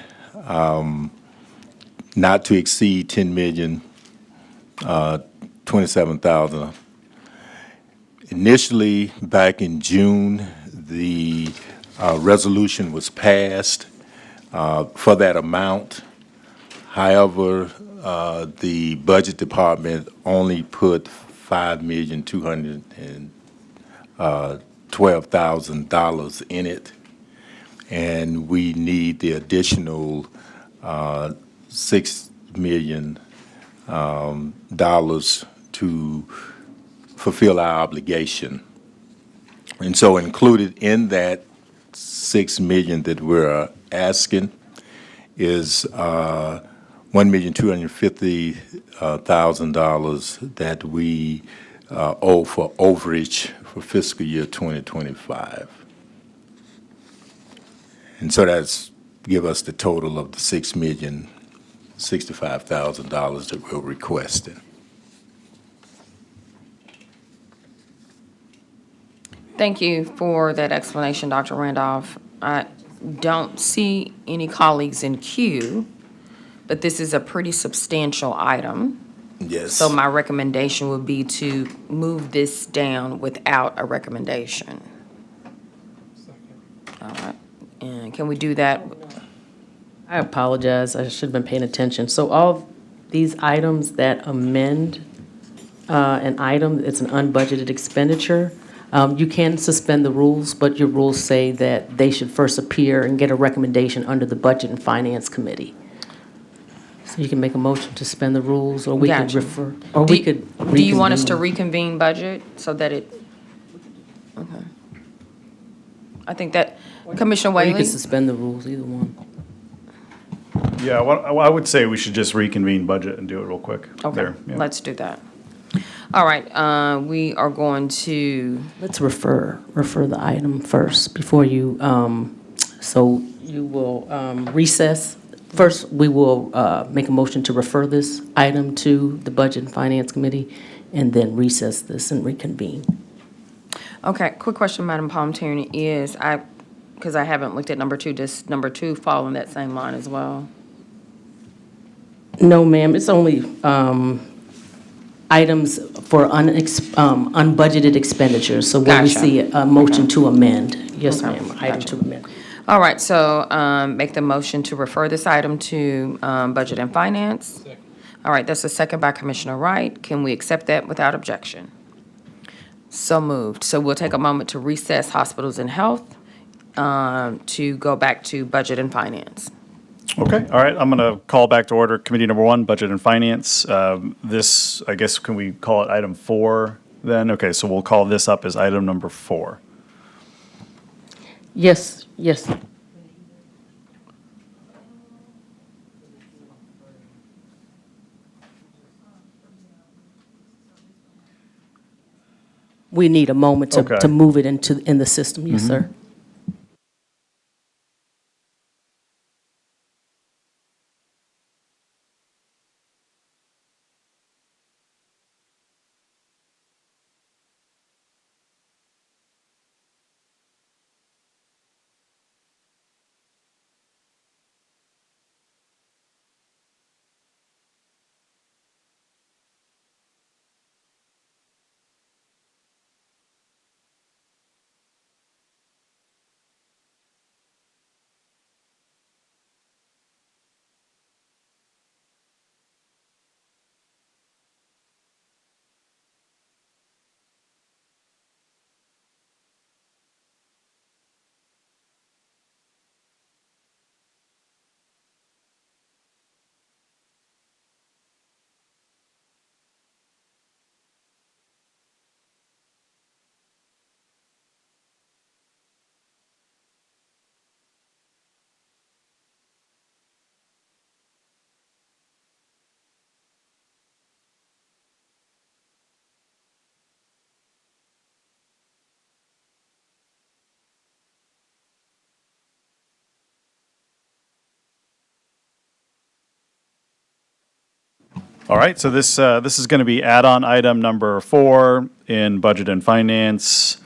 [SPEAKER 5] not to exceed $10,027,000. Initially, back in June, the resolution was passed for that amount. However, the Budget Department only put $5,212,000 in it, and we need the additional $6 million to fulfill our obligation. And so included in that $6 million that we're asking is $1,250,000 that we owe for overage for fiscal year 2025. And so that's give us the total of the $6,065,000 that we're requesting.
[SPEAKER 13] Thank you for that explanation, Dr. Randolph. I don't see any colleagues in queue, but this is a pretty substantial item.
[SPEAKER 5] Yes.
[SPEAKER 13] So my recommendation would be to move this down without a recommendation. All right. And can we do that?
[SPEAKER 3] I apologize, I should have been paying attention. So all these items that amend an item, it's an unbudgeted expenditure, you can suspend the rules, but your rules say that they should first appear and get a recommendation under the Budget and Finance Committee. So you can make a motion to suspend the rules, or we could
[SPEAKER 13] Gotcha.
[SPEAKER 3] refer, or we could
[SPEAKER 13] Do you want us to
[SPEAKER 3] reconvene.
[SPEAKER 13] reconvene budget so that it, okay. I think that, Commissioner
[SPEAKER 3] Or you
[SPEAKER 13] Whaley?
[SPEAKER 3] could suspend the rules, either one.
[SPEAKER 15] Yeah, well, I would say we should just reconvene budget and do it real quick.
[SPEAKER 13] Okay,
[SPEAKER 15] There, yeah.
[SPEAKER 13] let's do that. All right, we are going to,
[SPEAKER 3] Let's refer the item first before you, so you will recess. First, we will make a motion to refer this item to the Budget and Finance Committee, and then recess this and reconvene.
[SPEAKER 13] okay, quick question, Madam Parliamentarian, is because I haven't looked at number 2, does number 2 fall in that same line as well?
[SPEAKER 3] No, ma'am, it's only items for unbudgeted expenditures. So when we
[SPEAKER 13] Gotcha.
[SPEAKER 3] see a motion to amend, yes,
[SPEAKER 13] Okay,
[SPEAKER 3] ma'am, item
[SPEAKER 13] gotcha.
[SPEAKER 3] to amend.
[SPEAKER 13] All right, so make the motion to refer this item to Budget and Finance. All right, that's a second by Commissioner Wright. Can we accept that without objection? So moved. So we'll take a moment to recess hospitals and health to go back to Budget and Finance.
[SPEAKER 15] Okay, all right, I'm going to call back to order Committee Number 1, Budget and Finance. This, I guess, can we call it item 4 then? Okay, so we'll call this up as item number 4.
[SPEAKER 3] Yes, yes. We need a moment to
[SPEAKER 15] Okay.
[SPEAKER 3] move it in the system, yes, sir.
[SPEAKER 15] All right, so this is going to be add-on item number 4 in Budget and Finance.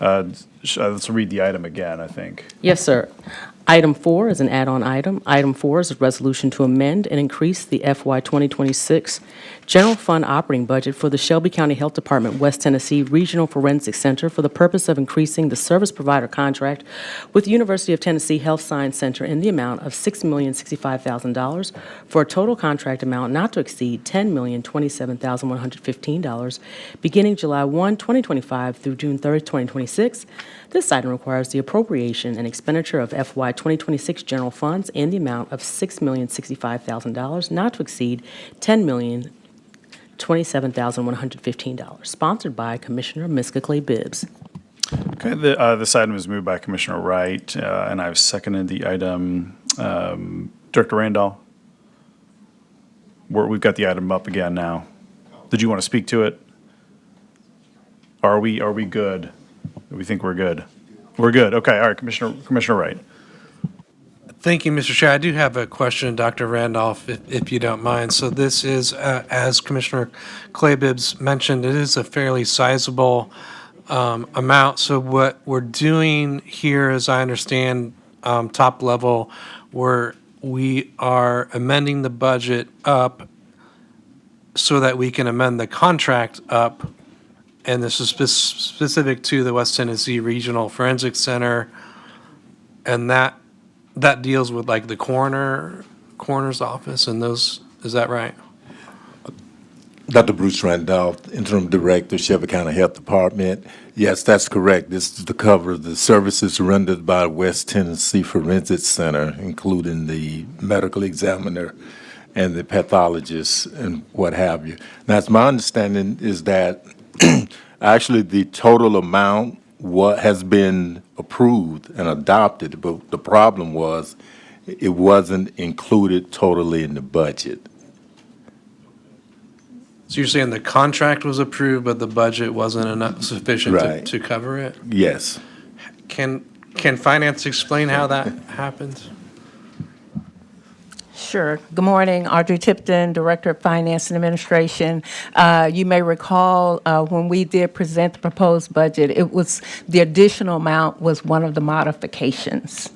[SPEAKER 15] Let's read the item again, I think.
[SPEAKER 3] Yes, sir. Item 4 is an add-on item. Item 4 is a resolution to amend and increase the FY 2026 general fund operating budget for the Shelby County Health Department West Tennessee Regional Forensic Center for the purpose of increasing the service provider contract with the University of Tennessee Health Science Center in the amount of $6,065,000 for a total contract amount not to exceed $10,027,115 beginning July 1, 2025 through June 30, 2026. This item requires the appropriation and expenditure of FY 2026 general funds in the amount of $6,065,000, not to exceed $10,027,115, sponsored by Commissioner Miska Clay Bibbs.
[SPEAKER 15] Okay, this item is moved by Commissioner Wright, and I've seconded the item. Director Randall? We've got the item up again now. Did you want to speak to it? Are we good? Do we think we're good? We're good. Okay, all right, Commissioner Wright.
[SPEAKER 1] Thank you, Mr. Chair. I do have a question, Dr. Randolph, if you don't mind. So this is, as Commissioner Claybibbs mentioned, it is a fairly sizable amount. So what we're doing here, as I understand, top level, we are amending the budget up so that we can amend the contract up. And this is specific to the West Tennessee Regional Forensic Center. And that deals with like the coroner's office and those, is that right?
[SPEAKER 5] Dr. Bruce Randolph, Interim Director, Shelby County Health Department. Yes, that's correct. This is to cover the services rendered by West Tennessee Forensic Center, including the medical examiner and the pathologist and what have you. Now, it's my understanding is that actually the total amount has been approved and adopted, but the problem was it wasn't included totally in the budget.
[SPEAKER 1] So you're saying the contract was approved, but the budget wasn't enough sufficient
[SPEAKER 5] Right.
[SPEAKER 1] to cover it?
[SPEAKER 5] Yes.
[SPEAKER 1] Can finance explain how that happens?
[SPEAKER 7] Sure. Good morning, Audrey Tipton, Director of Finance and Administration. You may recall when we did present the proposed budget, it was the additional amount was one of the modifications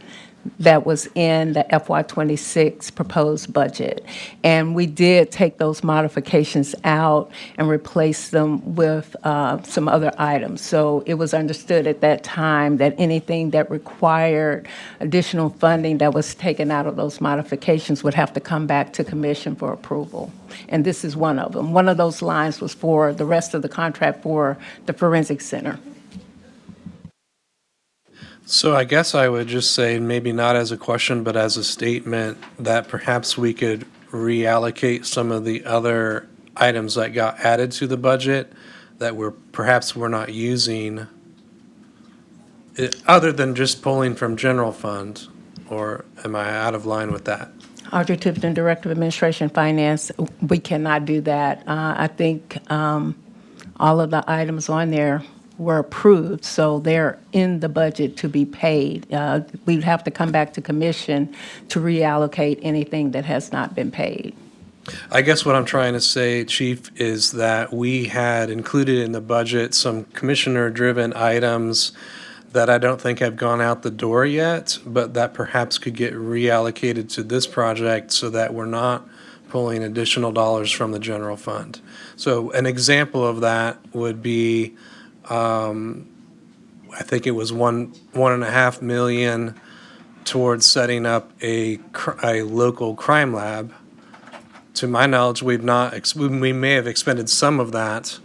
[SPEAKER 7] that was in the FY '26 proposed budget. And we did take those modifications out and replace them with some other items. So it was understood at that time that anything that required additional funding that was taken out of those modifications would have to come back to commission for approval. And this is one of them. One of those lines was for the rest of the contract for the Forensic Center.
[SPEAKER 1] So I guess I would just say, maybe not as a question, but as a statement, that perhaps we could reallocate some of the other items that got added to the budget that we're not using, other than just pulling from general fund, or am I out of line with that?
[SPEAKER 7] Audrey Tipton, Director of Administration and Finance, we cannot do that. I think all of the items on there were approved, so they're in the budget to be paid. We'd have to come back to commission to reallocate anything that has not been paid.
[SPEAKER 1] I guess what I'm trying to say, Chief, is that we had included in the budget some commissioner-driven items that I don't think have gone out the door yet, but that perhaps could get reallocated to this project so that we're not pulling additional dollars from the general fund. So an example of that would be, I think it was 1.5 million towards setting up a local crime lab. To my knowledge, we may have expended some of that,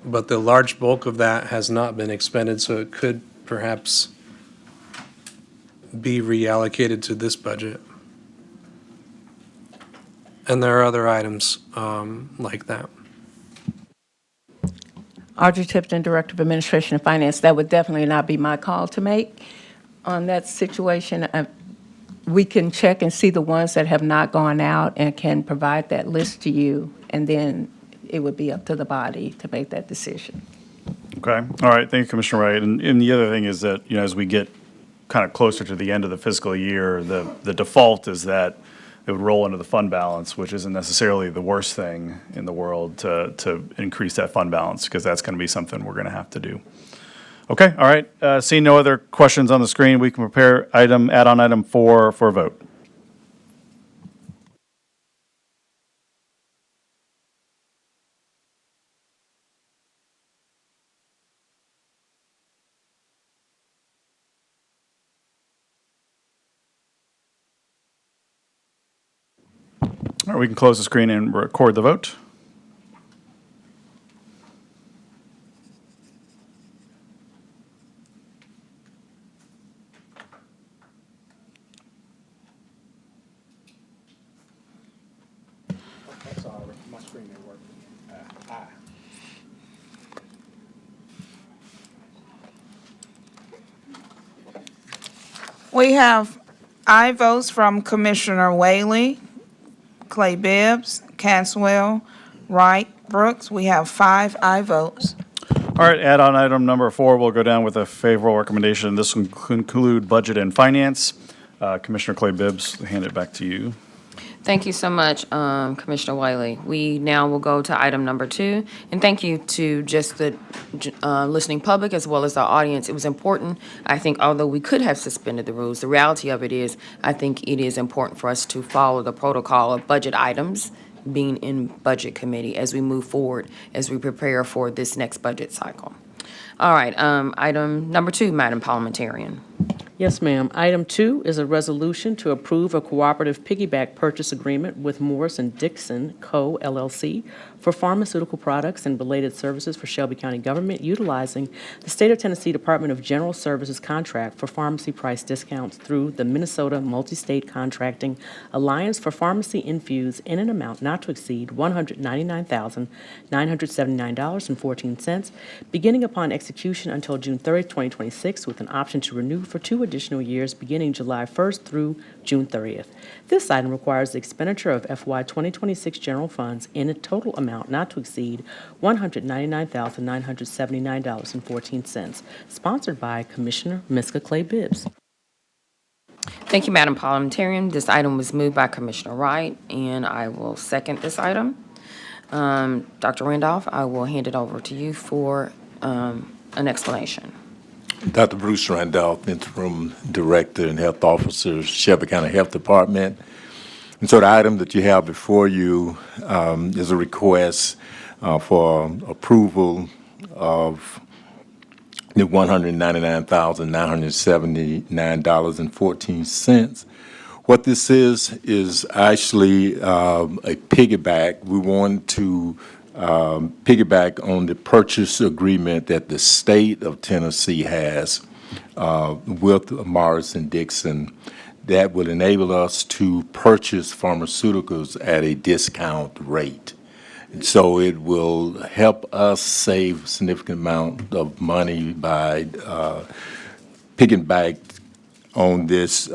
[SPEAKER 1] but the large bulk of that has not been expended, so it could perhaps be reallocated to this budget. And there are other items like that.
[SPEAKER 7] Audrey Tipton, Director of Administration and Finance, that would definitely not be my call to make on that situation. We can check and see the ones that have not gone out and can provide that list to you, and then it would be up to the body to make that decision.
[SPEAKER 15] Okay, all right, thank you, Commissioner Wright. And the other thing is that, as we get kind of closer to the end of the fiscal year, the default is that it would roll into the fund balance, which isn't necessarily the worst thing in the world to increase that fund balance, because that's going to be something we're going to have to do. Okay, all right, seeing no other questions on the screen, we can prepare add-on item 4 for a vote. All right, we can close the screen and record the vote.
[SPEAKER 6] We have aye votes from Commissioner Whaley, Clay Bibbs, Caswell, Wright, Brooks. We have 5 aye votes.
[SPEAKER 15] All right, add-on item number 4 will go down with a favorable recommendation. This will include budget and finance. Commissioner Clay Bibbs, hand it back to you.
[SPEAKER 13] Thank you so much, Commissioner Wiley. We now will go to item number 2, and thank you to just the listening public as well as our audience. It was important, I think, although we could have suspended the rules, the reality of it is, I think it is important for us to follow the protocol of budget items being in Budget Committee as we move forward, as we prepare for this next budget cycle. All right, item number 2, Madam Parliamentarian.
[SPEAKER 3] Yes, ma'am. Item 2 is a resolution to approve a cooperative piggyback purchase agreement with Morris and Dixon Co. LLC for pharmaceutical products and related services for Shelby County government utilizing the State of Tennessee Department of General Services contract for pharmacy price discounts through the Minnesota Multi-State Contracting Alliance for Pharmacy Infuse in an amount not to exceed $199,979.14, beginning upon execution until June 30th, 2026, with an option to renew for 2 additional years beginning July 1st through June 30th. This item requires the expenditure of FY 2026 general funds in a total amount not to exceed $199,979.14, sponsored by Commissioner Miska Clay Bibbs.
[SPEAKER 13] Thank you, Madam Parliamentarian. This item was moved by Commissioner Wright, and I will second this item. Dr. Randolph, I will hand it over to you for an explanation.
[SPEAKER 5] Dr. Bruce Randolph, Interim Director and Health Officer, Shelby County Health Department. And so the item that you have before you is a request for approval of the $199,979.14. What this is actually a piggyback. We want to piggyback on the purchase agreement that the state of Tennessee has with Morris and Dixon that will enable us to purchase pharmaceuticals at a discount rate. And so it will help us save a significant amount of money by picking back on this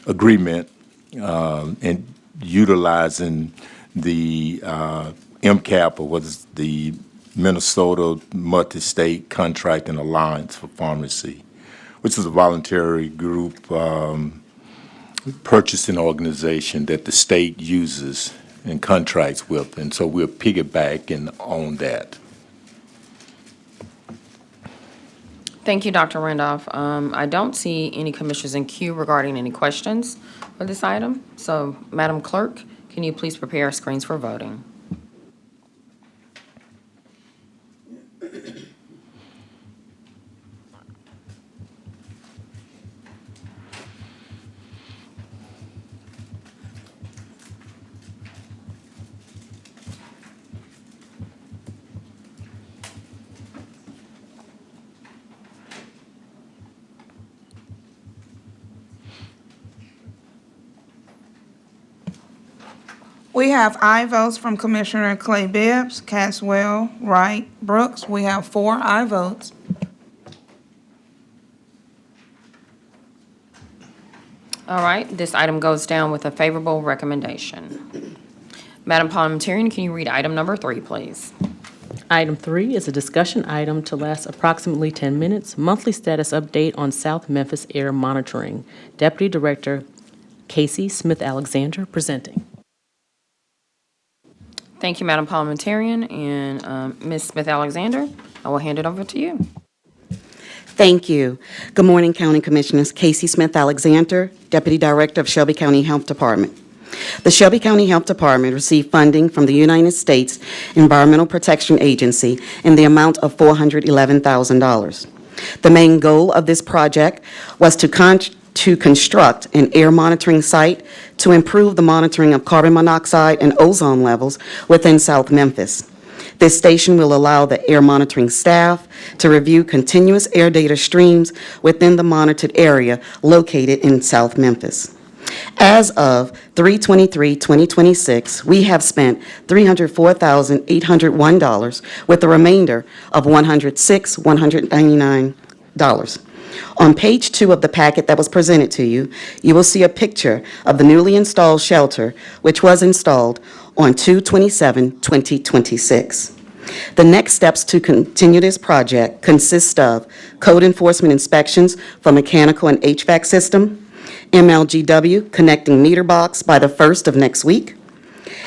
[SPEAKER 5] agreement and utilizing the MCAP, or what is the Minnesota Multi-State Contracting Alliance for Pharmacy, which is a voluntary group purchasing organization that the state uses and contracts with, and so we're piggybacking on that.
[SPEAKER 13] Thank you, Dr. Randolph. I don't see any commissioners in queue regarding any questions for this item. So, Madam Clerk, can you please prepare our screens for voting?
[SPEAKER 6] We have aye votes from Commissioner Clay Bibbs, Caswell, Wright, Brooks. We have 4 aye votes.
[SPEAKER 13] All right, this item goes down with a favorable recommendation. Madam Parliamentarian, can you read item number 3, please?
[SPEAKER 3] Item 3 is a discussion item to last approximately 10 minutes. Monthly status update on South Memphis air monitoring. Deputy Director Casey Smith-Alexander presenting.
[SPEAKER 13] Thank you, Madam Parliamentarian. And Ms. Smith-Alexander, I will hand it over to you.
[SPEAKER 10] Thank you. Good morning, County Commissioners. Casey Smith-Alexander, Deputy Director of Shelby County Health Department. The Shelby County Health Department received funding from the United States Environmental Protection Agency in the amount of $411,000. The main goal of this project was to construct an air monitoring site to improve the monitoring of carbon monoxide and ozone levels within South Memphis. This station will allow the air monitoring staff to review continuous air data streams within the monitored area located in South Memphis. As of 3/23/2026, we have spent $304,801 with a remainder of $106,199. On page 2 of the packet that was presented to you, you will see a picture of the newly installed shelter, which was installed on 2/27/2026. The next steps to continue this project consist of code enforcement inspections for mechanical and HVAC system, MLGW connecting meter box by the 1st of next week,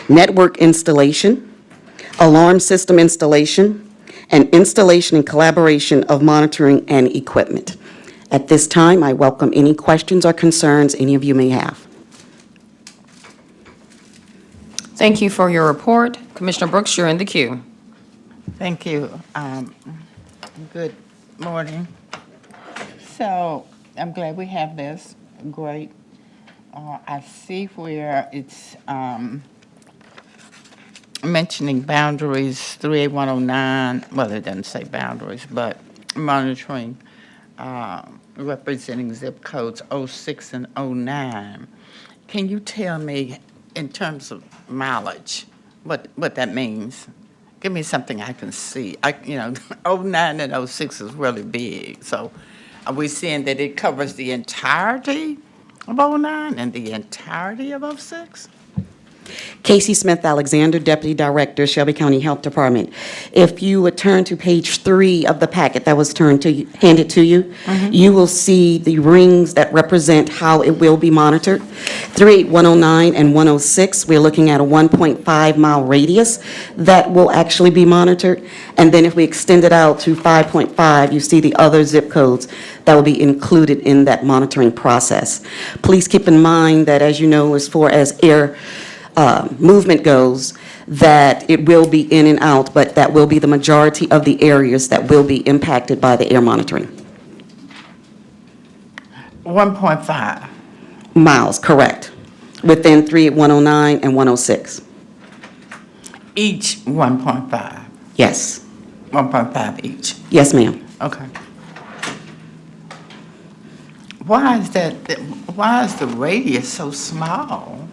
[SPEAKER 10] network installation, alarm system installation, and installation and collaboration of monitoring and equipment. At this time, I welcome any questions or concerns any of you may have.
[SPEAKER 13] Thank you for your report. Commissioner Brooks, you're in the queue.
[SPEAKER 8] Thank you. Good morning. So I'm glad we have this. Great. I see where it's mentioning boundaries, 38109. Well, it doesn't say boundaries, but monitoring, representing zip codes 06 and 09. Can you tell me, in terms of mileage, what that means? Give me something I can see. 09 and 06 is really big. So are we saying that it covers the entirety of 09 and the entirety of 06?
[SPEAKER 10] Casey Smith-Alexander, Deputy Director, Shelby County Health Department. If you would turn to page 3 of the packet that was handed to you, you will see the rings that represent how it will be monitored. 38109 and 106, we're looking at a 1.5-mile radius that will actually be monitored. And then if we extend it out to 5.5, you see the other zip codes that will be included in that monitoring process. Please keep in mind that, as you know, as far as air movement goes, that it will be in and out, but that will be the majority of the areas that will be impacted by the air monitoring.
[SPEAKER 8] 1.5
[SPEAKER 10] miles, correct, within 38109 and 106.
[SPEAKER 8] Each 1.5?
[SPEAKER 10] Yes.
[SPEAKER 8] 1.5 each?
[SPEAKER 10] Yes, ma'am.
[SPEAKER 8] Okay. Why is that, why is the radius so small?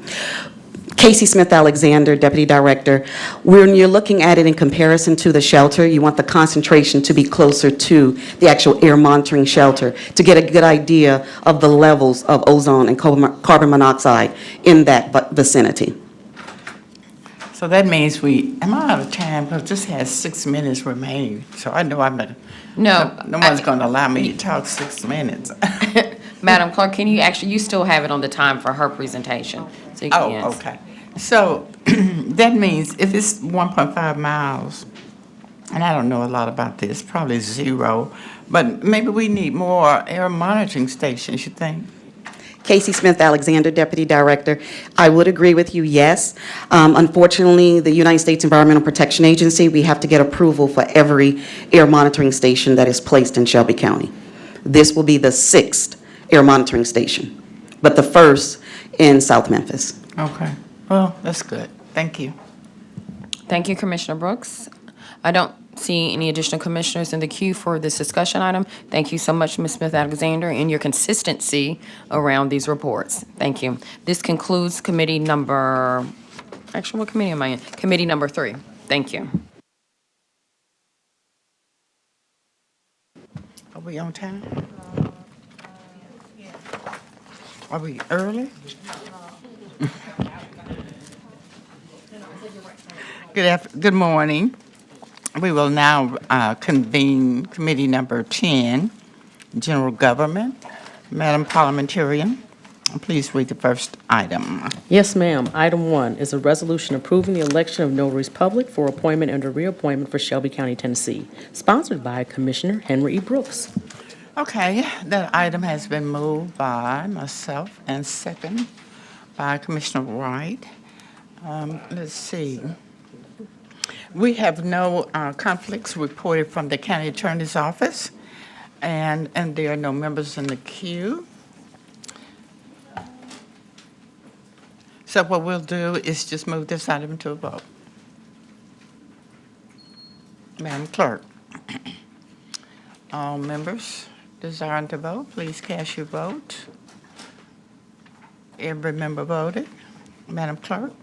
[SPEAKER 10] Casey Smith Alexander, Deputy Director. When you're looking at it in comparison to the shelter, you want the concentration to be closer to the actual air monitoring shelter to get a good idea of the levels of ozone and carbon monoxide in that vicinity.
[SPEAKER 8] So that means am I out of time? Because this has 6 minutes remaining, so I know
[SPEAKER 13] No.
[SPEAKER 8] no one's going to allow me to talk 6 minutes.
[SPEAKER 13] Madam Clerk, can you actually, you still have it on the time for her presentation. So you can,
[SPEAKER 8] Oh,
[SPEAKER 13] yes.
[SPEAKER 8] okay. So that means if it's 1.5 miles, and I don't know a lot about this, probably 0, but maybe we need more air monitoring stations, you think?
[SPEAKER 10] Casey Smith Alexander, Deputy Director. I would agree with you, yes. Unfortunately, the United States Environmental Protection Agency, we have to get approval for every air monitoring station that is placed in Shelby County. This will be the 6th air monitoring station, but the 1st in South Memphis.
[SPEAKER 8] Okay. Well, that's good. Thank you.
[SPEAKER 13] Thank you, Commissioner Brooks. I don't see any additional commissioners in the queue for this discussion item. Thank you so much, Ms. Smith Alexander, and your consistency around these reports. Thank you. This concludes committee number, actually, what committee am I in? Committee number 3. Thank you.
[SPEAKER 8] Are we on time? Are we early? Good morning. We will now convene committee number 10, General Government. Madam Parliamentarian, please read the first item.
[SPEAKER 3] Yes, ma'am. Item 1 is a resolution approving the election of notaries public for appointment and reappointment for Shelby County, Tennessee, sponsored by Commissioner Henry E. Brooks.
[SPEAKER 8] Okay, that item has been moved by myself and second by Commissioner Wright. Let's see. We have no conflicts reported from the County Attorney's Office, and there are no members in the queue. So what we'll do is just move this item to a vote. Madam Clerk, all members desiring to vote, please cast your vote. Every member voted. Madam Clerk?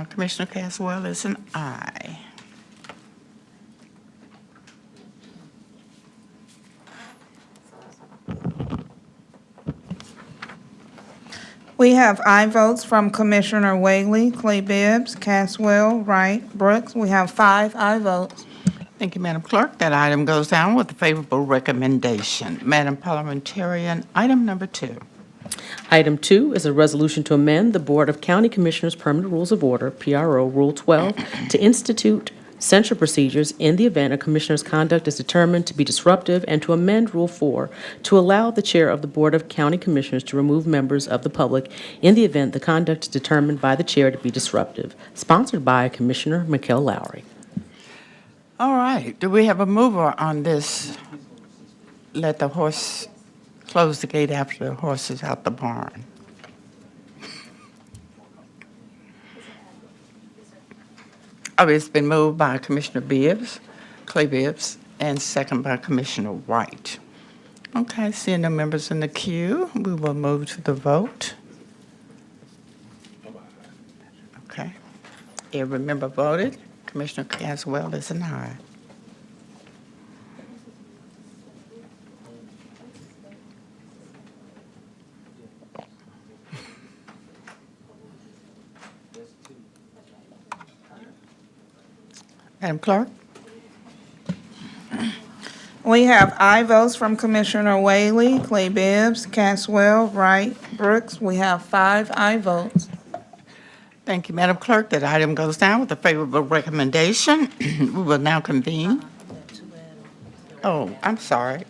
[SPEAKER 8] Commissioner Caswell is an aye.
[SPEAKER 6] We have aye votes from Commissioner Whaley, Clay Bibbs, Caswell, Wright, Brooks. We have 5 aye votes.
[SPEAKER 8] Thank you, Madam Clerk. That item goes down with a favorable recommendation. Madam Parliamentarian, item number 2.
[SPEAKER 3] Item 2 is a resolution to amend the Board of County Commissioners Permanent Rules of Order, PRO Rule 12, to institute censure procedures in the event a commissioner's conduct is determined to be disruptive, and to amend Rule 4 to allow the chair of the Board of County Commissioners to remove members of the public in the event the conduct is determined by the chair to be disruptive, sponsored by Commissioner Mikkel Lowry.
[SPEAKER 8] All right. Do we have a mover on this? Let the horse close the gate after the horse is out the barn. Oh, it's been moved by Commissioner Bibbs, Clay Bibbs, and second by Commissioner White. Okay, seeing no members in the queue, we will move to the vote. Okay. Every member voted. Commissioner Caswell is an aye. Madam Clerk?
[SPEAKER 6] We have aye votes from Commissioner Whaley, Clay Bibbs, Caswell, Wright, Brooks. We have 5 aye votes.
[SPEAKER 8] Thank you, Madam Clerk. That item goes down with a favorable recommendation. We will now convene. Oh, I'm sorry.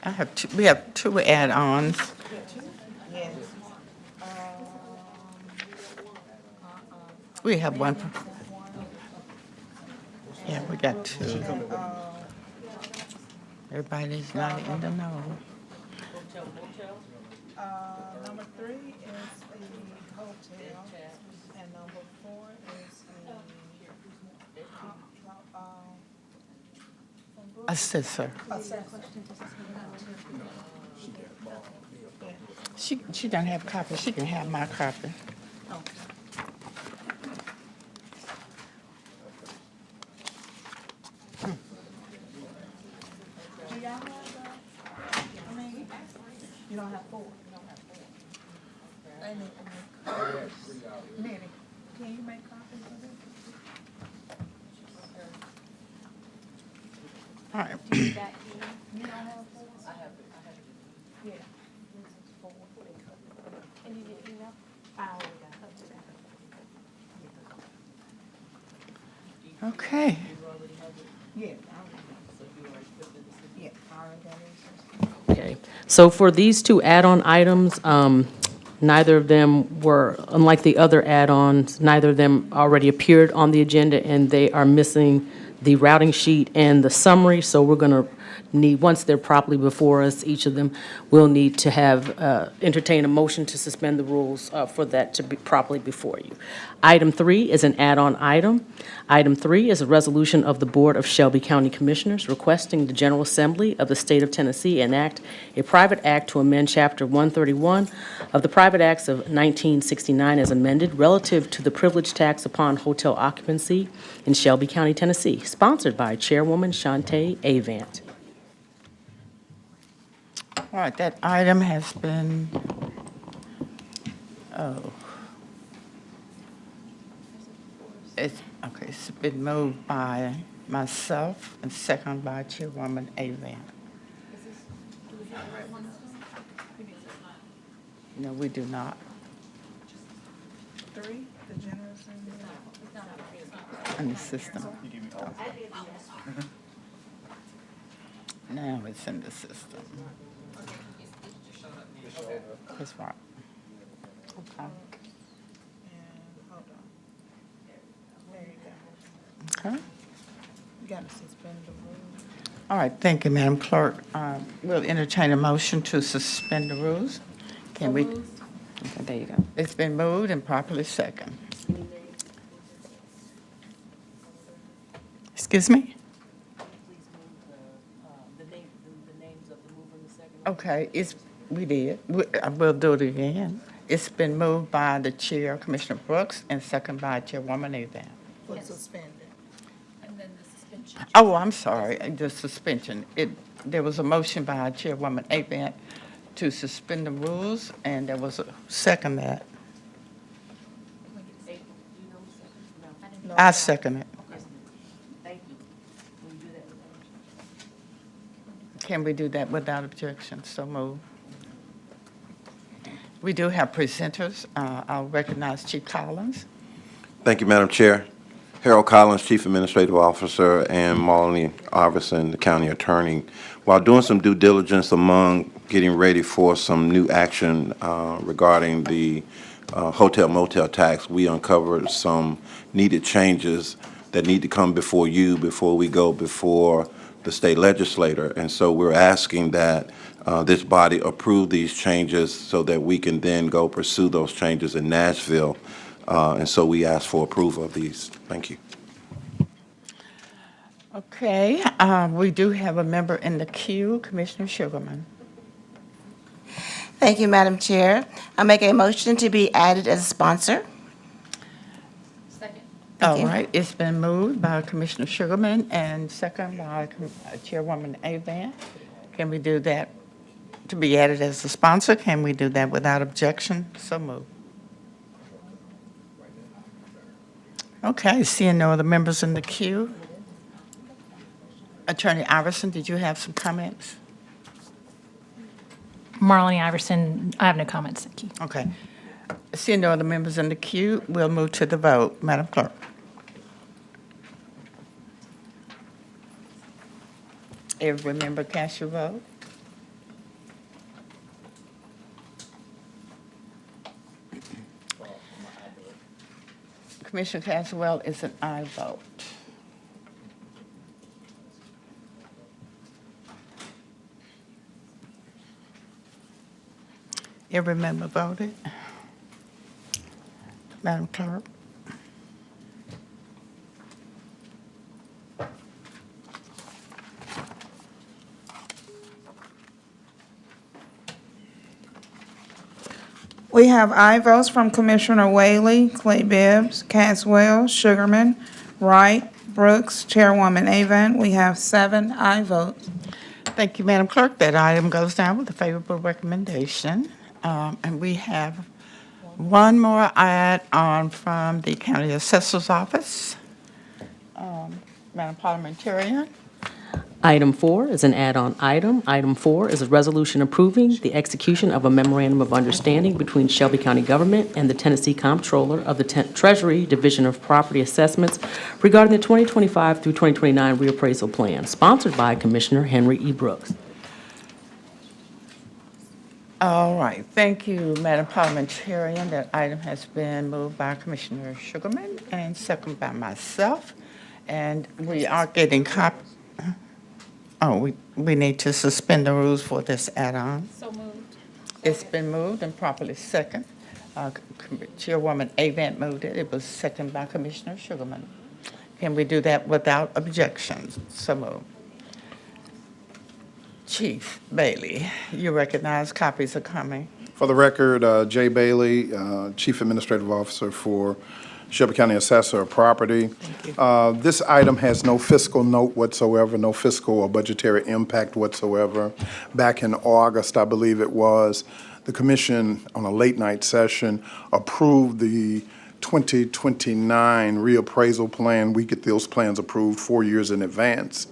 [SPEAKER 8] We have 2 add-ons. We have one. Yeah, we got 2. Everybody's not in the know.
[SPEAKER 6] Number 3 is the hotel, and number 4 is
[SPEAKER 8] Assessor. She don't have a copy. She can have my copy.
[SPEAKER 6] You don't have four. Minnie, can you make copies of it?
[SPEAKER 8] All right.
[SPEAKER 6] You don't have four? I have it. Yeah. Four. And you get email? I already got it.
[SPEAKER 8] Okay.
[SPEAKER 6] Yeah. Yeah, I already got it.
[SPEAKER 3] Okay, so for these two add-on items, neither of them were, unlike the other add-ons, neither of them already appeared on the agenda, and they are missing the routing sheet and the summary, so we're going to need, once they're properly before us, each of them will need to have, entertain a motion to suspend the rules for that to be properly before you. Item 3 is an add-on item. Item 3 is a resolution of the Board of Shelby County Commissioners requesting the General Assembly of the State of Tennessee enact a private act to amend Chapter 131 of the Private Acts of 1969 as amended relative to the privilege tax upon hotel occupancy in Shelby County, Tennessee, sponsored by Chairwoman Shantae Avant.
[SPEAKER 8] All right, that item has been, it's been moved by myself and seconded by Chairwoman Avant. No, we do not.
[SPEAKER 6] 3, the general assembly.
[SPEAKER 8] In the system. Now it's in the system. That's right. Okay.
[SPEAKER 6] And hold on. There you go.
[SPEAKER 8] Okay.
[SPEAKER 6] You gotta suspend the rules.
[SPEAKER 8] All right, thank you, Madam Clerk. We'll entertain a motion to suspend the rules. Can we? Okay, there you go. It's been moved and properly second. Excuse me? Okay, we did. We'll do it again. It's been moved by the Chair, Commissioner Brooks, and second by Chairwoman Avant.
[SPEAKER 6] For suspended.
[SPEAKER 8] Oh, I'm sorry, the suspension. There was a motion by Chairwoman Avant to suspend the rules, and there was a second that. I second it. Can we do that without objection? So move. We do have presenters. I'll recognize Chief Collins.
[SPEAKER 17] Thank you, Madam Chair. Harold Collins, Chief Administrative Officer, and Marlene Iverson, the County Attorney. While doing some due diligence among getting ready for some new action regarding the hotel motel tax, we uncovered some needed changes that need to come before you before we go before the state legislator. And so we're asking that this body approve these changes so that we can then go pursue those changes in Nashville. And so we ask for approval of these. Thank you.
[SPEAKER 8] Okay, we do have a member in the queue, Commissioner Sugarman.
[SPEAKER 21] Thank you, Madam Chair. I make a motion to be added as a sponsor.
[SPEAKER 8] All right, it's been moved by Commissioner Sugarman and second by Chairwoman Avant. Can we do that to be added as a sponsor? Can we do that without objection? So moved. Okay, seeing no other members in the queue. Attorney Iverson, did you have some comments?
[SPEAKER 12] Marlene Iverson, I have no comments, thank you.
[SPEAKER 8] Okay. Seeing no other members in the queue, we'll move to the vote. Madam Clerk. Every member cast your vote. Commissioner Caswell is an aye vote. Every member voted. Madam Clerk.
[SPEAKER 6] We have aye votes from Commissioner Whaley, Clay Bibbs, Caswell, Sugarman, Wright, Brooks, Chairwoman Avon. We have 7 aye votes.
[SPEAKER 8] Thank you, Madam Clerk. That item goes down with a favorable recommendation. And we have one more add-on from the County Assessor's Office. Madam Parliamentarian.
[SPEAKER 3] Item 4 is an add-on item. Item 4 is a resolution approving the execution of a memorandum of understanding between Shelby County Government and the Tennessee Comptroller of the Treasury Division of Property Assessments regarding the 2025 through 2029 reappraisal plan, sponsored by Commissioner Henry E. Brooks.
[SPEAKER 8] All right, thank you, Madam Parliamentarian. That item has been moved by Commissioner Sugarman and seconded by myself. And we are getting we need to suspend the rules for this add-on.
[SPEAKER 12] So moved.
[SPEAKER 8] It's been moved and properly second. Chairwoman Avent moved it. It was seconded by Commissioner Sugarman. Can we do that without objections? So moved. Chief Bailey, you recognize copies are coming.
[SPEAKER 11] For the record, Jay Bailey, Chief Administrative Officer for Shelby County Assessor of Property. This item has no fiscal note whatsoever, no fiscal or budgetary impact whatsoever. Back in August, I believe it was, the commission on a late-night session approved the 2029 reappraisal plan. We get those plans approved 4 years in advance.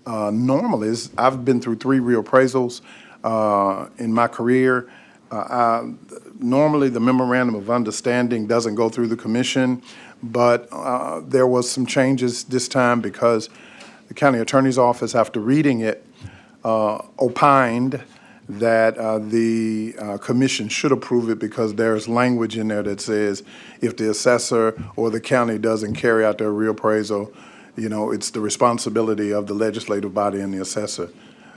[SPEAKER 11] Normally, I've been through 3 reappraisals in my career. Normally, the memorandum of understanding doesn't go through the commission, but there was some changes this time because the county attorney's office, after reading it, opined that the commission should approve it because there's language in there that says if the assessor or the county doesn't carry out their reappraisal, you know, it's the responsibility of the legislative body and the assessor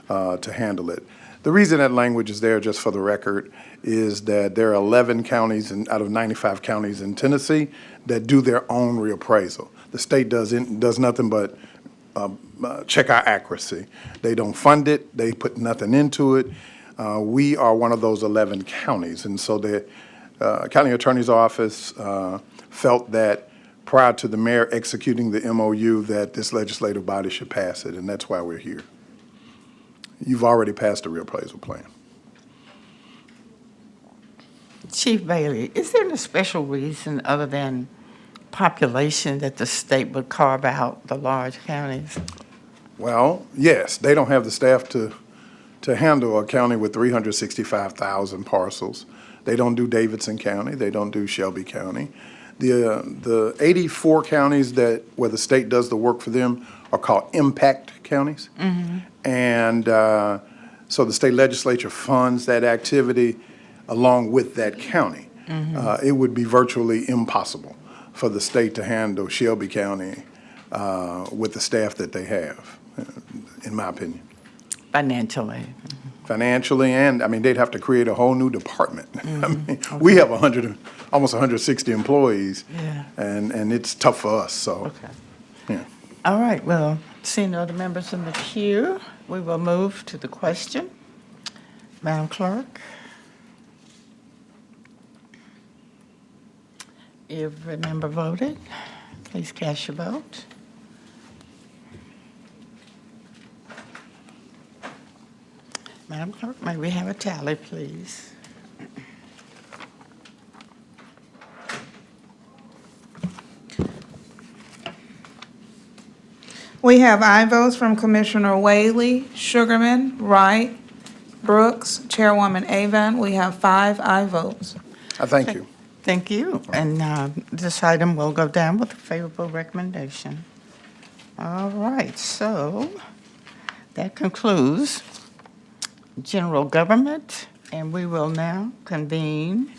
[SPEAKER 11] to handle it. The reason that language is there, just for the record, is that there are 11 counties out of 95 counties in Tennessee that do their own reappraisal. The state does nothing but check our accuracy. They don't fund it. They put nothing into it. We are one of those 11 counties, and so the county attorney's office felt that prior to the mayor executing the MOU that this legislative body should pass it, and that's why we're here. You've already passed the reappraisal plan.
[SPEAKER 8] Chief Bailey, is there a special reason other than population that the state would carve out the large counties?
[SPEAKER 11] Well, yes, they don't have the staff to handle a county with 365,000 parcels. They don't do Davidson County. They don't do Shelby County. The 84 counties where the state does the work for them are called impact counties. Mm-hmm. And so the state legislature funds that activity along with that county. Mm-hmm. It would be virtually impossible for the state to handle Shelby County with the staff that they have, in my opinion.
[SPEAKER 8] Financially.
[SPEAKER 11] Financially, and I mean, they'd have to create a whole new department.
[SPEAKER 8] Mm-hmm.
[SPEAKER 11] I mean,
[SPEAKER 8] Okay.
[SPEAKER 11] we have almost 160 employees,
[SPEAKER 8] Yeah.
[SPEAKER 11] and it's tough for us, so.
[SPEAKER 8] Okay.
[SPEAKER 11] Yeah.
[SPEAKER 8] All right, well, seeing no other members in the queue, we will move to the question. Madam Clerk? Every member voted. Please cast your vote. Madam Clerk, may we have a tally, please?
[SPEAKER 6] We have aye votes from Commissioner Whaley, Sugarman, Wright, Brooks, Chairwoman Avon. We have 5 aye votes.
[SPEAKER 11] I thank you.
[SPEAKER 8] Thank you. And this item will go down with a favorable recommendation. All right, so that concludes general government, and we will now convene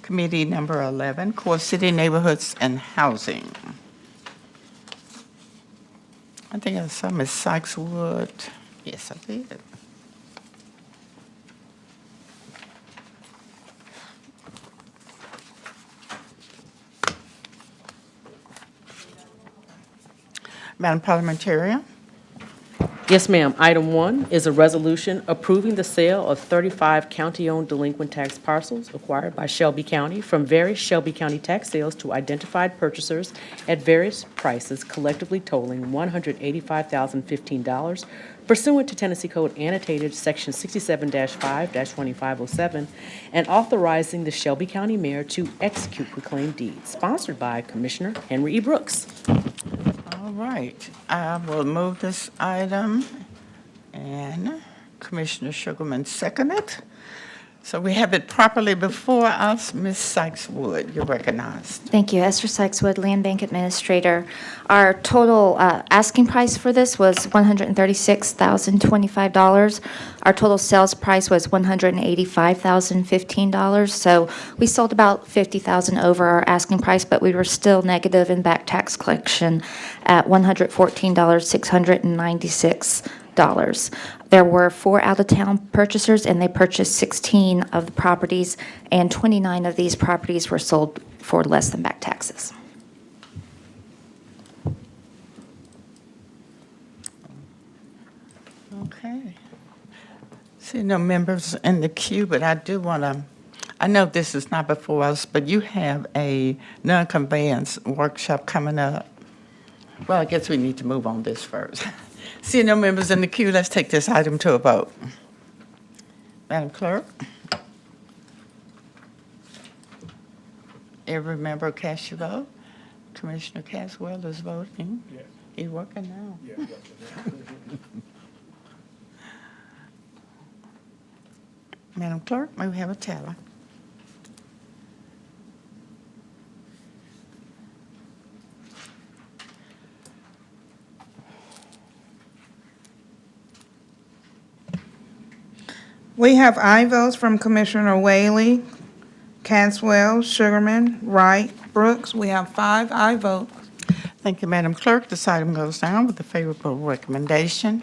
[SPEAKER 8] committee number 11, Core City Neighborhoods and Housing. I think I saw Ms. Sykes-Wood. Yes, I did. Madam Parliamentarian?
[SPEAKER 3] Yes, ma'am. Item 1 is a resolution approving the sale of 35 county-owned delinquent tax parcels acquired by Shelby County from various Shelby County tax sales to identified purchasers at various prices, collectively totaling $185,015 pursuant to Tennessee Code Annotated Section 67-5-2507, and authorizing the Shelby County Mayor to execute reclaimed deeds, sponsored by Commissioner Henry E. Brooks.
[SPEAKER 8] All right, I will move this item, and Commissioner Sugarman seconded. So we have it properly before us. Ms. Sykes-Wood, you're recognized.
[SPEAKER 4] Thank you. Esther Sykes-Wood, Land Bank Administrator. Our total asking price for this was $136,025. Our total sales price was $185,015. So we sold about $50,000 over our asking price, but we were still negative in back tax collection at $114,696. There were 4 out-of-town purchasers, and they purchased 16 of the properties, and 29 of these properties were sold for less than back taxes.
[SPEAKER 8] Okay. See no members in the queue, but I do want to, I know this is not before us, but you have a non-conveyance workshop coming up. Well, I guess we need to move on this first. See no members in the queue, let's take this item to a vote. Madam Clerk? Every member cast your vote? Commissioner Caswell is voting. Yes. He's working now. Yeah, Madam Clerk, may we have a teller?
[SPEAKER 6] We have aye votes from Commissioner Whaley, Caswell, Sugarman, Wright, Brooks. We have 5 aye votes.
[SPEAKER 8] Thank you, Madam Clerk. This item goes down with a favorable recommendation.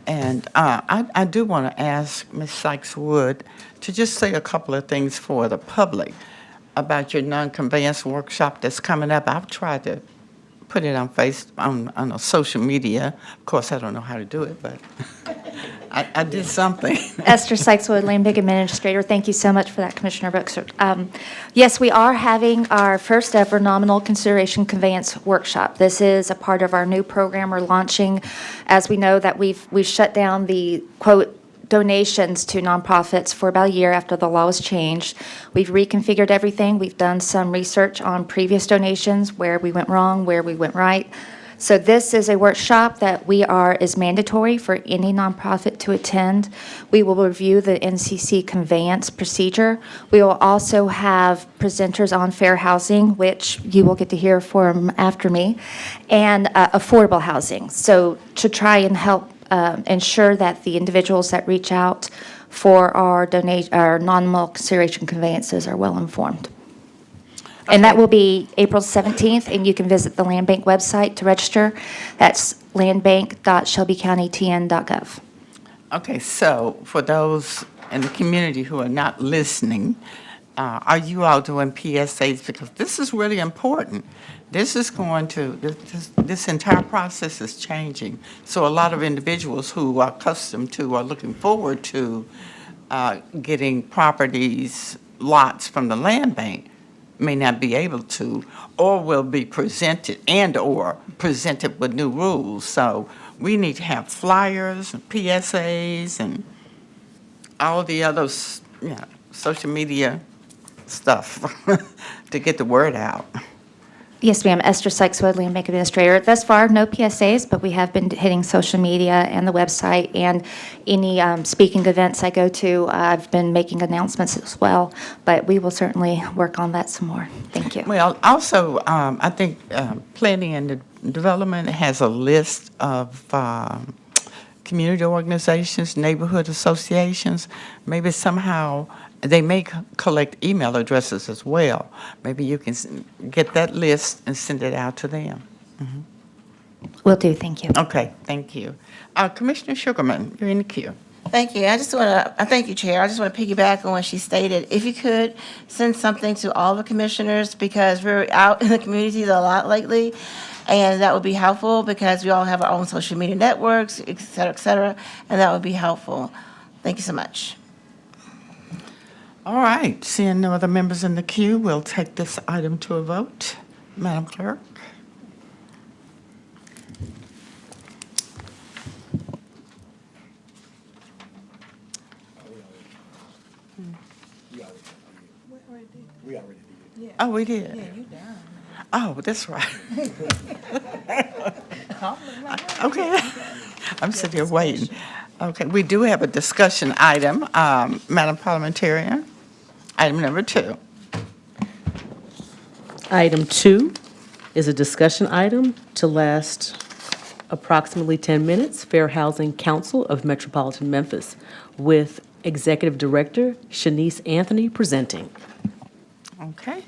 [SPEAKER 8] And I do want to ask Ms. Sykes-Wood to just say a couple of things for the public about your non-conveyance workshop that's coming up. I've tried to put it on on social media. Of course, I don't know how to do it, but I did something.
[SPEAKER 4] Esther Sykes-Wood, Land Bank Administrator. Thank you so much for that, Commissioner Brooks. Yes, we are having our first ever nominal consideration conveyance workshop. This is a part of our new program we're launching. As we know that we've shut down the, quote, donations to nonprofits for about a year after the law was changed. We've reconfigured everything. We've done some research on previous donations, where we went wrong, where we went right. So this is a workshop that is mandatory for any nonprofit to attend. We will review the NCC conveyance procedure. We will also have presenters on fair housing, which you will get to hear from after me, and affordable housing. So to try and help ensure that the individuals that reach out for our nominal consideration conveyances are well informed. And that will be April 17th, and you can visit the Land Bank website to register. That's landbank.shelbycountytn.gov.
[SPEAKER 8] Okay, so for those in the community who are not listening, are you all doing PSAs? Because this is really important. This is going to, this entire process is changing. So a lot of individuals who are accustomed to or looking forward to getting properties, lots from the land bank may not be able to, or will be presented or presented with new rules. So we need to have flyers and PSAs and all the other social media stuff to get the word out.
[SPEAKER 4] Yes, ma'am. Esther Sykes-Wood, Land Bank Administrator. Thus far, no PSAs, but we have been hitting social media and the website, and any speaking events I go to, I've been making announcements as well, but we will certainly work on that some more. Thank you.
[SPEAKER 8] Well, also, I think Planning and Development has a list of community organizations, neighborhood associations. Maybe somehow they may collect email addresses as well. Maybe you can get that list and send it out to them. Mm-hmm.
[SPEAKER 4] Will do. Thank you.
[SPEAKER 8] Okay, thank you. Commissioner Sugarman, you're in the queue.
[SPEAKER 21] Thank you. I just want to, thank you, Chair. I just want to piggyback on what she stated. If you could send something to all the commissioners, because we're out in the communities a lot lately, And that would be helpful because we all have our own social media networks, et cetera, and that would be helpful. Thank you so much.
[SPEAKER 8] All right, seeing no other members in the queue, we'll take this item to a vote. Madam Clerk? Oh, we did? Yeah, you down. Oh, that's right. Okay. I'm sitting here waiting. Okay, we do have a discussion item, Madam Parliamentarian, item number 2.
[SPEAKER 3] Item 2 is a discussion item to last approximately 10 minutes. Fair Housing Council of Metropolitan Memphis, with Executive Director Shanice Anthony presenting.
[SPEAKER 8] Okay,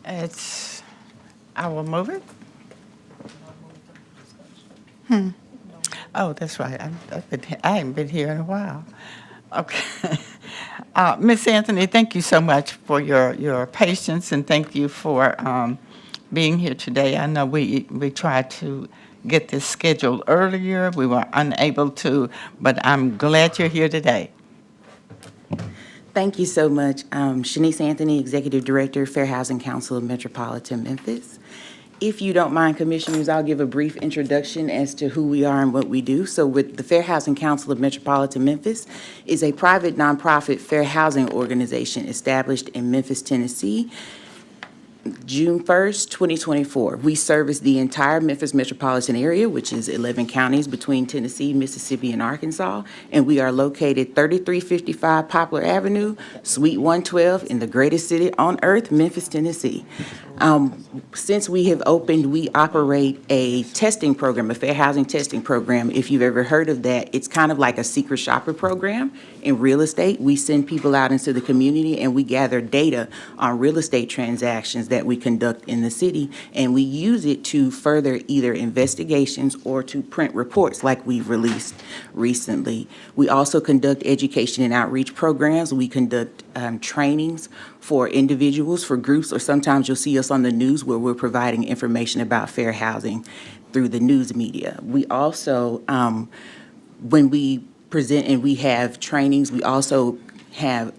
[SPEAKER 8] I will move it. Oh, that's right. I haven't been here in a while. Okay. Ms. Anthony, thank you so much for your patience, and thank you for being here today. I know we tried to get this scheduled earlier. We were unable to, but I'm glad you're here today.
[SPEAKER 10] Thank you so much. Shanice Anthony, Executive Director, Fair Housing Council of Metropolitan Memphis. If you don't mind, Commissioners, I'll give a brief introduction as to who we are and what we do. So with the Fair Housing Council of Metropolitan Memphis is a private nonprofit fair housing organization established in Memphis, Tennessee, June 1st, 2024. We service the entire Memphis metropolitan area, which is 11 counties between Tennessee, Mississippi, and Arkansas. And we are located 3355 Poplar Avenue, Suite 112, in the greatest city on earth, Memphis, Tennessee. Since we have opened, we operate a testing program, a fair housing testing program. If you've ever heard of that, it's kind of like a secret shopper program in real estate. We send people out into the community and we gather data on real estate transactions that we conduct in the city, and we use it to further either investigations or to print reports like we've released recently. We also conduct education and outreach programs. We conduct trainings for individuals, for groups, or sometimes you'll see us on the news where we're providing information about fair housing through the news media. We also, when we present and we have trainings, we also have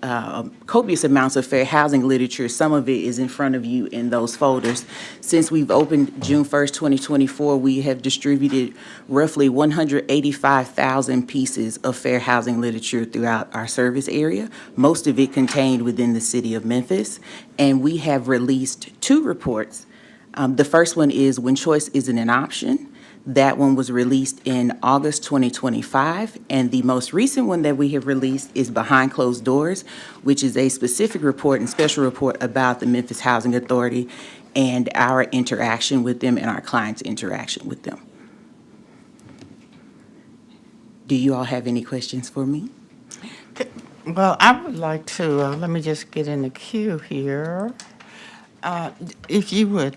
[SPEAKER 10] copious amounts of fair housing literature. Some of it is in front of you in those folders. Since we've opened June 1st, 2024, we have distributed roughly 185,000 pieces of fair housing literature throughout our service area, most of it contained within the city of Memphis. And we have released 2 reports. The first one is When Choice Isn't an Option. That one was released in August 2025, and the most recent one that we have released is Behind Closed Doors, which is a specific report and special report about the Memphis Housing Authority and our interaction with them and our clients' interaction with them. Do you all have any questions for me?
[SPEAKER 8] Well, I would like to, let me just get in the queue here. If you would,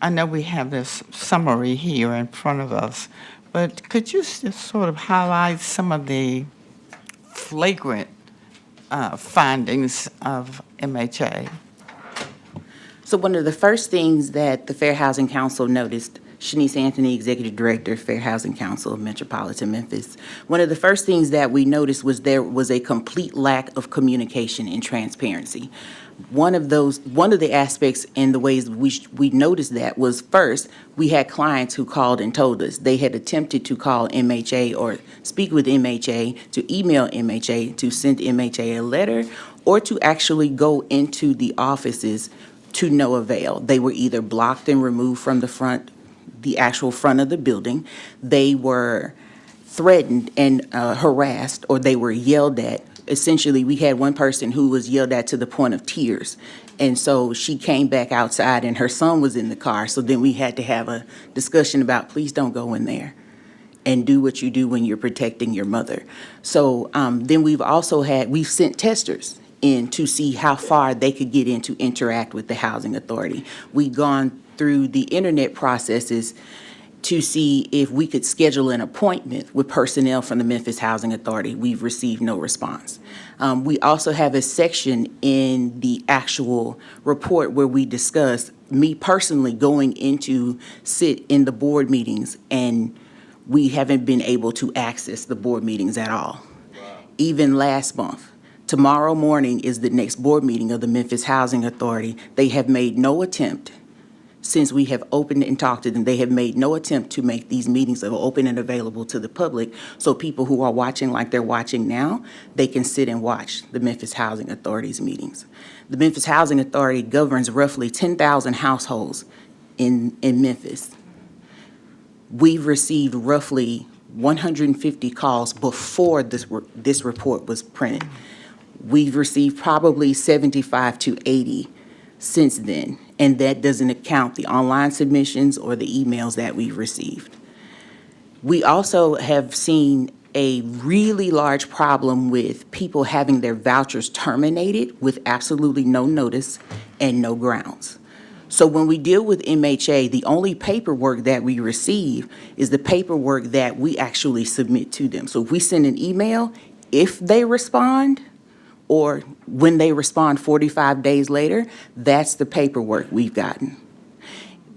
[SPEAKER 8] I know we have this summary here in front of us, but could you just sort of highlight some of the flagrant findings of MHA?
[SPEAKER 10] So one of the first things that the Fair Housing Council noticed, Shanice Anthony, Executive Director, Fair Housing Council of Metropolitan Memphis. One of the first things that we noticed was there was a complete lack of communication and transparency. One of the aspects and the ways we noticed that was, first, we had clients who called and told us they had attempted to call MHA or speak with MHA, to email MHA, to send MHA a letter, or to actually go into the offices to no avail. They were either blocked and removed from the actual front of the building. They were threatened and harassed, or they were yelled at. Essentially, we had one person who was yelled at to the point of tears. And so she came back outside and her son was in the car. So then we had to have a discussion about, please don't go in there and do what you do when you're protecting your mother. So then we've sent testers in to see how far they could get in to interact with the housing authority. We've gone through the internet processes to see if we could schedule an appointment with personnel from the Memphis Housing Authority. We've received no response. We also have a section in the actual report where we discuss me personally going into sit in the board meetings, and we haven't been able to access the board meetings at all. Even last month. Tomorrow morning is the next board meeting of the Memphis Housing Authority. They have made no attempt, since we have opened and talked to them, they have made no attempt to make these meetings open and available to the public, so people who are watching like they're watching now, they can sit and watch the Memphis Housing Authority's meetings. The Memphis Housing Authority governs roughly 10,000 households in Memphis. We've received roughly 150 calls before this report was printed. We've received probably 75 to 80 since then, and that doesn't account the online submissions or the emails that we've received. We also have seen a really large problem with people having their vouchers terminated with absolutely no notice and no grounds. So when we deal with MHA, the only paperwork that we receive is the paperwork that we actually submit to them. So if we send an email, if they respond, or when they respond 45 days later, that's the paperwork we've gotten.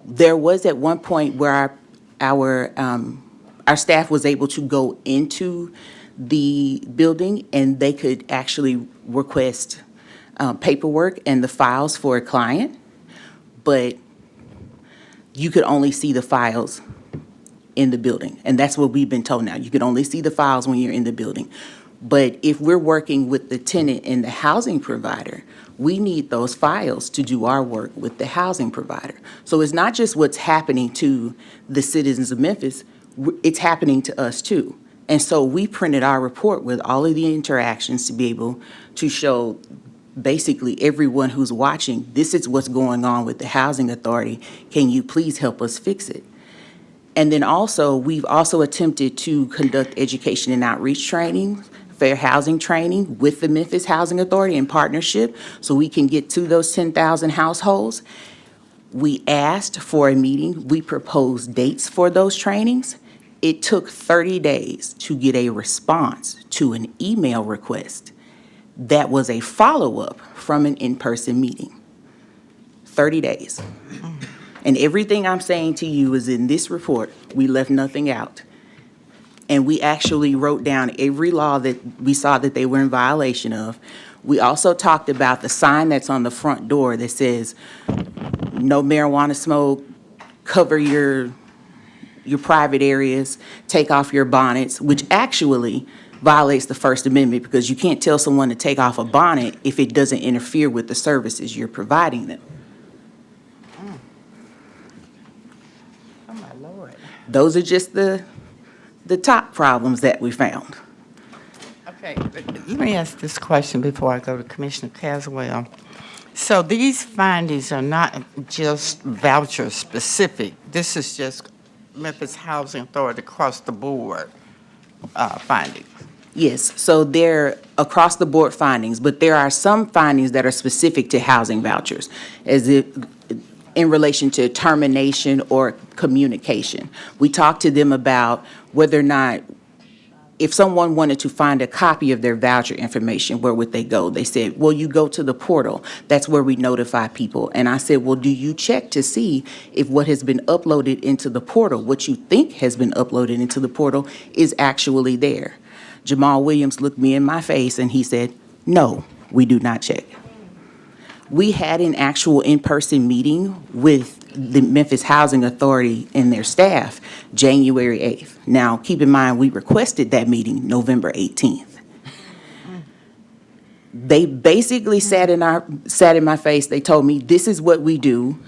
[SPEAKER 10] There was at one point where our staff was able to go into the building and they could actually request paperwork and the files for a client, but you could only see the files in the building. And that's what we've been told now. You could only see the files when you're in the building. But if we're working with the tenant and the housing provider, we need those files to do our work with the housing provider. So it's not just what's happening to the citizens of Memphis, it's happening to us too. And so we printed our report with all of the interactions to be able to show basically everyone who's watching, this is what's going on with the housing authority. Can you please help us fix it? And then also, we've also attempted to conduct education and outreach training, fair housing training with the Memphis Housing Authority in partnership so we can get to those 10,000 households. We asked for a meeting. We proposed dates for those trainings. It took 30 days to get a response to an email request that was a follow-up from an in-person meeting. 30 days. And everything I'm saying to you is in this report. We left nothing out. And we actually wrote down every law that we saw that they were in violation of. We also talked about the sign that's on the front door that says, no marijuana smoke, cover your private areas, take off your bonnets, which actually violates the First Amendment because you can't tell someone to take off a bonnet if it doesn't interfere with the services you're providing them.
[SPEAKER 8] Oh, my Lord.
[SPEAKER 10] Those are just the top problems that we found.
[SPEAKER 8] Okay, let me ask this question before I go to Commissioner Caswell. So these findings are not just voucher specific. This is just Memphis Housing Authority across the board findings.
[SPEAKER 10] Yes, so they're across the board findings, but there are some findings that are specific to housing vouchers, as if in relation to termination or communication. We talked to them about whether or not, if someone wanted to find a copy of their voucher information, where would they go? They said, well, you go to the portal. That's where we notify people. And I said, well, do you check to see if what has been uploaded into the portal, what you think has been uploaded into the portal, is actually there? Jamal Williams looked me in my face and he said, no, we do not check. We had an actual in-person meeting with the Memphis Housing Authority and their staff January 8th. Now, keep in mind, we requested that meeting November 18th. They basically sat in my face. They told me, this is what we do.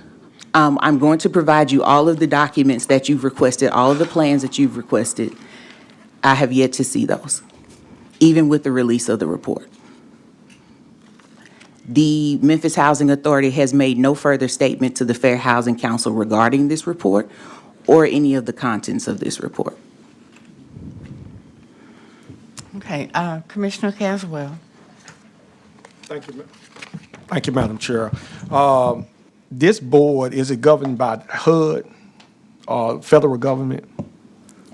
[SPEAKER 10] I'm going to provide you all of the documents that you've requested, all of the plans that you've requested. I have yet to see those, even with the release of the report. The Memphis Housing Authority has made no further statement to the Fair Housing Council regarding this report or any of the contents of this report.
[SPEAKER 8] Okay, Commissioner Caswell.
[SPEAKER 14] Thank you, Madam Chair. This board, is it governed by HUD or federal government?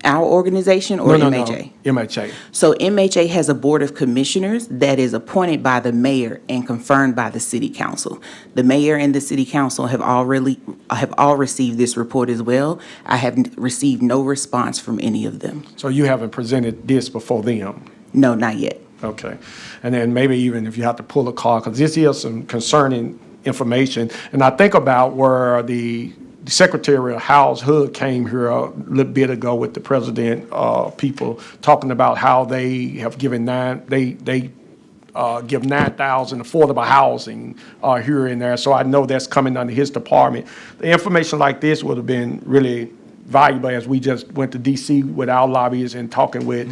[SPEAKER 10] our organization or MHA?
[SPEAKER 14] MHA.
[SPEAKER 10] So MHA has a board of commissioners that is appointed by the mayor and confirmed by the city council. The mayor and the city council have all received this report as well. I have received no response from any of them.
[SPEAKER 14] So you haven't presented this before them?
[SPEAKER 10] No, not yet.
[SPEAKER 14] Okay. And then maybe even if you have to pull a card, because this is some concerning information. And I think about where the Secretary of House Hood came here a little bit ago with the president, people talking about how they have given give 9,000 affordable housing here and there. So I know that's coming under his department. The information like this would have been really valuable as we just went to D.C. with our lobbyists and talking with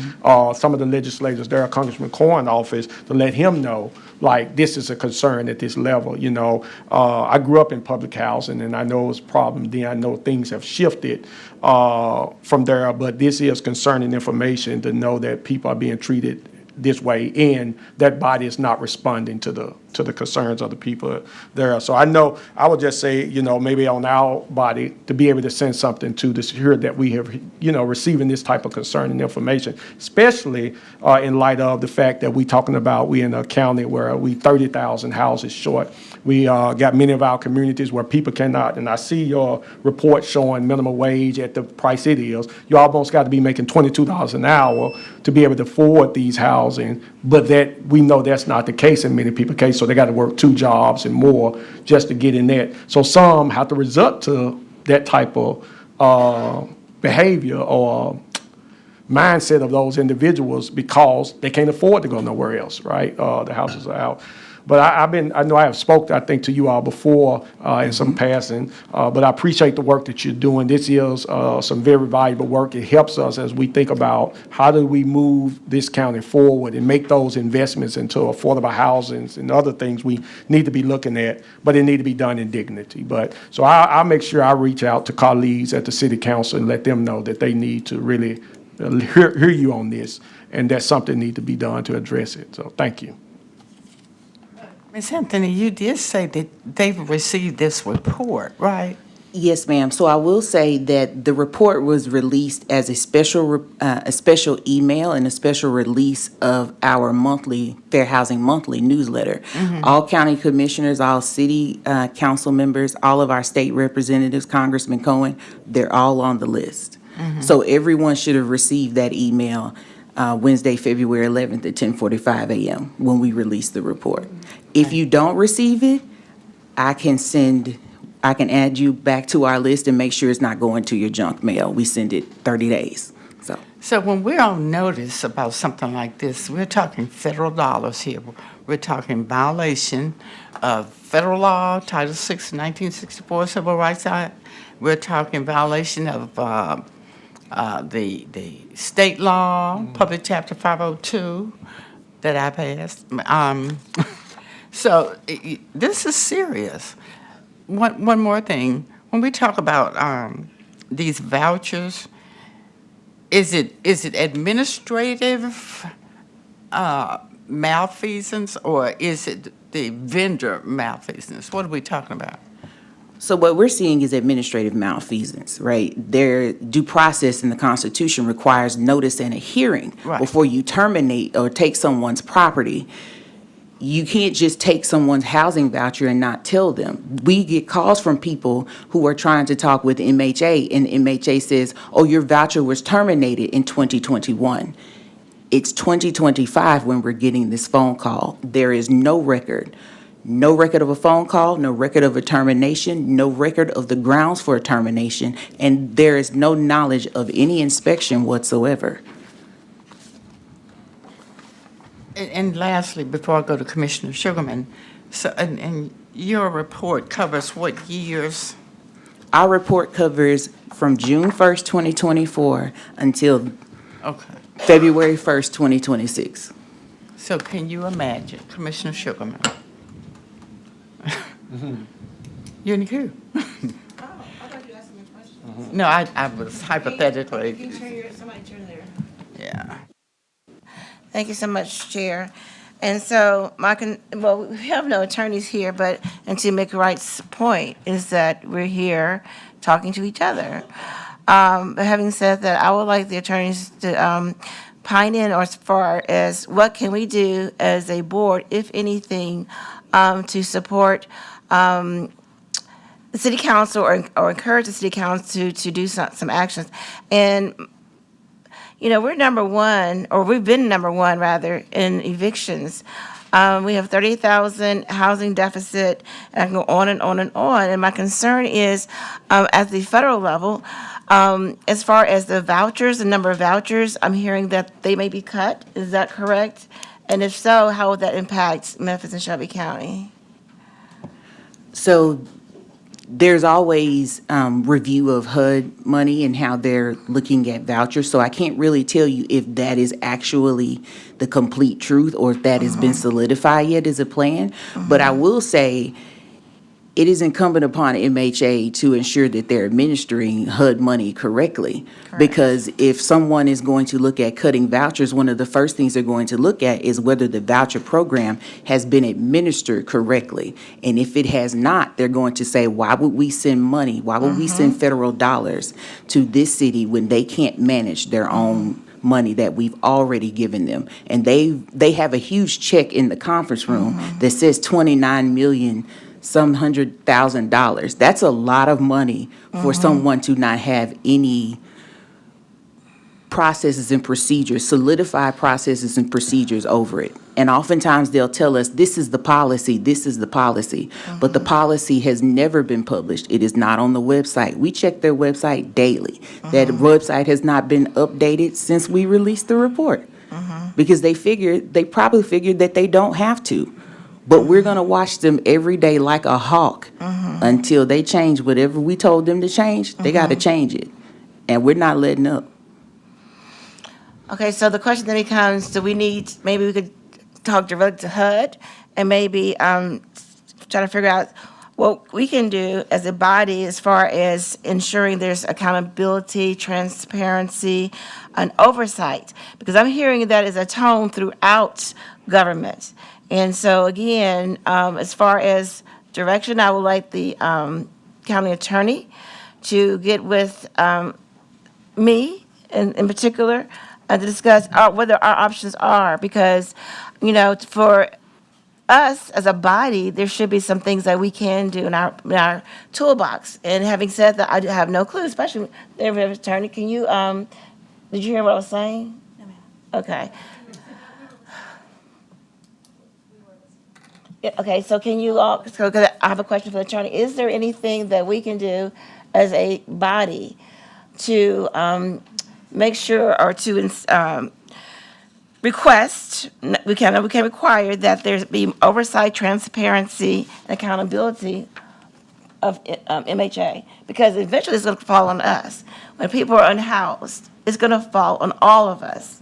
[SPEAKER 14] some of the legislators there, Congressman Corn's office, to let him know, like, this is a concern at this level. You know, I grew up in public housing, and I know it's a problem. Then I know things have shifted from there, but this is concerning information to know that people are being treated this way, and that body is not responding to the concerns of the people there. So I know, I would just say, you know, maybe on our body to be able to send something to secure that we have, you know, receiving this type of concerning information, especially in light of the fact that we talking about we in a county where we 30,000 houses short. We got many of our communities where people cannot, and I see your report showing minimum wage at the price it is. You almost got to be making $22 an hour to be able to afford these housing, but that we know that's not the case in many people's case. So they got to work 2 jobs and more just to get in that. So some have to resort to that type of behavior or mindset of those individuals because they can't afford to go nowhere else, right? The houses are out. But I know I have spoke, I think, to you all before in some passing, but I appreciate the work that you're doing. This is some very valuable work. It helps us as we think about how do we move this county forward and make those investments into affordable housing and other things we need to be looking at, but it need to be done in dignity. But so I'll make sure I reach out to colleagues at the city council and let them know that they need to really hear you on this, and that something need to be done to address it. So thank you.
[SPEAKER 8] Ms. Anthony, you did say that they've received this report, right?
[SPEAKER 10] Yes, ma'am. So I will say that the report was released as a special email and a special release of our monthly Fair Housing Monthly newsletter. All county commissioners, all city council members, all of our state representatives, Congressman Cohen, they're all on the list. So everyone should have received that email Wednesday, February 11th at 10:45 a.m. when we release the report. If you don't receive it, I can add you back to our list and make sure it's not going to your junk mail. We send it 30 days.
[SPEAKER 8] So when we're on notice about something like this, we're talking federal dollars here. We're talking violation of federal law, Title VI, 1964 Civil Rights Act. We're talking violation of the state law, Public Chapter 502 that I passed. So this is serious. One more thing. When we talk about these vouchers, is it administrative malfeasance or is it the vendor malfeasance? What are we talking about?
[SPEAKER 10] So what we're seeing is administrative malfeasance, right? Their due process in the Constitution requires notice and a hearing before you terminate or take someone's property. You can't just take someone's housing voucher and not tell them. We get calls from people who are trying to talk with MHA, and MHA says, oh, your voucher was terminated in 2021. It's 2025 when we're getting this phone call. There is no record. No record of a phone call, no record of a termination, no record of the grounds for a termination, and there is no knowledge of any inspection whatsoever.
[SPEAKER 8] And lastly, before I go to Commissioner Sugarman, so and your report covers what years?
[SPEAKER 10] Our report covers from June 1st, 2024 until February 1st, 2026.
[SPEAKER 8] So can you imagine, Commissioner Sugarman? You're in the queue. No, I was hypothetically.
[SPEAKER 21] Somebody turn there.
[SPEAKER 8] Yeah.
[SPEAKER 21] Thank you so much, Chair. And so we have no attorneys here, but, and to make Wright's point, is that we're here talking to each other. But having said that, I would like the attorneys to pine in as far as what can we do as a board, if anything, to support the city council or encourage the city council to do some actions. And, you know, we're number one, or we've been number one, rather, in evictions. We have 30,000 housing deficit, and I can go on and on and on. And my concern is, at the federal level, as far as the vouchers, the number of vouchers, I'm hearing that they may be cut. Is that correct? And if so, how would that impact Memphis and Shelby County?
[SPEAKER 10] So there's always review of HUD money and how they're looking at vouchers. So I can't really tell you if that is actually the complete truth or if that has been solidified yet as a plan. But I will say it is incumbent upon MHA to ensure that they're administering HUD money correctly. Because if someone is going to look at cutting vouchers, one of the first things they're going to look at is whether the voucher program has been administered correctly. And if it has not, they're going to say, why would we send money? Why would we send federal dollars to this city when they can't manage their own money that we've already given them? And they have a huge check in the conference room that says 29 million some $100,000. That's a lot of money for someone to not have any processes and procedures, solidified processes and procedures over it. And oftentimes they'll tell us, this is the policy, this is the policy. But the policy has never been published. It is not on the website. We check their website daily. That website has not been updated since we released the report. Because they probably figured that they don't have to. But we're going to watch them every day like a hawk until they change whatever we told them to change. They got to change it. And we're not letting up.
[SPEAKER 21] Okay, so the question then becomes, maybe we could talk directly to HUD and maybe try to figure out what we can do as a body as far as ensuring there's accountability, transparency, and oversight. Because I'm hearing that as a tone throughout government. And so again, as far as direction, I would like the county attorney to get with me in particular to discuss whether our options are, because, you know, for us as a body, there should be some things that we can do in our toolbox. And having said that, I have no clue, especially the attorney. Can you, did you hear what I was saying? No, ma'am. Okay. Yeah, okay, so can you all, so 'cause I have a question for the attorney. Is there anything that we can do as a body to make sure or to request, we can require that there be oversight, transparency, and accountability of MHA? Because eventually it's going to fall on us. When people are unhoused, it's going to fall on all of us.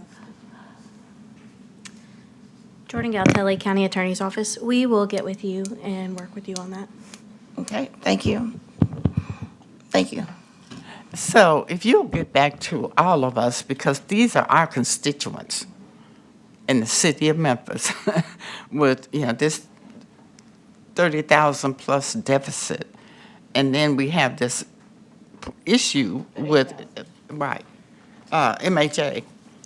[SPEAKER 20] Jordan Galtelli, County Attorney's Office. We will get with you and work with you on that.
[SPEAKER 21] Okay, thank you. Thank you.
[SPEAKER 8] So if you'll get back to all of us, because these are our constituents in the city of Memphis with, you know, this 30,000 plus deficit. And then we have this issue with, MHA.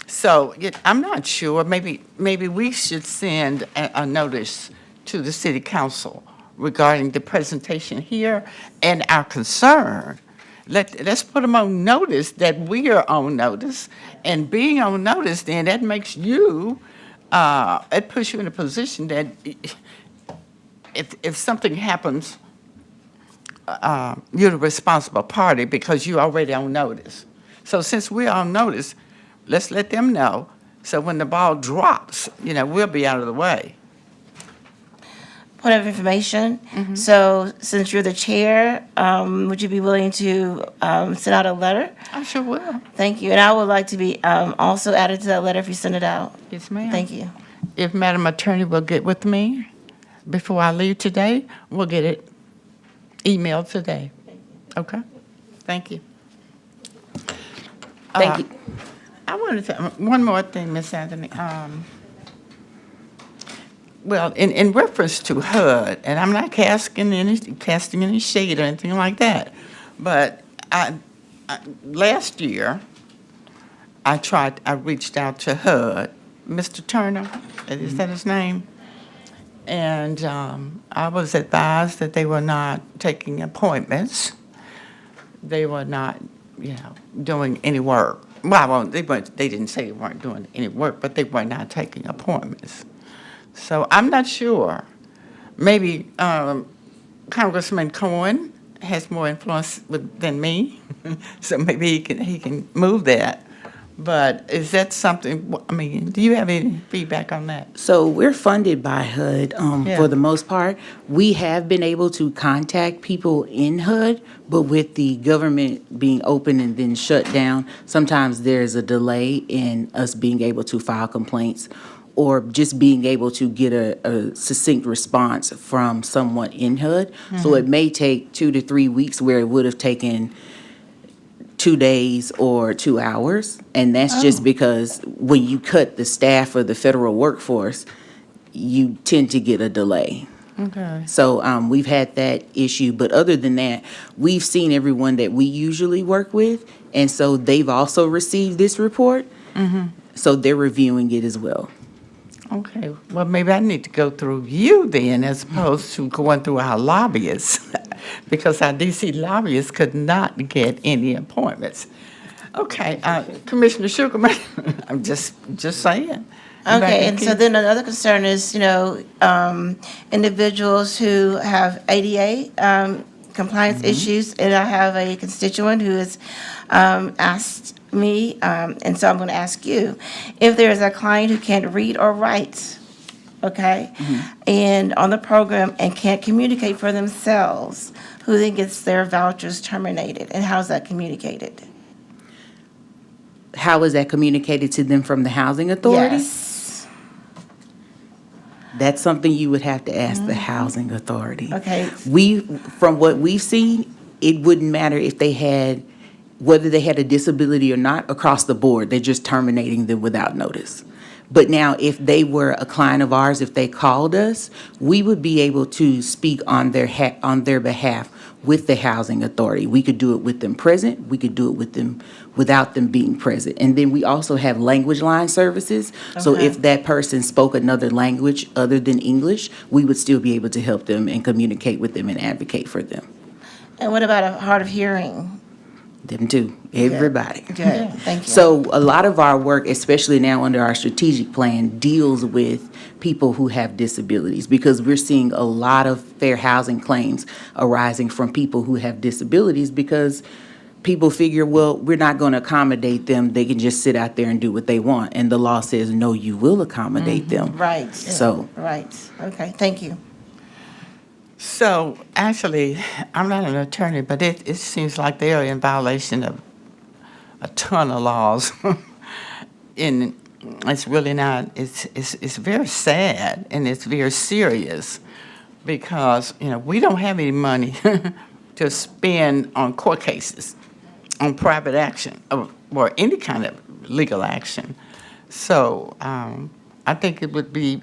[SPEAKER 8] So I'm not sure, maybe we should send a notice to the city council regarding the presentation here and our concern. Let's put them on notice that we are on notice, and being on notice, then that makes you, it puts you in a position that if something happens, you're the responsible party because you're already on notice. So since we're on notice, let's let them know, so when the ball drops, you know, we'll be out of the way.
[SPEAKER 21] Point of information. So since you're the chair, would you be willing to send out a letter?
[SPEAKER 8] I sure will.
[SPEAKER 21] Thank you. And I would like to be also added to that letter if you send it out.
[SPEAKER 8] Yes, ma'am.
[SPEAKER 21] Thank you.
[SPEAKER 8] If Madam Attorney will get with me before I leave today, we'll get it emailed today. Okay? Thank you.
[SPEAKER 10] Thank you.
[SPEAKER 8] I wanted to, one more thing, Ms. Anthony. Well, in reference to HUD, and I'm not casting any shade or anything like that, but last year, I reached out to HUD, Mr. Turner, is that his name? And I was advised that they were not taking appointments. They were not, doing any work. Well, they didn't say they weren't doing any work, but they were not taking appointments. So I'm not sure. Maybe Congressman Cohen has more influence than me, so maybe he can move that. But is that something, I mean, do you have any feedback on that?
[SPEAKER 18] So we're funded by HUD
[SPEAKER 8] Yeah.
[SPEAKER 18] for the most part. We have been able to contact people in HUD, but with the government being open and then shut down, sometimes there's a delay in us being able to file complaints or just being able to get a succinct response from someone in HUD. So it may take 2 to 3 weeks where it would have taken 2 days or 2 hours. And that's just because when you cut the staff of the federal workforce, you tend to get a delay.
[SPEAKER 8] Okay.
[SPEAKER 18] So we've had that issue. But other than that, we've seen everyone that we usually work with. And so they've also received this report. So they're reviewing it as well.
[SPEAKER 8] Okay, well, maybe I need to go through you then as opposed to going through our lobbyists, because our DC lobbyists could not get any appointments. Okay, Commissioner Sugarman, I'm just saying.
[SPEAKER 21] Okay, and so then another concern is, individuals who have ADA compliance issues, and I have a constituent who has asked me, and so I'm going to ask you, if there is a client who can't read or write, okay, and on the program and can't communicate for themselves, who then gets their vouchers terminated, and how's that communicated?
[SPEAKER 18] How is that communicated to them from the housing authority?
[SPEAKER 21] Yes.
[SPEAKER 18] That's something you would have to ask the housing authority.
[SPEAKER 21] Okay.
[SPEAKER 18] From what we've seen, it wouldn't matter if they had, whether they had a disability or not, across the board. They're just terminating them without notice. But now, if they were a client of ours, if they called us, we would be able to speak on their behalf with the housing authority. We could do it with them present. We could do it with them without them being present. And then we also have language line services. So
[SPEAKER 21] Okay.
[SPEAKER 18] if that person spoke another language other than English, we would still be able to help them and communicate with them and advocate for them.
[SPEAKER 21] And what about a hard of hearing?
[SPEAKER 18] Them too, everybody.
[SPEAKER 21] Good, thank you.
[SPEAKER 18] So a lot of our work, especially now under our strategic plan, deals with people who have disabilities, because we're seeing a lot of fair housing claims arising from people who have disabilities, because people figure, well, we're not going to accommodate them. They can just sit out there and do what they want. And the law says, no, you will accommodate them.
[SPEAKER 21] Right.
[SPEAKER 18] So.
[SPEAKER 21] Right, okay, thank you.
[SPEAKER 8] So, actually, I'm not an attorney, but it seems like they are in violation of a ton of laws. And it's really not, it's very sad, and it's very serious, because, we don't have any money to spend on court cases, on private action, or any kind of legal action. So, I think it would be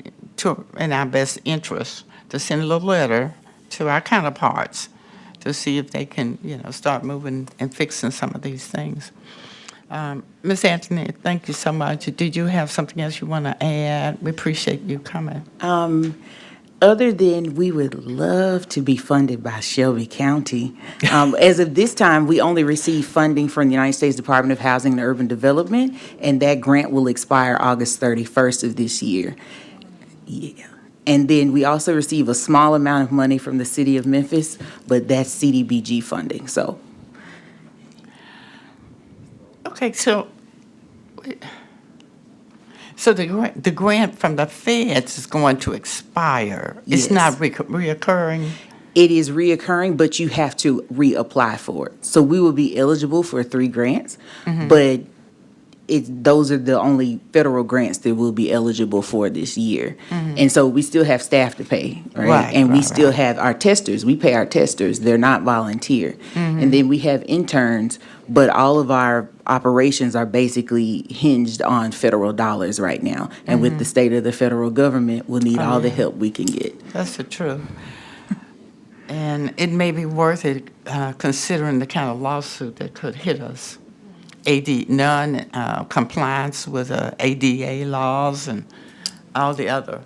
[SPEAKER 8] in our best interest to send a little letter to our counterparts to see if they can, start moving and fixing some of these things. Ms. Anthony, thank you so much. Did you have something else you want to add? We appreciate you coming.
[SPEAKER 18] Other than we would love to be funded by Shelby County. As of this time, we only receive funding from the United States Department of Housing and Urban Development, and that grant will expire August 31st of this year. Yeah. And then we also receive a small amount of money from the city of Memphis, but that's CDBG funding, so.
[SPEAKER 8] Okay, so the grant from the feds is going to expire. It's
[SPEAKER 18] Yes.
[SPEAKER 8] not reoccurring?
[SPEAKER 18] It is reoccurring, but you have to reapply for it. So we will be eligible for 3 grants, but those are the only federal grants that we'll be eligible for this year. And so we still have staff to pay, right? And we still have our testers. We pay our testers. They're not volunteer. And then we have interns, but all of our operations are basically hinged on federal dollars right now. And with the state of the federal government, we'll need all the help we can get.
[SPEAKER 8] That's the truth. And it may be worth it, considering the kind of lawsuit that could hit us. Non-compliance with ADA laws and all the other.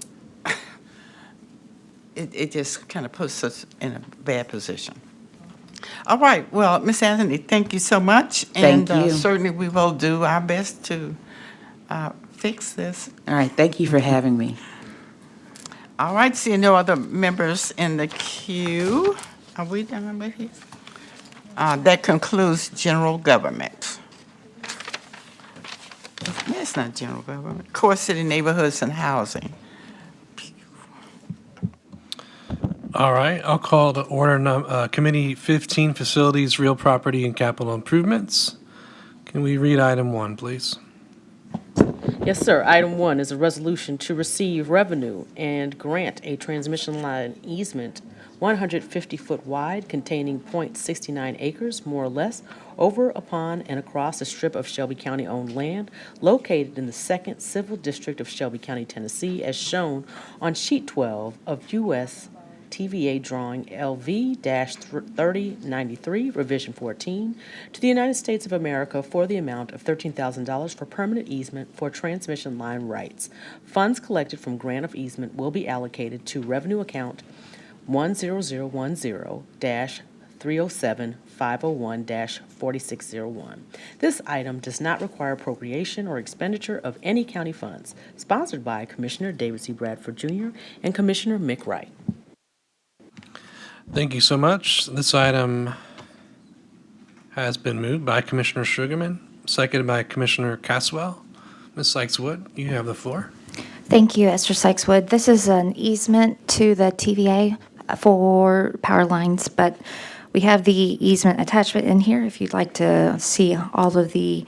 [SPEAKER 8] It just kind of puts us in a bad position. All right, well, Ms. Anthony, thank you so much.
[SPEAKER 18] Thank
[SPEAKER 8] And
[SPEAKER 18] you.
[SPEAKER 8] certainly we will do our best to fix this.
[SPEAKER 18] All right, thank you for having me.
[SPEAKER 8] All right, seeing no other members in the queue. Are we done with it? That concludes general government. It's not general government. Core City Neighborhoods and Housing.
[SPEAKER 1] All right, I'll call to order Committee 15, Facilities, Real Property, and Capital Improvements. Can we read item 1, please?
[SPEAKER 3] Yes, sir. Item 1 is a resolution to receive revenue and grant a transmission line easement 150-foot wide containing .69 acres, more or less, over, upon, and across a strip of Shelby County-owned land located in the 2nd Civil District of Shelby County, Tennessee, as shown on Sheet 12 of U.S. TVA drawing LV-3093, revision 14, to the United States of America for the amount of $13,000 for permanent easement for transmission line rights. Funds collected from grant of easement will be allocated to revenue account 10010-307-501-4601. This item does not require appropriation or expenditure of any county funds. Sponsored by Commissioner David C. Bradford Jr. and Commissioner Mick Wright.
[SPEAKER 1] Thank you so much. This item has been moved by Commissioner Sugarman, seconded by Commissioner Caswell. Ms. Sykes-Wood, you have the floor.
[SPEAKER 4] Thank you, Esther Sykes-Wood. This is an easement to the TVA for power lines, but we have the easement attachment in here if you'd like to see all of the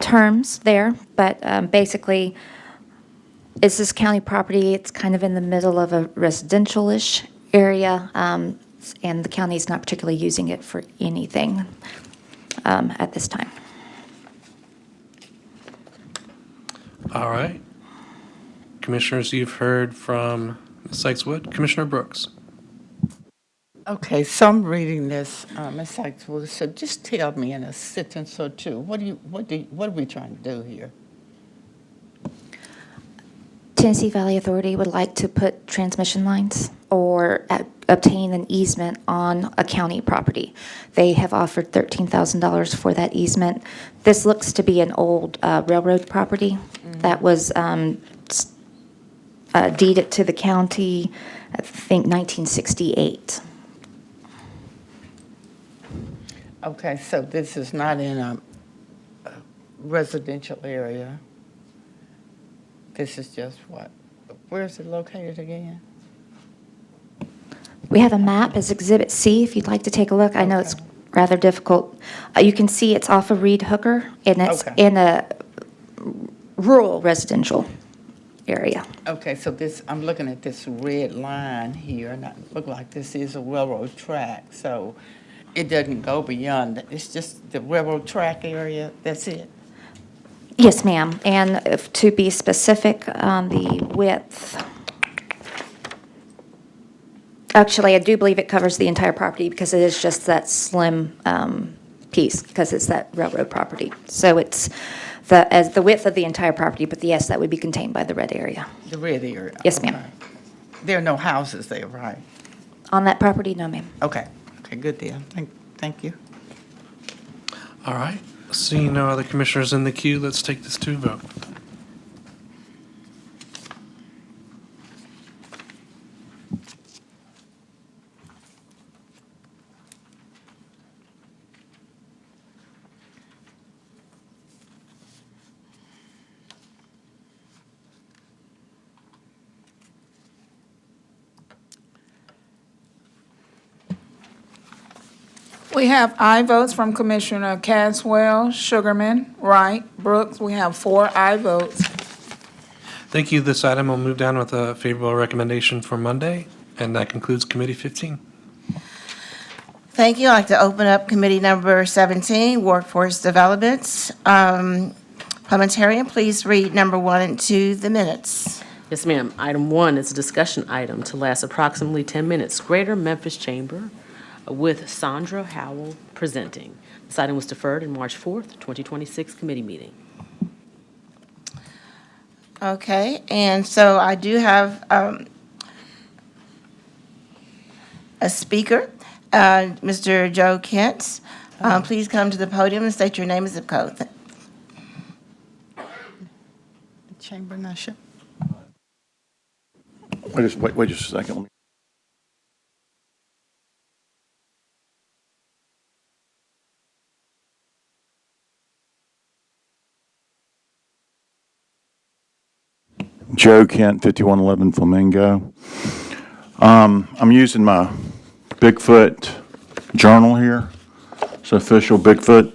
[SPEAKER 4] terms there. But basically, it's this county property. It's kind of in the middle of a residential-ish area, and the county is not particularly using it for anything at this time.
[SPEAKER 1] All right. Commissioners, you've heard from Ms. Sykes-Wood. Commissioner Brooks.
[SPEAKER 8] Okay, so I'm reading this, Ms. Sykes-Wood, so just tell me in a sentence or two, what are we trying to do here?
[SPEAKER 4] Tennessee Valley Authority would like to put transmission lines or obtain an easement on a county property. They have offered $13,000 for that easement. This looks to be an old railroad property that was deeded to the county, I think 1968.
[SPEAKER 8] Okay, so this is not in a residential area. This is just what? Where is it located again?
[SPEAKER 4] We have a map as Exhibit C, if you'd like to take a look. I know it's rather difficult. You can see it's off of Reed Hooker, and it's in a rural residential area.
[SPEAKER 8] Okay, so this, I'm looking at this red line here, and it looks like this is a railroad track, so it doesn't go beyond, it's just the railroad track area, that's it?
[SPEAKER 4] Yes, ma'am. And to be specific on the width, actually, I do believe it covers the entire property because it is just that slim piece, because it's that railroad property. So it's as the width of the entire property, but yes, that would be contained by the red area.
[SPEAKER 8] The red area?
[SPEAKER 4] Yes, ma'am.
[SPEAKER 8] Okay. There are no houses there, right?
[SPEAKER 4] On that property, no, ma'am.
[SPEAKER 8] Okay, good deal. Thank you.
[SPEAKER 1] All right. Seeing no other commissioners in the queue, let's take this to a vote.
[SPEAKER 6] We have aye votes from Commissioner Caswell, Sugarman, Wright, Brooks. We have 4 aye votes.
[SPEAKER 1] Thank you. This item will move down with a favorable recommendation for Monday, and that concludes Committee 15.
[SPEAKER 21] Thank you. I'd like to open up Committee Number 17, Workforce Developments. Parliamentarian, please read number 1 and 2, the minutes.
[SPEAKER 3] Yes, ma'am. Item 1 is a discussion item to last approximately 10 minutes. Greater Memphis Chamber with Sandra Howell presenting. This item was deferred in March 4th, 2026 committee meeting.
[SPEAKER 21] Okay, and so I do have a speaker, Mr. Joe Kent. Please come to the podium and state your name and zip code.
[SPEAKER 8] Chamber not sure.
[SPEAKER 2] Wait just a second. Joe Kent, 5111 Flamingo. I'm using my Bigfoot journal here. It's official Bigfoot.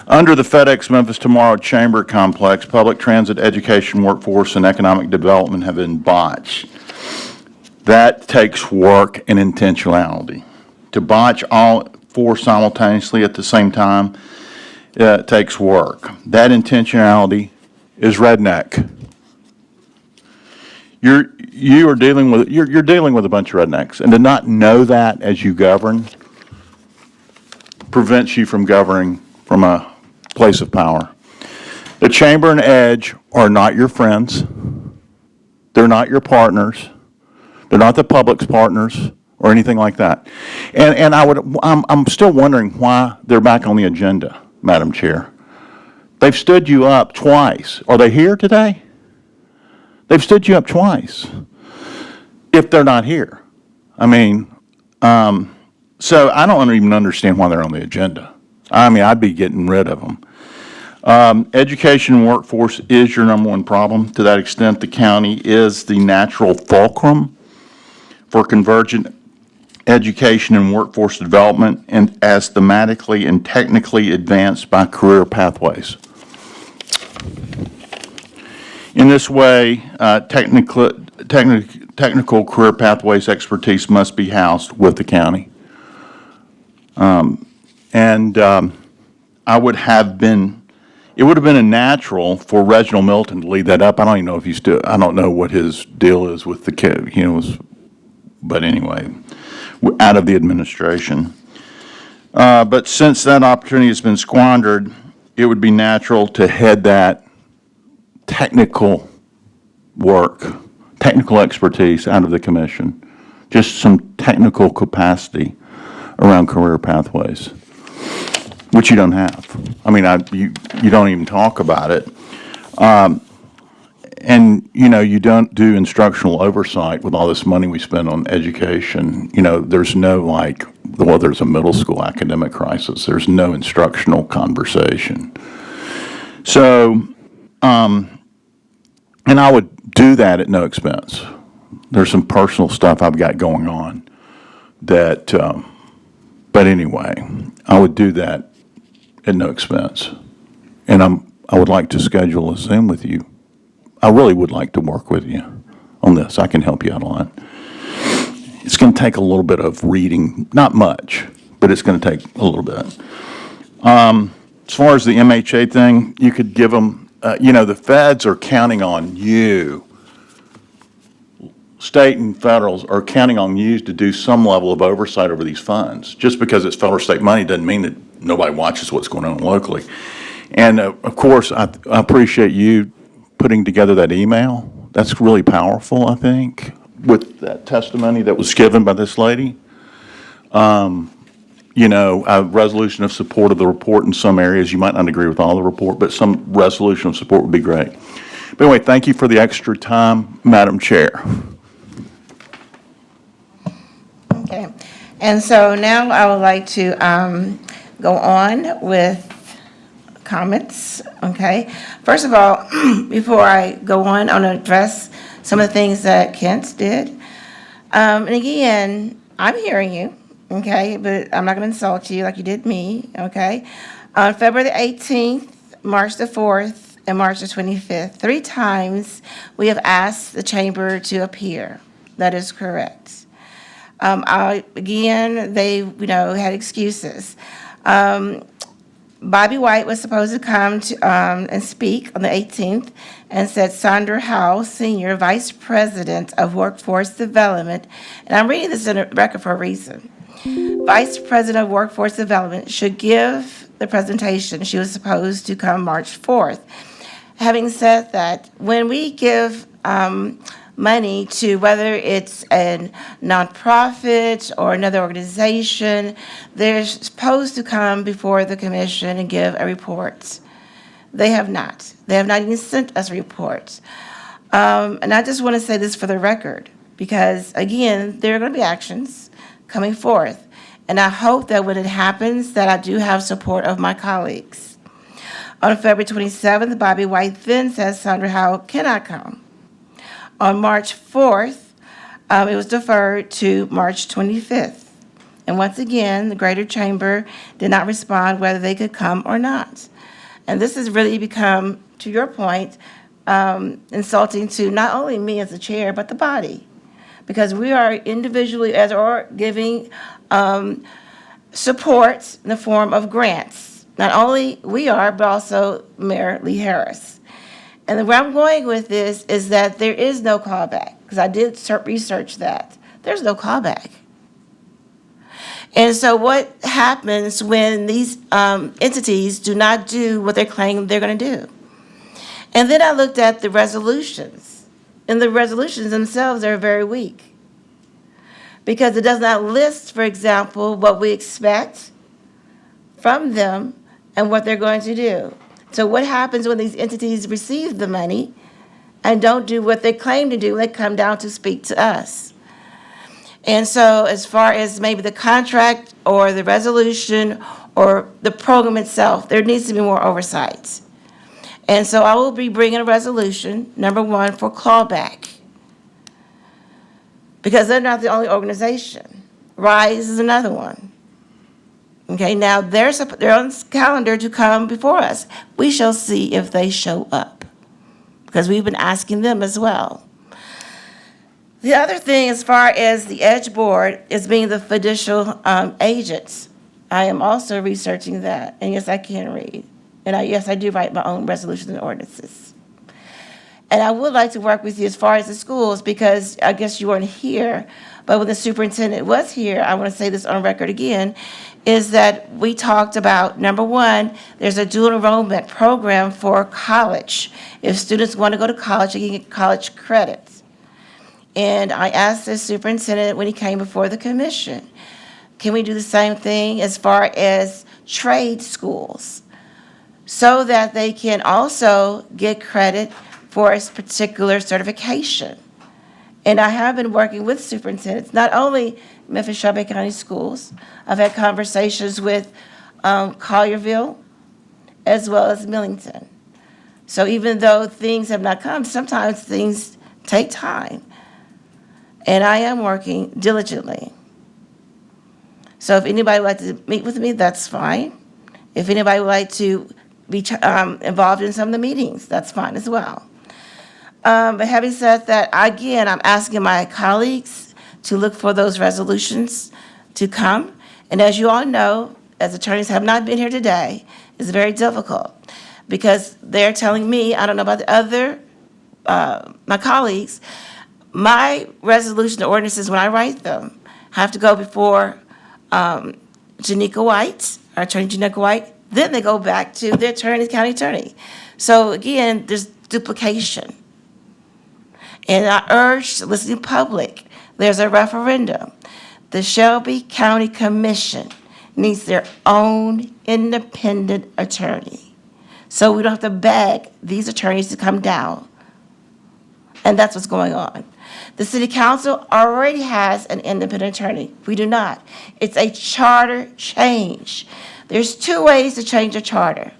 [SPEAKER 2] Under the FedEx Memphis Tomorrow Chamber Complex, public transit, education, workforce, and economic development have been botched. That takes work and intentionality. To botch all four simultaneously at the same time, it takes work. That intentionality is redneck. You're dealing with a bunch of rednecks, and to not know that as you govern prevents you from governing from a place of power. The Chamber and Edge are not your friends. They're not your partners. They're not the public's partners or anything like that. And I'm still wondering why they're back on the agenda, Madam Chair. They've stood you up twice. Are they here today? They've stood you up twice. If they're not here. I mean, so I don't even understand why they're on the agenda. I mean, I'd be getting rid of them. Education and workforce is your number one problem. To that extent, the county is the natural fulcrum for convergent education and workforce development, and as thematically and technically advanced by career pathways. In this way, technical career pathways expertise must be housed with the county. It would have been a natural for Reginald Milton to lead that up. I don't even know if he's still, I don't know what his deal is with the kid, but anyway, out of the administration. But since that opportunity has been squandered, it would be natural to head that technical work, technical expertise out of the commission, just some technical capacity around career pathways, which you don't have. I mean, you don't even talk about it. And, you don't do instructional oversight with all this money we spend on education. There's no there's a middle school academic crisis. There's no instructional conversation. So, and I would do that at no expense. There's some personal stuff I've got going on that, but anyway, I would do that at no expense. And I would like to schedule a Zoom with you. I really would like to work with you on this. I can help you out a lot. It's going to take a little bit of reading, not much, but it's going to take a little bit. As far as the MHA thing, you could give them, the feds are counting on you. State and federals are counting on you to do some level of oversight over these funds. Just because it's federal or state money doesn't mean that nobody watches what's going on locally. And of course, I appreciate you putting together that email. That's really powerful, I think, with that testimony that was given by this lady. A resolution of support of the report in some areas. You might not agree with all the report, but some resolution of support would be great. But anyway, thank you for the extra time, Madam Chair.
[SPEAKER 21] Okay, and so now I would like to go on with comments, okay? First of all, before I go on, I want to address some of the things that Kent did. And again, I'm hearing you, okay, but I'm not going to insult you like you did me, okay? On February the 18th, March the 4th, and March the 25th, 3 times we have asked the chamber to appear. That is correct. Again, they, had excuses. Bobby White was supposed to come to, and speak on the 18th, and said Sandra Howell, Senior Vice President of Workforce Development, and I'm reading this in a record for a reason. Vice President of Workforce Development should give the presentation. She was supposed to come March 4th. Having said that, when we give money to whether it's a nonprofit or another organization, they're supposed to come before the commission and give a report. They have not. They have not even sent us reports. And I just want to say this for the record, because again, there are going to be actions coming forth. And I hope that when it happens, that I do have support of my colleagues. On February 27th, Bobby White then says Sandra Howell cannot come. On March 4th, it was deferred to March 25th. And once again, the Greater Chamber did not respond whether they could come or not. And this has really become, to your point, insulting to not only me as the chair, but the body. Because we are individually, as or giving support in the form of grants. Not only we are, but also Mayor Lee Harris. And where I'm going with this is that there is no callback, because I did research that. There's no callback. And so what happens when these entities do not do what they claim they're going to do? And then I looked at the resolutions, and the resolutions themselves are very weak, because it does not list, for example, what we expect from them and what they're going to do. So what happens when these entities receive the money and don't do what they claim to do? They come down to speak to us. And so as far as maybe the contract or the resolution or the program itself, there needs to be more oversight. And so I will be bringing a resolution, number one, for clawback, because they're not the only organization. RISE is another one. Okay, now they're on calendar to come before us. We shall see if they show up, because we've been asking them as well. The other thing, as far as the EDGE board, is being the fiducial agents. I am also researching that, and yes, I can read. And yes, I do write my own resolutions and ordinances. And I would like to work with you as far as the schools, because I guess you weren't here, but when the superintendent was here, I want to say this on record again, is that we talked about, number one, there's a dual enrollment program for college. If students want to go to college, they can get college credits. And I asked the superintendent when he came before the commission, can we do the same thing as far as trade schools, so that they can also get credit for a particular certification? And I have been working with superintendents, not only Memphis Shelby County Schools. I've had conversations with Collierville as well as Millington. So even though things have not come, sometimes things take time. And I am working diligently. So if anybody would like to meet with me, that's fine. If anybody would like to be involved in some of the meetings, that's fine as well. But having said that, again, I'm asking my colleagues to look for those resolutions to come. And as you all know, as attorneys have not been here today, it's very difficult, because they're telling me, I don't know about the other, my colleagues, my resolution ordinances, when I write them, have to go before Janika White, our attorney Janika White, then they go back to the attorney, county attorney. So again, there's duplication. And I urge the listening public, there's a referendum. The Shelby County Commission needs their own independent attorney. So we don't have to beg these attorneys to come down. And that's what's going on. The city council already has an independent attorney. We do not. It's a charter change. There's two ways to change a charter.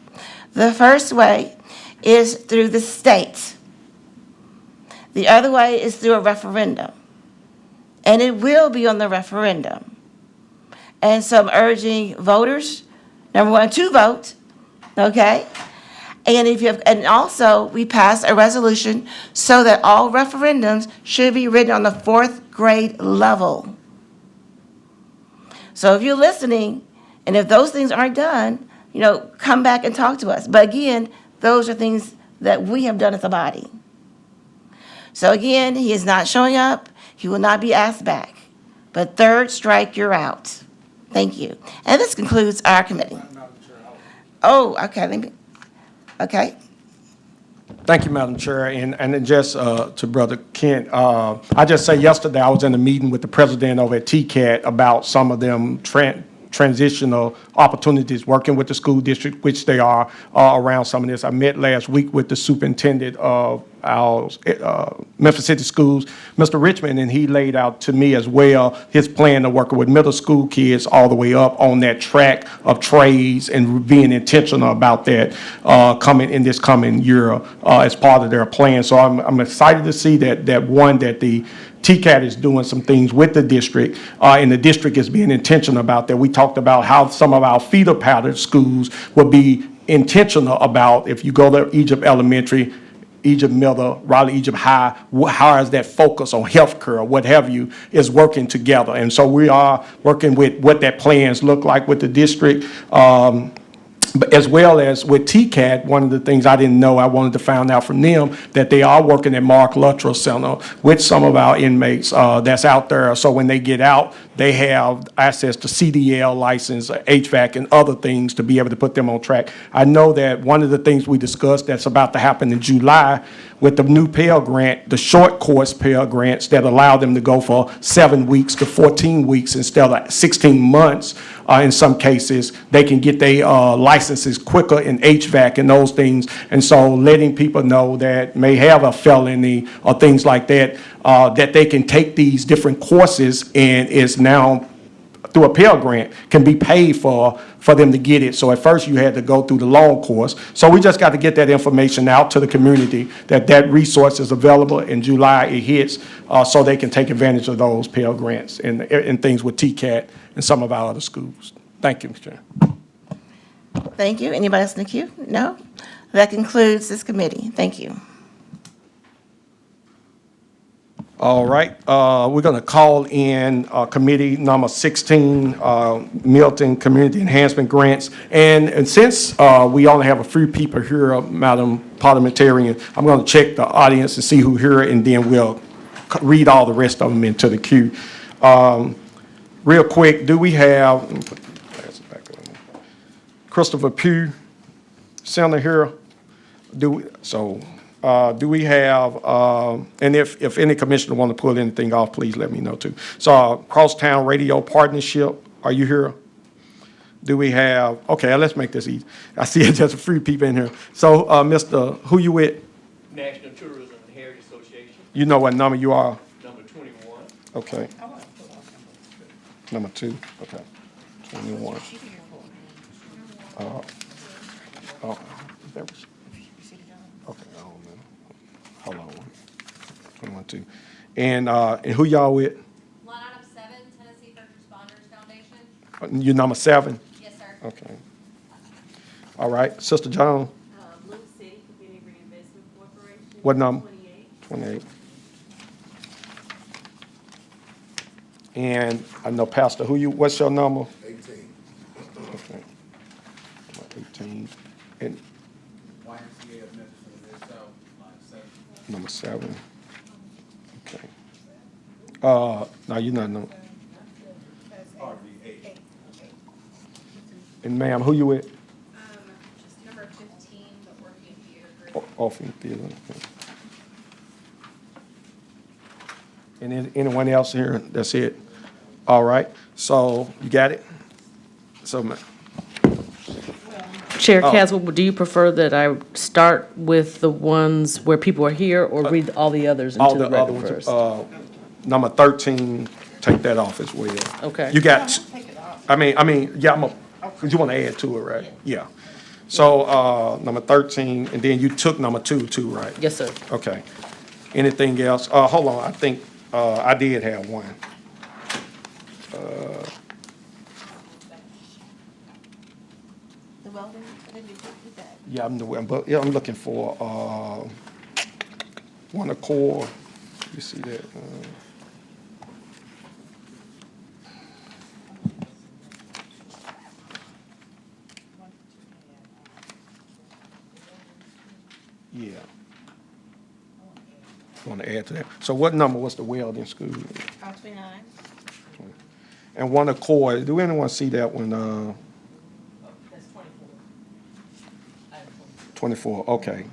[SPEAKER 21] The first way is through the state. The other way is through a referendum. And it will be on the referendum. And so I'm urging voters, number one, to vote, okay? And also, we passed a resolution so that all referendums should be written on the 4th grade level. So if you're listening, and if those things aren't done, come back and talk to us. But again, those are things that we have done as a body. So again, he is not showing up. He will not be asked back. But third strike, you're out. Thank you. And this concludes our committee. Oh, okay. Okay.
[SPEAKER 14] Thank you, Madam Chair. And then just to Brother Kent, I just say yesterday I was in a meeting with the president over at TCAT about some of them transitional opportunities working with the school district, which they are around some of this. I met last week with the superintendent of our Memphis City Schools, Mr. Richmond, and he laid out to me as well his plan of working with middle school kids all the way up on that track of trades and being intentional about that this coming year as part of their plan. So I'm excited to see that the TCAT is doing some things with the district, and the district is being intentional about that. We talked about how some of our feeder pattern schools will be intentional about, if you go to Egypt Elementary, Egypt Middle, Raleigh Egypt High, how is that focus on healthcare, what have you, is working together. And so we are working with what that plans look like with the district. But as well as with TCAT, one of the things I didn't know, I wanted to find out from them, that they are working at Mark Luttrell Center with some of our inmates that's out there. So when they get out, they have access to CDL license, HVAC, and other things to be able to put them on track. I know that one of the things we discussed that's about to happen in July with the new Pell Grant, the short course Pell Grants that allow them to go for 7 weeks to 14 weeks instead of 16 months. In some cases, they can get their licenses quicker in HVAC and those things. And so letting people know that may have a felony or things like that, that they can take these different courses and is now through a Pell Grant can be paid for them to get it. So at first you had to go through the long course. So we just got to get that information out to the community that resource is available. In July it hits, so they can take advantage of those Pell Grants and things with TCAT and some of our other schools. Thank you, Mr. Chair.
[SPEAKER 21] Thank you. Anybody else in the queue? No? That concludes this committee. Thank you.
[SPEAKER 14] All right, we're going to call in committee number 16, Milton Community Enhancement Grants. And since we only have a few people here, Madam Parliamentarian, I'm going to check the audience to see who here, and then we'll read all the rest of them into the queue. Real quick, do we have, let me put the glasses back on. Christopher Pugh, Senator here? Do we have, and if any commissioner want to pull anything off, please let me know too. So Crosstown Radio Partnership, are you here? Do we have, okay, let's make this easy. I see it's just a few people in here. So Mr., who you with?
[SPEAKER 9] National Tourism and Heritage Association.
[SPEAKER 14] You know what number you are?
[SPEAKER 9] Number 21.
[SPEAKER 14] Okay. Number 2, okay. 21. That was, okay, I don't know. Hold on. 21, 2. And who y'all with?
[SPEAKER 22] Line item 7, Tennessee First Responders Foundation.
[SPEAKER 14] You number 7?
[SPEAKER 22] Yes, sir.
[SPEAKER 14] Okay. All right, Sister John.
[SPEAKER 22] Blue City Community Reinvestment Corporation.
[SPEAKER 14] What number?
[SPEAKER 22] 28.
[SPEAKER 14] 28. And I know Pastor, what's your number?
[SPEAKER 23] 18.
[SPEAKER 14] Okay. 18. And
[SPEAKER 23] YMCA of Memphis and South, line 7.
[SPEAKER 14] number 7. Okay. No, you're not no.
[SPEAKER 23] RV8.
[SPEAKER 14] And ma'am, who you with?
[SPEAKER 22] Just number 15, the Orpheum Theater Group.
[SPEAKER 14] Orpheum Theater. Okay. And anyone else here? That's it. All right. So you got it? So,
[SPEAKER 3] Chair
[SPEAKER 14] Oh.
[SPEAKER 3] Caswell, do you prefer that I start with the ones where people are here or read all the others
[SPEAKER 14] all
[SPEAKER 3] into
[SPEAKER 14] the
[SPEAKER 3] the
[SPEAKER 14] other
[SPEAKER 3] record
[SPEAKER 14] ones,
[SPEAKER 3] first?
[SPEAKER 14] number 13, take that off as well.
[SPEAKER 3] Okay.
[SPEAKER 14] You got, I mean, yeah, because you want to add to it, right? Yeah. So, number 13, and then you took number 2 too, right?
[SPEAKER 3] Yes, sir.
[SPEAKER 14] Okay. Anything else? Hold on, I think, I did have one.
[SPEAKER 21] The welding, what did you do with that?
[SPEAKER 14] Yeah, I'm looking for, one Accord. You see that? Yeah. Want to add to that? So what number was the welding school?
[SPEAKER 21] 29.
[SPEAKER 14] And one Accord, do anyone see that one?
[SPEAKER 3] That's 24.
[SPEAKER 14] 24, okay.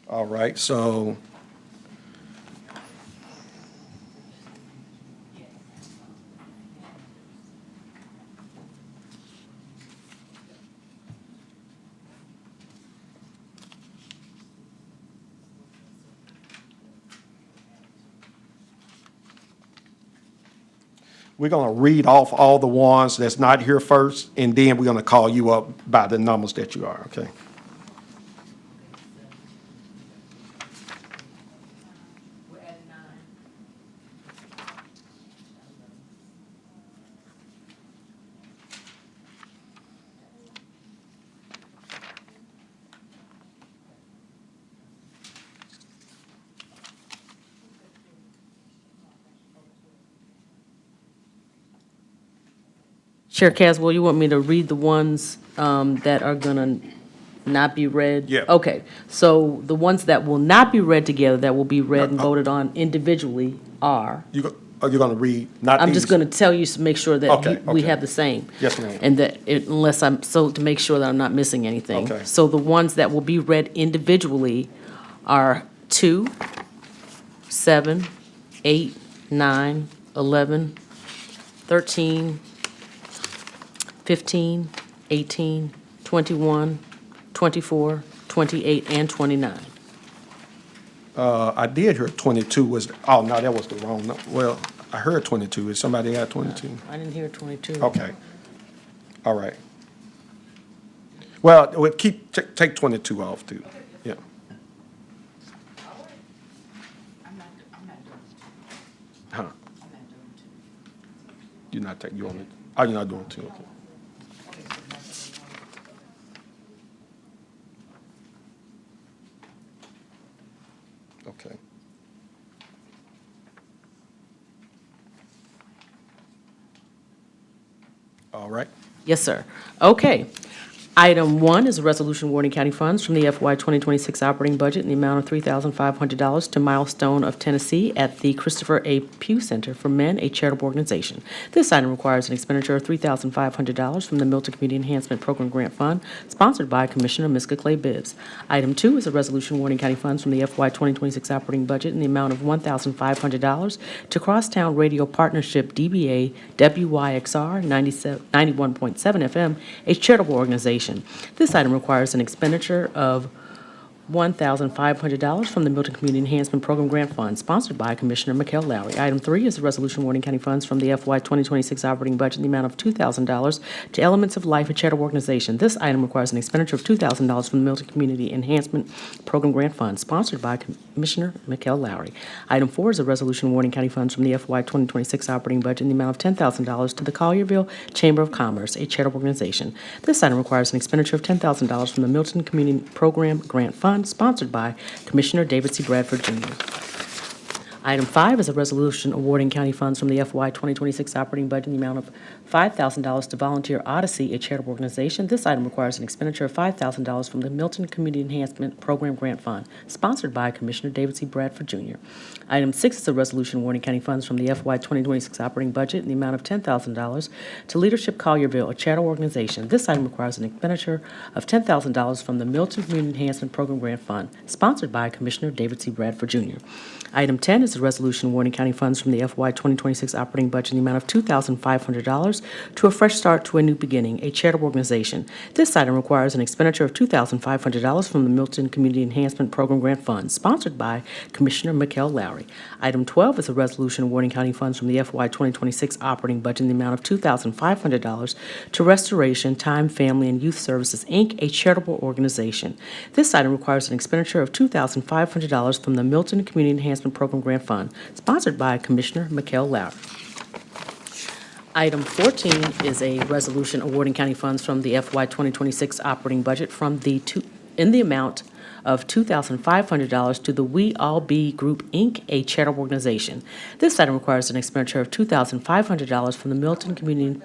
[SPEAKER 14] All right, so we're going to read off all the ones that's not here first, and then we're going to call you up by the numbers that you are, okay?
[SPEAKER 3] Chair Caswell, you want me to read the ones that are gonna not be read?
[SPEAKER 14] Yeah.
[SPEAKER 3] Okay, so the ones that will not be read together, that will be read and voted on individually are,
[SPEAKER 14] Are you going to read, not
[SPEAKER 3] I'm
[SPEAKER 14] these?
[SPEAKER 3] just gonna tell you to make sure that
[SPEAKER 14] Okay,
[SPEAKER 3] we
[SPEAKER 14] okay.
[SPEAKER 3] have the same.
[SPEAKER 14] Yes, ma'am.
[SPEAKER 3] And that, unless I'm, so to make sure that I'm not missing anything.
[SPEAKER 14] Okay.
[SPEAKER 3] So the ones that will be read individually are 2, 7, 8, 9, 11, 13, 15, 18, 21, 24, 28, and 29.
[SPEAKER 14] I did hear 22 was, oh, no, that was the wrong number. Well, I heard 22. Is somebody at 22?
[SPEAKER 3] I didn't hear 22.
[SPEAKER 14] Okay. All right. Well, we'll take 22 off too. Yeah. Huh. You're not taking, you want it, oh, you're not doing two, okay. Okay. All right.
[SPEAKER 3] Yes, sir. Okay. Item 1 is a resolution awarding county funds from the FY 2026 operating budget in the amount of $3,500 to Milestone of Tennessee at the Christopher A. Pugh Center for Men, a charitable organization. This item requires an expenditure of $3,500 from the Milton Community Enhancement Program Grant Fund, sponsored by Commissioner Miska Clay Bibbs. Item 2 is a resolution awarding county funds from the FY 2026 operating budget in the amount of $1,500 to Crosstown Radio Partnership DBA WYXR 91.7 FM, a charitable organization. This item requires an expenditure of $1,500 from the Milton Community Enhancement Program Grant Fund, sponsored by Commissioner Mikkel Lowry. Item 3 is a resolution awarding county funds from the FY 2026 operating budget in the amount of $2,000 to Elements of Life, a charitable organization. This item requires an expenditure of $2,000 from the Milton Community Enhancement Program Grant Fund, sponsored by Commissioner Mikkel Lowry. Item 4 is a resolution awarding county funds from the FY 2026 operating budget in the amount of $10,000 to the Collierville Chamber of Commerce, a charitable organization. This item requires an expenditure of $10,000 from the Milton Community Program Grant Fund, sponsored by Commissioner David C. Bradford Jr. Item 5 is a resolution awarding county funds from the FY 2026 operating budget in the amount of $5,000 to Volunteer Odyssey, a charitable organization. This item requires an expenditure of $5,000 from the Milton Community Enhancement Program Grant Fund, sponsored by Commissioner David C. Bradford Jr. Item 6 is a resolution awarding county funds from the FY 2026 operating budget in the amount of $10,000 to Leadership Collierville, a charitable organization. This item requires an expenditure of $10,000 from the Milton Community Enhancement Program Grant Fund, sponsored by Commissioner David C. Bradford Jr. Item 10 is a resolution awarding county funds from the FY 2026 operating budget in the amount of $2,500 to A Fresh Start to a New Beginning, a charitable organization. This item requires an expenditure of $2,500 from the Milton Community Enhancement Program Grant Fund, sponsored by Commissioner Mikkel Lowry. Item 12 is a resolution awarding county funds from the FY 2026 operating budget in the amount of $2,500 to Restoration, Time, Family, and Youth Services, Inc., a charitable organization. This item requires an expenditure of $2,500 from the Milton Community Enhancement Program Grant Fund, sponsored by Commissioner Mikkel Lowry. Item 14 is a resolution awarding county funds from the FY 2026 operating budget in the amount of $2,500 to the We All Be Group, Inc., a charitable organization. This item requires an expenditure of $2,500 from the Milton Community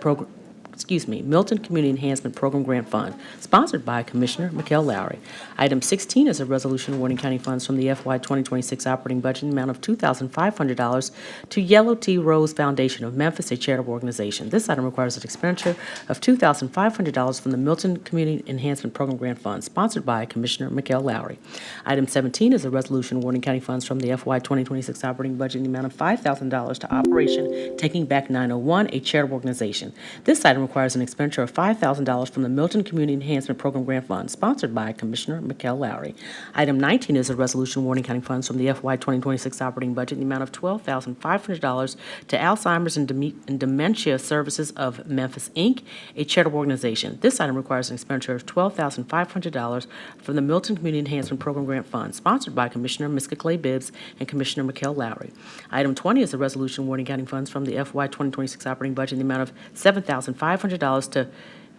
[SPEAKER 3] Enhancement Program Grant Fund, sponsored by Commissioner Mikhail Lowry. Item 16 is a resolution awarding county funds from the FY 2026 operating budget in the amount of $2,500 to Yellow Tea Rose Foundation of Memphis, a charitable organization. This item requires an expenditure of $2,500 from the Milton Community Enhancement Program Grant Fund, sponsored by Commissioner Mikhail Lowry. Item 17 is a resolution awarding county funds from the FY 2026 operating budget in the amount of $5,000 to Operation Taking Back 901, a charitable organization. This item requires an expenditure of $5,000 from the Milton Community Enhancement Program Grant Fund, sponsored by Commissioner Mikhail Lowry. Item 19 is a resolution awarding county funds from the FY 2026 operating budget in the amount of $12,500 to Alzheimer's and Dementia Services of Memphis, Inc., a charitable organization. This item requires an expenditure of $12,500 from the Milton Community Enhancement Program Grant Fund, sponsored by Commissioner Miska Clay Bibbs and Commissioner Mikhail Lowry. Item 20 is a resolution awarding county funds from the FY 2026 operating budget in the amount of $7,500 to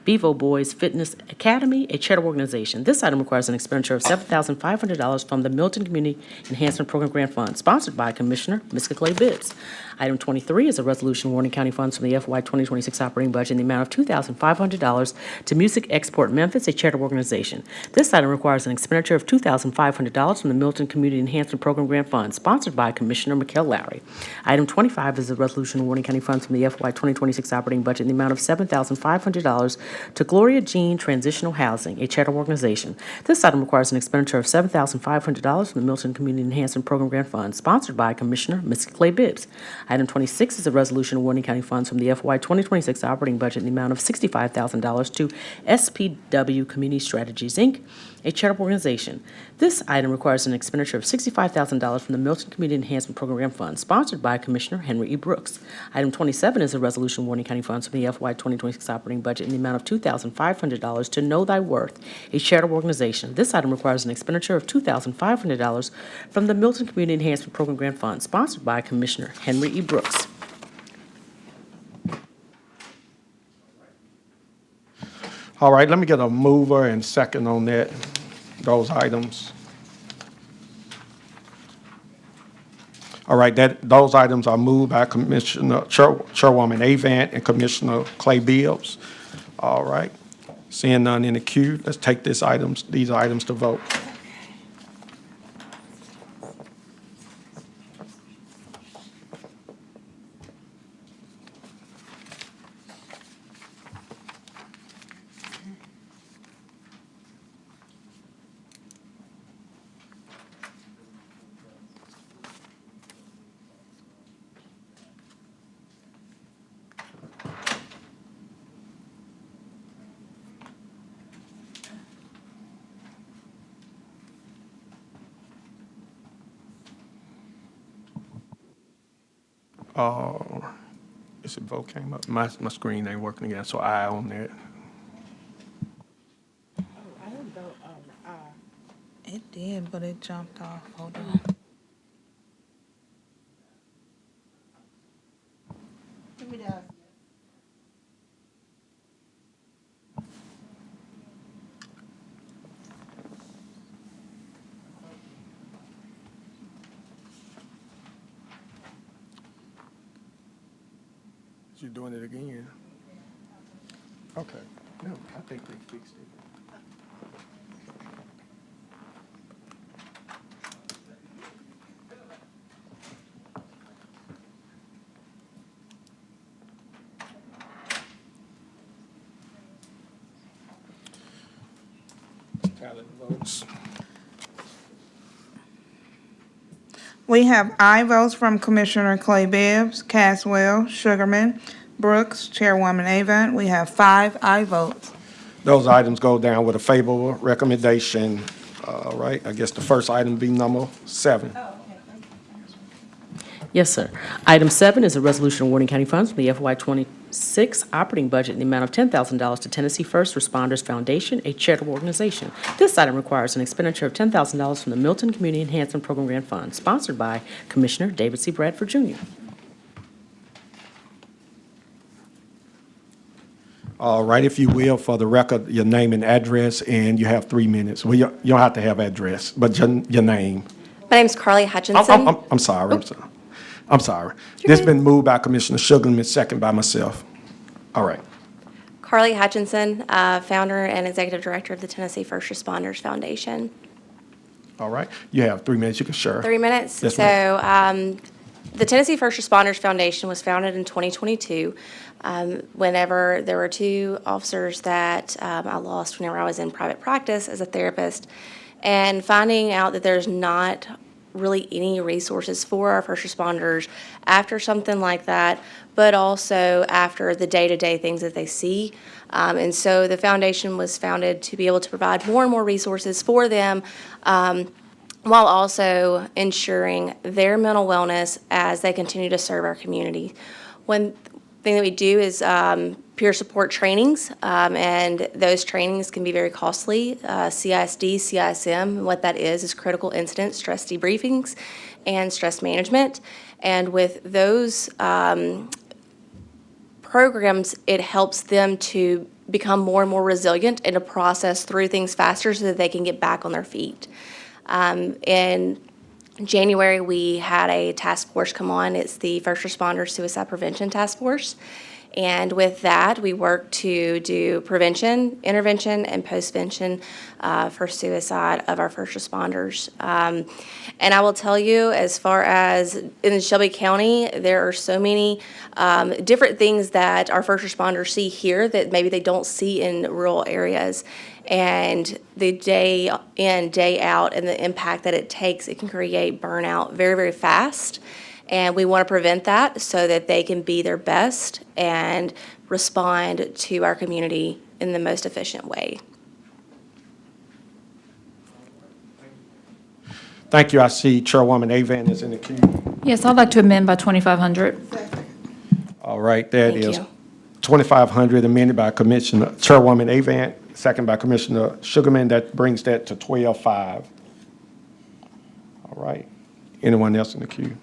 [SPEAKER 3] Bevo Boys Fitness Academy, a charitable organization. This item requires an expenditure of $7,500 from the Milton Community Enhancement Program Grant Fund, sponsored by Commissioner Miska Clay Bibbs. Item 23 is a resolution awarding county funds from the FY 2026 operating budget in the amount of $2,500 to Music Export Memphis, a charitable organization. This item requires an expenditure of $2,500 from the Milton Community Enhancement Program Grant Fund, sponsored by Commissioner Mikhail Lowry. Item 25 is a resolution awarding county funds from the FY 2026 operating budget in the amount of $7,500 to Gloria Jean Transitional Housing, a charitable organization. This item requires an expenditure of $7,500 from the Milton Community Enhancement Program Grant Fund, sponsored by Commissioner Miska Clay Bibbs. Item 26 is a resolution awarding county funds from the FY 2026 operating budget in the amount of $65,000 to SPW Community Strategies, Inc., a charitable organization. This item requires an expenditure of $65,000 from the Milton Community Enhancement Program Grant Fund, sponsored by Commissioner Henry E. Brooks. Item 27 is a resolution awarding county funds from the FY 2026 operating budget in the amount of $2,500 to Know Thy Worth, a charitable organization. This item requires an expenditure of $2,500 from the Milton Community Enhancement Program Grant Fund, sponsored by Commissioner Henry E. Brooks.
[SPEAKER 14] All right, let me get a mover and second on those items. All right, those items are moved by Chairwoman Avant and Commissioner Clay Bibbs. All right, seeing none in the queue, let's take these items to vote. Is it vote came up? My screen ain't working again, so aye on that.
[SPEAKER 6] I didn't vote on the aye. It did, but it jumped off. Hold on. Give me that.
[SPEAKER 14] You're doing it again. Okay. No, I think they fixed it. Talent votes.
[SPEAKER 6] We have aye votes from Commissioner Clay Bibbs, Caswell, Sugarman, Brooks, Chairwoman Avant. We have 5 aye votes.
[SPEAKER 14] Those items go down with a favorable recommendation. All right, I guess the first item be number 7.
[SPEAKER 3] Yes, sir. Item 7 is a resolution awarding county funds from the FY 26 operating budget in the amount of $10,000 to Tennessee First Responders Foundation, a charitable organization. This item requires an expenditure of $10,000 from the Milton Community Enhancement Program Grant Fund, sponsored by Commissioner David C. Bradford, Jr.
[SPEAKER 14] All right, if you will, for the record, your name and address, and you have 3 minutes. Well, you don't have to have address, but your name.
[SPEAKER 7] My name's Carly Hutchinson.
[SPEAKER 14] I'm sorry, I'm sorry. I'm sorry. This been moved by Commissioner Sugarman, second by myself. All right.
[SPEAKER 7] Carly Hutchinson, founder and executive director of the Tennessee First Responders Foundation.
[SPEAKER 14] All right. You have 3 minutes. You can share.
[SPEAKER 7] 3 minutes?
[SPEAKER 14] Yes, ma'am.
[SPEAKER 7] So, the Tennessee First Responders Foundation was founded in 2022, whenever there were two officers that I lost whenever I was in private practice as a therapist, and finding out that there's not really any resources for our first responders after something like that, but also after the day-to-day things that they see. And so the foundation was founded to be able to provide more and more resources for them, while also ensuring their mental wellness as they continue to serve our community. One thing that we do is peer support trainings, and those trainings can be very costly. CISD, CISM, what that is critical incident stress debriefings and stress management. And with those programs, it helps them to become more and more resilient and to process through things faster so that they can get back on their feet. In January, we had a task force come on. It's the First Responder Suicide Prevention Task Force. And with that, we work to do prevention, intervention, and postvention for suicide of our first responders. And I will tell you, as far as in Shelby County, there are so many different things that our first responders see here that maybe they don't see in rural areas. And the day in, day out, and the impact that it takes, it can create burnout very, very fast. And we want to prevent that so that they can be their best and respond to our community in the most efficient way.
[SPEAKER 14] Thank you. I see Chairwoman Avan is in the queue.
[SPEAKER 12] Yes, I'd like to amend by 2,500.
[SPEAKER 14] All right, that
[SPEAKER 7] Thank
[SPEAKER 14] is
[SPEAKER 7] you.
[SPEAKER 14] 2,500 amended by Commissioner Chairwoman Avan, second by Commissioner Sugarman. That brings that to 12,500. All right. Anyone else in the queue?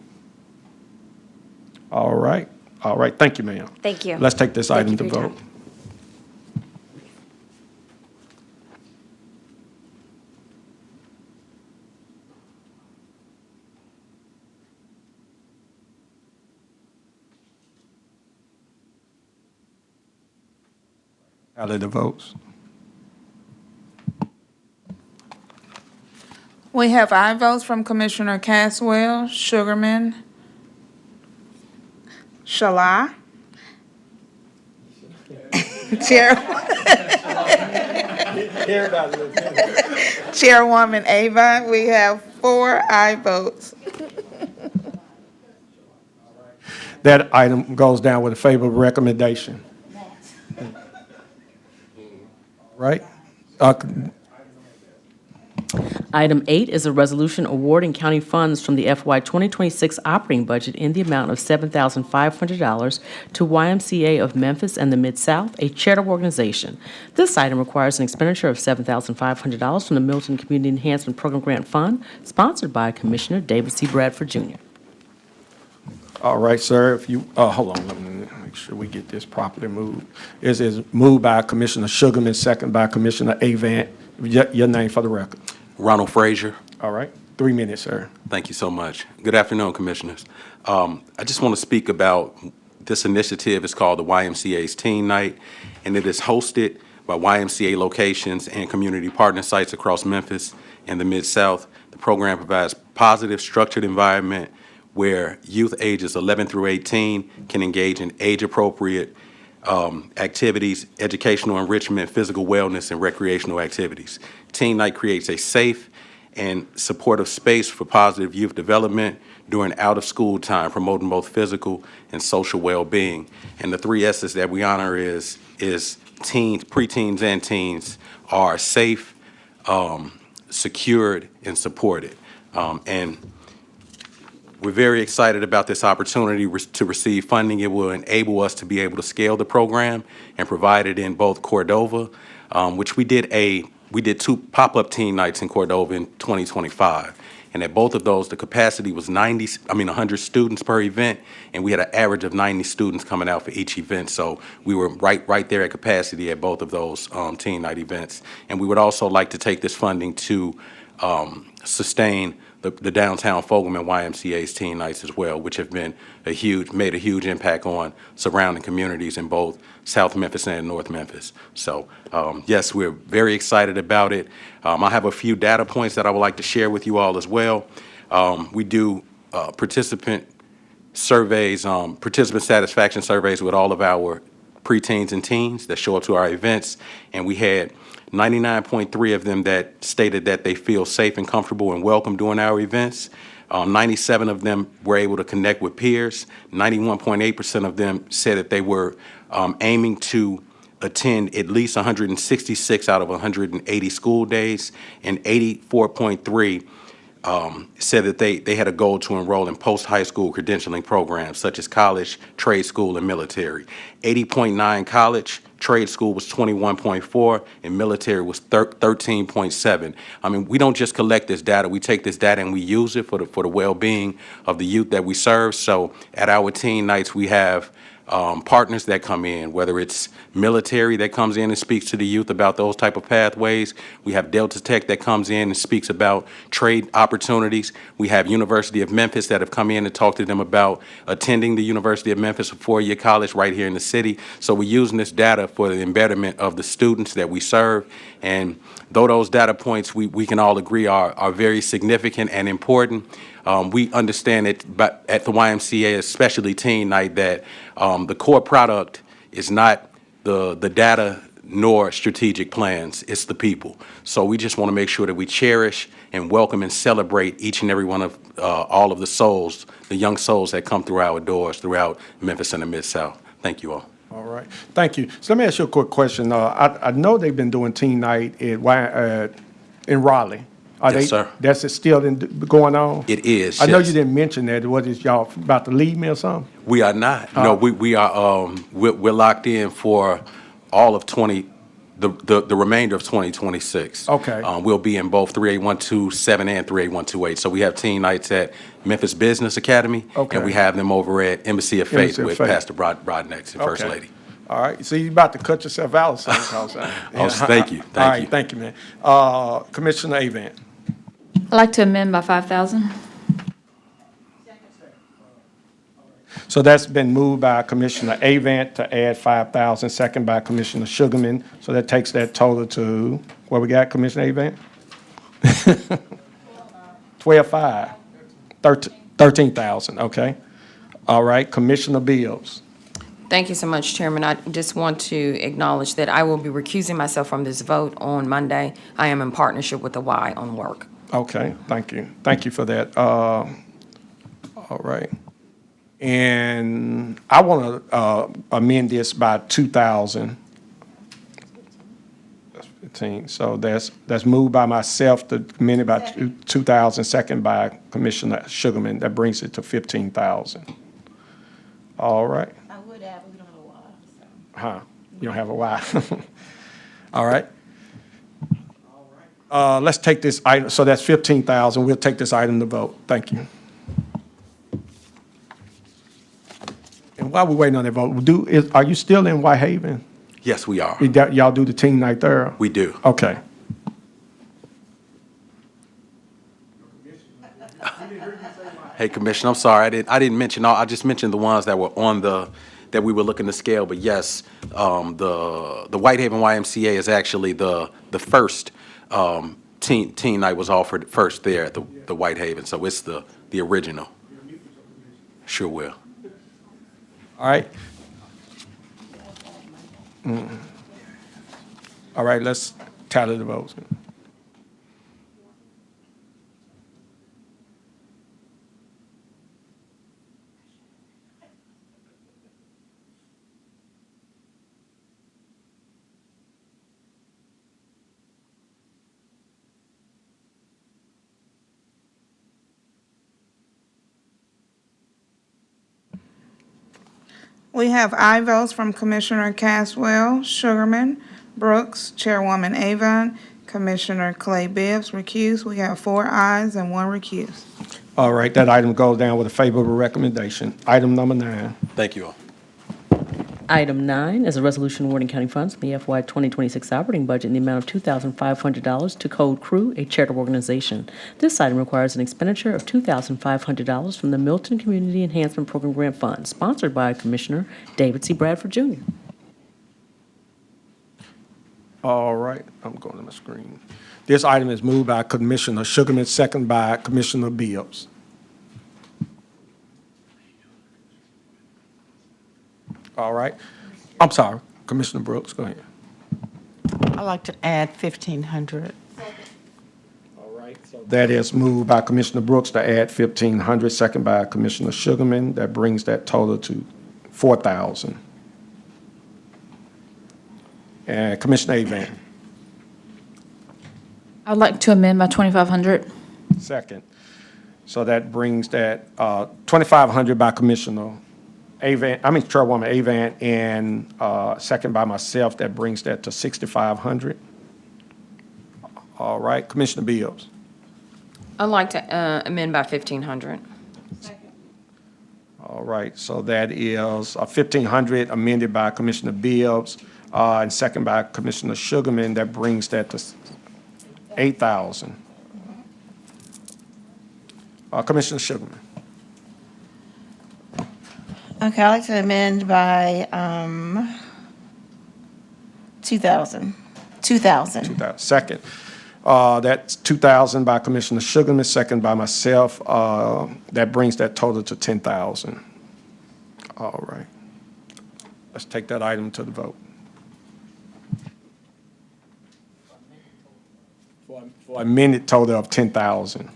[SPEAKER 14] All right. All right. Thank you, ma'am.
[SPEAKER 7] Thank you.
[SPEAKER 14] Let's take this
[SPEAKER 7] Thank
[SPEAKER 14] item
[SPEAKER 7] you
[SPEAKER 14] to
[SPEAKER 7] for your
[SPEAKER 14] vote.
[SPEAKER 7] time.
[SPEAKER 14] Tally the votes.
[SPEAKER 6] We have aye votes from Commissioner Caswell, Sugarman, Shalai. Chairwoman Avon, we have 4 aye votes.
[SPEAKER 14] That item goes down with a favorable recommendation. Right?
[SPEAKER 3] Item 8 is a resolution awarding county funds from the FY 2026 operating budget in the amount of $7,500 to YMCA of Memphis and the Mid-South, a charitable organization. This item requires an expenditure of $7,500 from the Milton Community Enhancement Program Grant Fund, sponsored by Commissioner David C. Bradford, Jr.
[SPEAKER 14] All right, sir, if you, hold on, let me make sure we get this properly moved. This is moved by Commissioner Sugarman, second by Commissioner Avant. Your name for the record.
[SPEAKER 16] Ronald Frazier.
[SPEAKER 14] All right, 3 minutes, sir.
[SPEAKER 16] Thank you so much. Good afternoon, Commissioners. I just want to speak about this initiative. It's called the YMCA's Teen Night, and it is hosted by YMCA locations and community partner sites across Memphis and the Mid-South. The program provides positive, structured environment where youth ages 11 through 18 can engage in age-appropriate activities, educational enrichment, physical wellness, and recreational activities. Teen Night creates a safe and supportive space for positive youth development during out-of-school time, promoting both physical and social well-being. And the 3 S's that we honor is teens, preteens, and teens are safe, secured, and supported. And we're very excited about this opportunity to receive funding. It will enable us to be able to scale the program and provide it in both Cordova, which we did 2 pop-up teen nights in Cordova in 2025. And at both of those, the capacity was 100 students per event, and we had an average of 90 students coming out for each event. So we were right there at capacity at both of those teen night events. And we would also like to take this funding to sustain the downtown Fogelman YMCA's teen nights as well, which have been made a huge impact on surrounding communities in both South Memphis and North Memphis. So yes, we're very excited about it. I have a few data points that I would like to share with you all as well. We do participant surveys, participant satisfaction surveys with all of our preteens and teens that show up to our events, and we had 99.3 of them that stated that they feel safe and comfortable and welcome during our events. 97 of them were able to connect with peers. 91.8% of them said that they were aiming to attend at least 166 out of 180 school days, and 84.3 said that they had a goal to enroll in post-high school credentialing programs such as college, trade school, and military. 80.9 college, trade school was 21.4, and military was 13.7. I mean, we don't just collect this data. We take this data and we use it for the well-being of the youth that we serve. So at our teen nights, we have partners that come in, whether it's military that comes in and speaks to the youth about those type of pathways. We have Delta Tech that comes in and speaks about trade opportunities. We have University of Memphis that have come in and talked to them about attending the University of Memphis, a four-year college right here in the city. So we're using this data for the betterment of the students that we serve. And though those data points we can all agree are very significant and important, we understand it, but at the YMCA, especially Teen Night, that the core product is not the data nor strategic plans, it's the people. So we just want to make sure that we cherish and welcome and celebrate each and every one of all of the souls, the young souls that come through our doors throughout Memphis and the Mid-South. Thank you all.
[SPEAKER 14] All right, thank you. So let me ask you a quick question. I know they've been doing teen night in Raleigh.
[SPEAKER 16] Yes, sir.
[SPEAKER 14] That's still going on?
[SPEAKER 16] It is,
[SPEAKER 14] I know
[SPEAKER 16] yes.
[SPEAKER 14] you didn't mention that. What is y'all about to leave me or something?
[SPEAKER 16] We are not. No, we are. We're locked in for all of the remainder of 2026.
[SPEAKER 14] Okay.
[SPEAKER 16] We'll be in both 38127 and 38128. So we have teen nights at Memphis Business Academy,
[SPEAKER 14] Okay.
[SPEAKER 16] and we have them over at Embassy of Faith
[SPEAKER 14] Embassy of
[SPEAKER 16] with
[SPEAKER 14] Faith.
[SPEAKER 16] Pastor Broadnex and First
[SPEAKER 14] Okay.
[SPEAKER 16] Lady.
[SPEAKER 14] All right, so you're about to cut yourself out or something.
[SPEAKER 16] Oh, thank you,
[SPEAKER 14] All right,
[SPEAKER 16] you.
[SPEAKER 14] thank you, man. Commissioner Avant.
[SPEAKER 12] I'd like to amend by 5,000.
[SPEAKER 14] So that's been moved by Commissioner Avant to add 5,000, second by Commissioner Sugarman. So that takes that total to, what we got, Commissioner Avant? 12,500, 13,000, okay. All right, Commissioner Bills.
[SPEAKER 13] Thank you so much, Chairman. I just want to acknowledge that I will be recusing myself from this vote on Monday. I am in partnership with the Y on work.
[SPEAKER 14] Okay, thank you. Thank you for that. All right. And I want to amend this by 2,000. That's 15. So that's moved by myself to amend it by 2,000, second by Commissioner Sugarman. That brings it to 15,000. All right.
[SPEAKER 21] I would add, but we don't have a Y, so.
[SPEAKER 14] Huh, you don't have a Y. All right. Let's take this item, so that's 15,000. We'll take this item to vote. Thank you. And while we're waiting on that vote, are you still in Whitehaven?
[SPEAKER 16] Yes, we are.
[SPEAKER 14] Y'all do the teen night there?
[SPEAKER 16] We do.
[SPEAKER 14] Okay.
[SPEAKER 16] Hey, Commissioner, I'm sorry. I didn't mention all. I just mentioned the ones that were on that we were looking to scale. But yes, the Whitehaven YMCA is actually the first teen night was offered first there at the Whitehaven. So it's the original. Sure will.
[SPEAKER 14] All right. All right, let's tally the votes.
[SPEAKER 6] We have aye votes from Commissioner Caswell, Sugarman, Brooks, Chairwoman Avon, Commissioner Clay Bibbs recused. We have 4 ayes and 1 recused.
[SPEAKER 14] All right, that item goes down with a favorable recommendation. Item number 9.
[SPEAKER 16] Thank you all.
[SPEAKER 3] Item 9 is a resolution awarding county funds from the FY 2026 operating budget in the amount of $2,500 to Code Crew, a charitable organization. This item requires an expenditure of $2,500 from the Milton Community Enhancement Program Grant Fund, sponsored by Commissioner David C. Bradford, Jr.
[SPEAKER 14] All right, I'm going to my screen. This item is moved by Commissioner Sugarman, second by Commissioner Bibbs. All right. I'm sorry, Commissioner Brooks, go ahead.
[SPEAKER 8] I'd like to add 1,500.
[SPEAKER 14] All right, so that is moved by Commissioner Brooks to add 1,500, second by Commissioner Sugarman. That brings that total to 4,000. And Commissioner Avant,
[SPEAKER 12] I'd like to amend by 2,500.
[SPEAKER 14] second. So that brings that 2,500 by Commissioner Chairwoman Avant, and second by myself. That brings that to 6,500. All right, Commissioner Bibbs.
[SPEAKER 13] I'd like to amend by 1,500.
[SPEAKER 14] All right, so that is 1,500 amended by Commissioner Bibbs, and second by Commissioner Sugarman. That brings that to 8,000. Commissioner Sugarman.
[SPEAKER 21] Okay, I'd like to amend by 2,000. 2,000.
[SPEAKER 14] Second. That's 2,000 by Commissioner Sugarman, second by myself. That brings that total to 10,000. All right. Let's take that item to the vote. For a minute total of 10,000.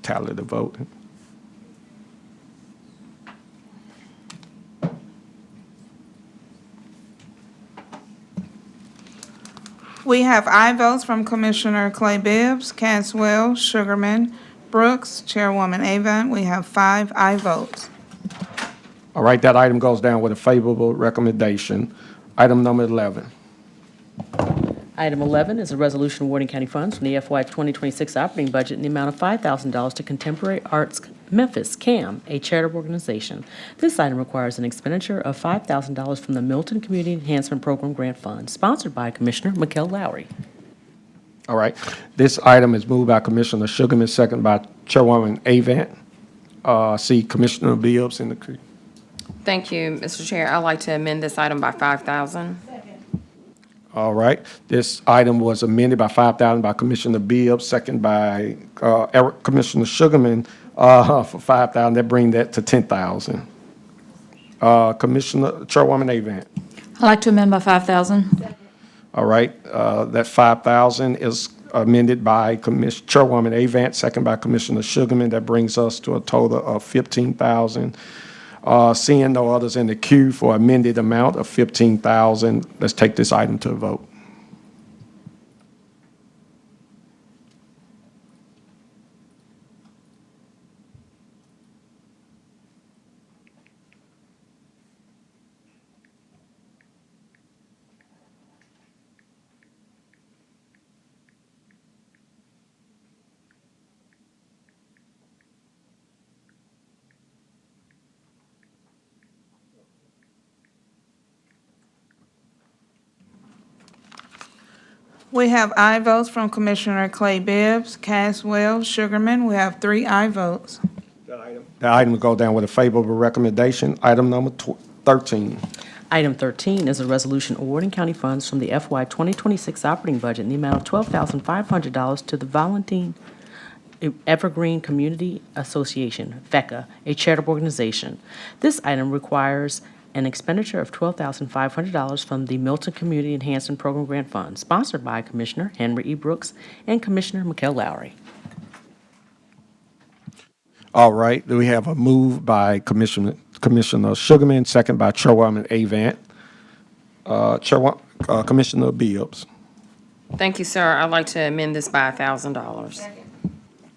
[SPEAKER 14] Tally the vote.
[SPEAKER 6] We have aye votes from Commissioner Clay Bibbs, Caswell, Sugarman, Brooks, Chairwoman Avant. We have 5 aye votes.
[SPEAKER 14] All right, that item goes down with a favorable recommendation. Item number 11.
[SPEAKER 3] Item 11 is a resolution awarding county funds from the FY 2026 operating budget in the amount of $5,000 to Contemporary Arts Memphis, CAM, a charitable organization. This item requires an expenditure of $5,000 from the Milton Community Enhancement Program Grant Fund, sponsored by Commissioner Mikkel Lowry.
[SPEAKER 14] All right, this item is moved by Commissioner Sugarman, second by Chairwoman Avant. See Commissioner Bibbs in the queue.
[SPEAKER 13] Thank you, Mr. Chair. I'd like to amend this item by 5,000.
[SPEAKER 14] All right, this item was amended by 5,000 by Commissioner Bibbs, second by Commissioner Sugarman for 5,000. That brings that to 10,000. Chairwoman Avant.
[SPEAKER 12] I'd like to amend by 5,000.
[SPEAKER 14] All right, that 5,000 is amended by Chairwoman Avant, second by Commissioner Sugarman. That brings us to a total of 15,000. Seeing no others in the queue for amended amount of 15,000, let's take this item to a vote.
[SPEAKER 6] We have aye votes from Commissioner Clay Bibbs, Caswell, Sugarman. We have 3 aye votes.
[SPEAKER 14] The item will go down with a favorable recommendation. Item number 13.
[SPEAKER 3] Item 13 is a resolution awarding county funds from the FY 2026 operating budget in the amount of $12,500 to the Valentine Evergreen Community Association, VECA, a charitable organization. This item requires an expenditure of $12,500 from the Milton Community Enhancement Program Grant Fund, sponsored by Commissioner Henry E. Brooks and Commissioner Mikkel Lowry.
[SPEAKER 14] All right, we have a move by Commissioner Sugarman, second by Chairwoman Avant. Commissioner Bibbs.
[SPEAKER 13] Thank you, sir. I'd like to amend this by $1,000.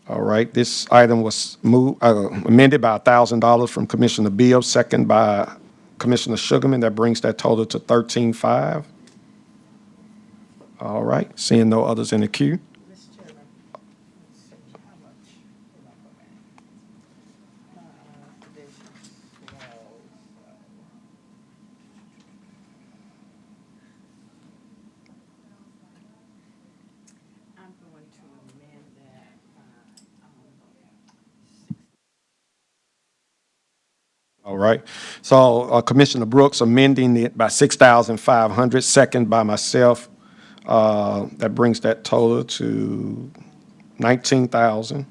[SPEAKER 14] All right, this item was amended by $1,000 from Commissioner Bibbs, second by Commissioner Sugarman. That brings that total to 13,500. All right, seeing no others in the queue. All right, so Commissioner Brooks amending it by 6,500, second by myself. That brings that total to 19,000.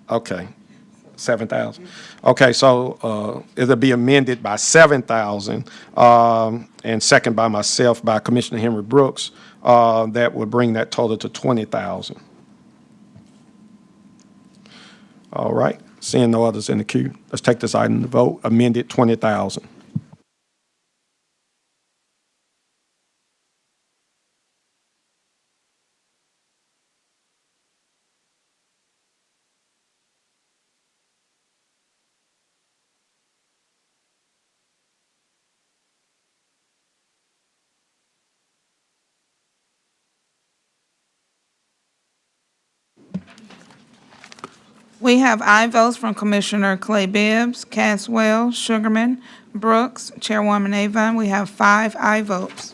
[SPEAKER 14] Okay, 7,000. Okay, so it'll be amended by 7,000, and second by myself, by Commissioner Henry Brooks. That would bring that total to 20,000. All right, seeing no others in the queue, let's take this item to vote. Amended, 20,000.
[SPEAKER 6] We have aye votes from Commissioner Clay Bibbs, Caswell, Sugarman, Brooks, Chairwoman Avon. We have 5 aye votes.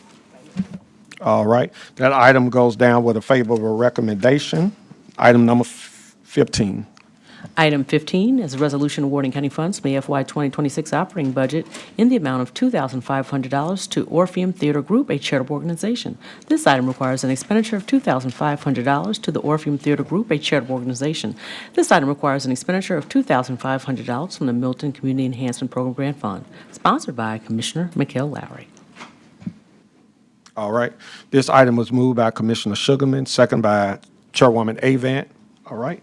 [SPEAKER 14] All right, that item goes down with a favorable recommendation. Item number 15.
[SPEAKER 3] Item 15 is a resolution awarding county funds from the FY 2026 operating budget in the amount of $2,500 to Orpheum Theater Group, a charitable organization. This item requires an expenditure of $2,500 to the Orpheum Theater Group, a charitable organization. This item requires an expenditure of $2,500 from the Milton Community Enhancement Program Grant Fund, sponsored by Commissioner Mikhail Lowry.
[SPEAKER 14] All right, this item was moved by Commissioner Sugarman, second by Chairwoman Avant. All right.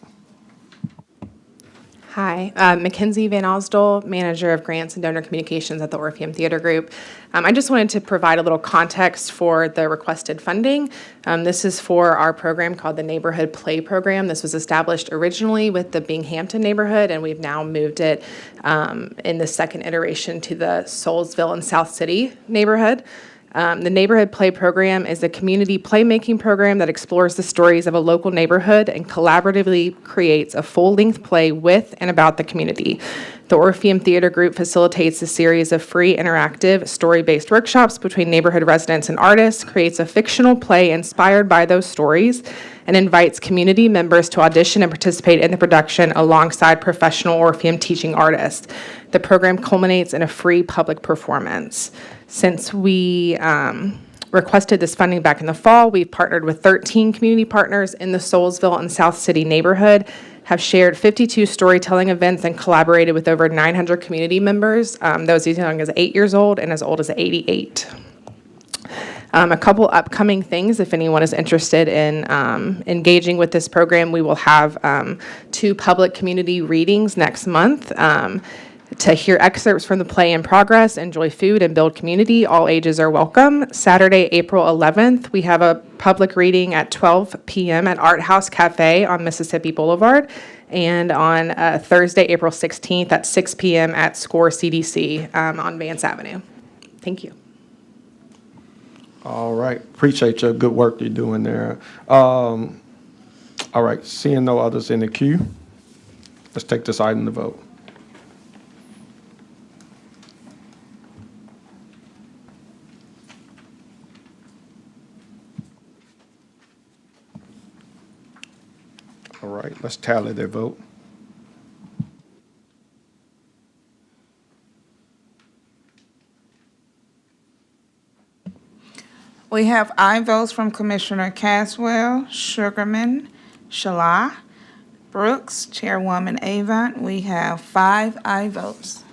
[SPEAKER 5] Hi, Mackenzie Van Osdol, Manager of Grants and Donor Communications at the Orpheum Theater Group. I just wanted to provide a little context for the requested funding. This is for our program called the Neighborhood Play Program. This was established originally with the Binghamton neighborhood, and we've now moved it in the second iteration to the Soulsville and South City neighborhood. The Neighborhood Play Program is a community playmaking program that explores the stories of a local neighborhood and collaboratively creates a full-length play with and about the community. The Orpheum Theater Group facilitates a series of free, interactive, story-based workshops between neighborhood residents and artists, creates a fictional play inspired by those stories, and invites community members to audition and participate in the production alongside professional Orpheum teaching artists. The program culminates in a free public performance. Since we requested this funding back in the fall, we've partnered with 13 community partners in the Soulsville and South City neighborhood, have shared 52 storytelling events, and collaborated with over 900 community members, those as young as 8 years old and as old as 88. A couple upcoming things, if anyone is interested in engaging with this program, we will have 2 public community readings next month. To hear excerpts from the play in progress, enjoy food, and build community. All ages are welcome. Saturday, April 11th, we have a public reading at 12 p.m. at Art House Cafe on Mississippi Boulevard. And on Thursday, April 16th at 6 p.m. at SCORE CDC on Vance Avenue. Thank you.
[SPEAKER 14] All right, appreciate your good work you're doing there. All right, seeing no others in the queue, let's take this item to vote. All right, let's tally their vote.
[SPEAKER 6] We have aye votes from Commissioner Caswell, Sugarman, Shalai, Brooks, Chairwoman Avant. We have 5 aye votes.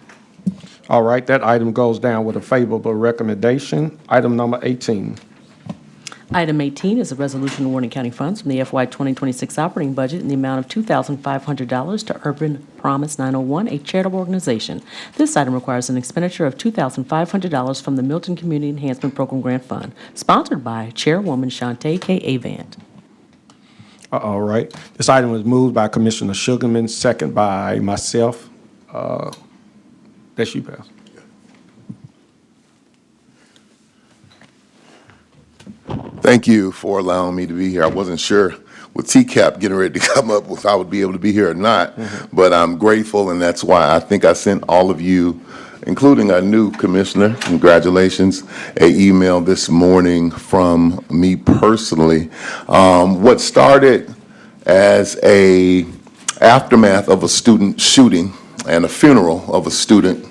[SPEAKER 14] All right, that item goes down with a favorable recommendation. Item number 18.
[SPEAKER 3] Item 18 is a resolution awarding county funds from the FY 2026 operating budget in the amount of $2,500 to Urban Promise 901, a charitable organization. This item requires an expenditure of $2,500 from the Milton Community Enhancement Program Grant Fund, sponsored by Chairwoman Shantae K. Avant.
[SPEAKER 14] All right. This item was moved by Commissioner Sugarman, second by myself. That's you, Pastor.
[SPEAKER 15] Thank you for allowing me to be here. I wasn't sure with TCAP getting ready to come up if I would be able to be here or not, but I'm grateful, and that's why I think I sent all of you, including our new commissioner, congratulations, an email this morning from me personally. What started as a aftermath of a student shooting and a funeral of a student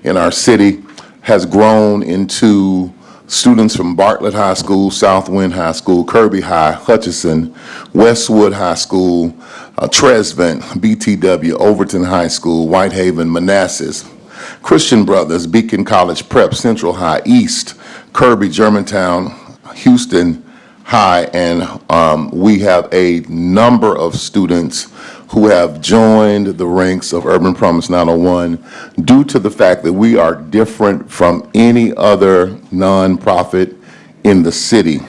[SPEAKER 15] in our city has grown into students from Bartlett High School, Southwind High School, Kirby High, Hutchinson, Westwood High School, Tresvant, BTW, Overton High School, Whitehaven, Manassas, Christian Brothers, Beacon College Prep, Central High, East, Kirby, Germantown, Houston High, and we have a number of students who have joined the ranks of Urban Promise 901 due to the fact that we are different from any other nonprofit in the city.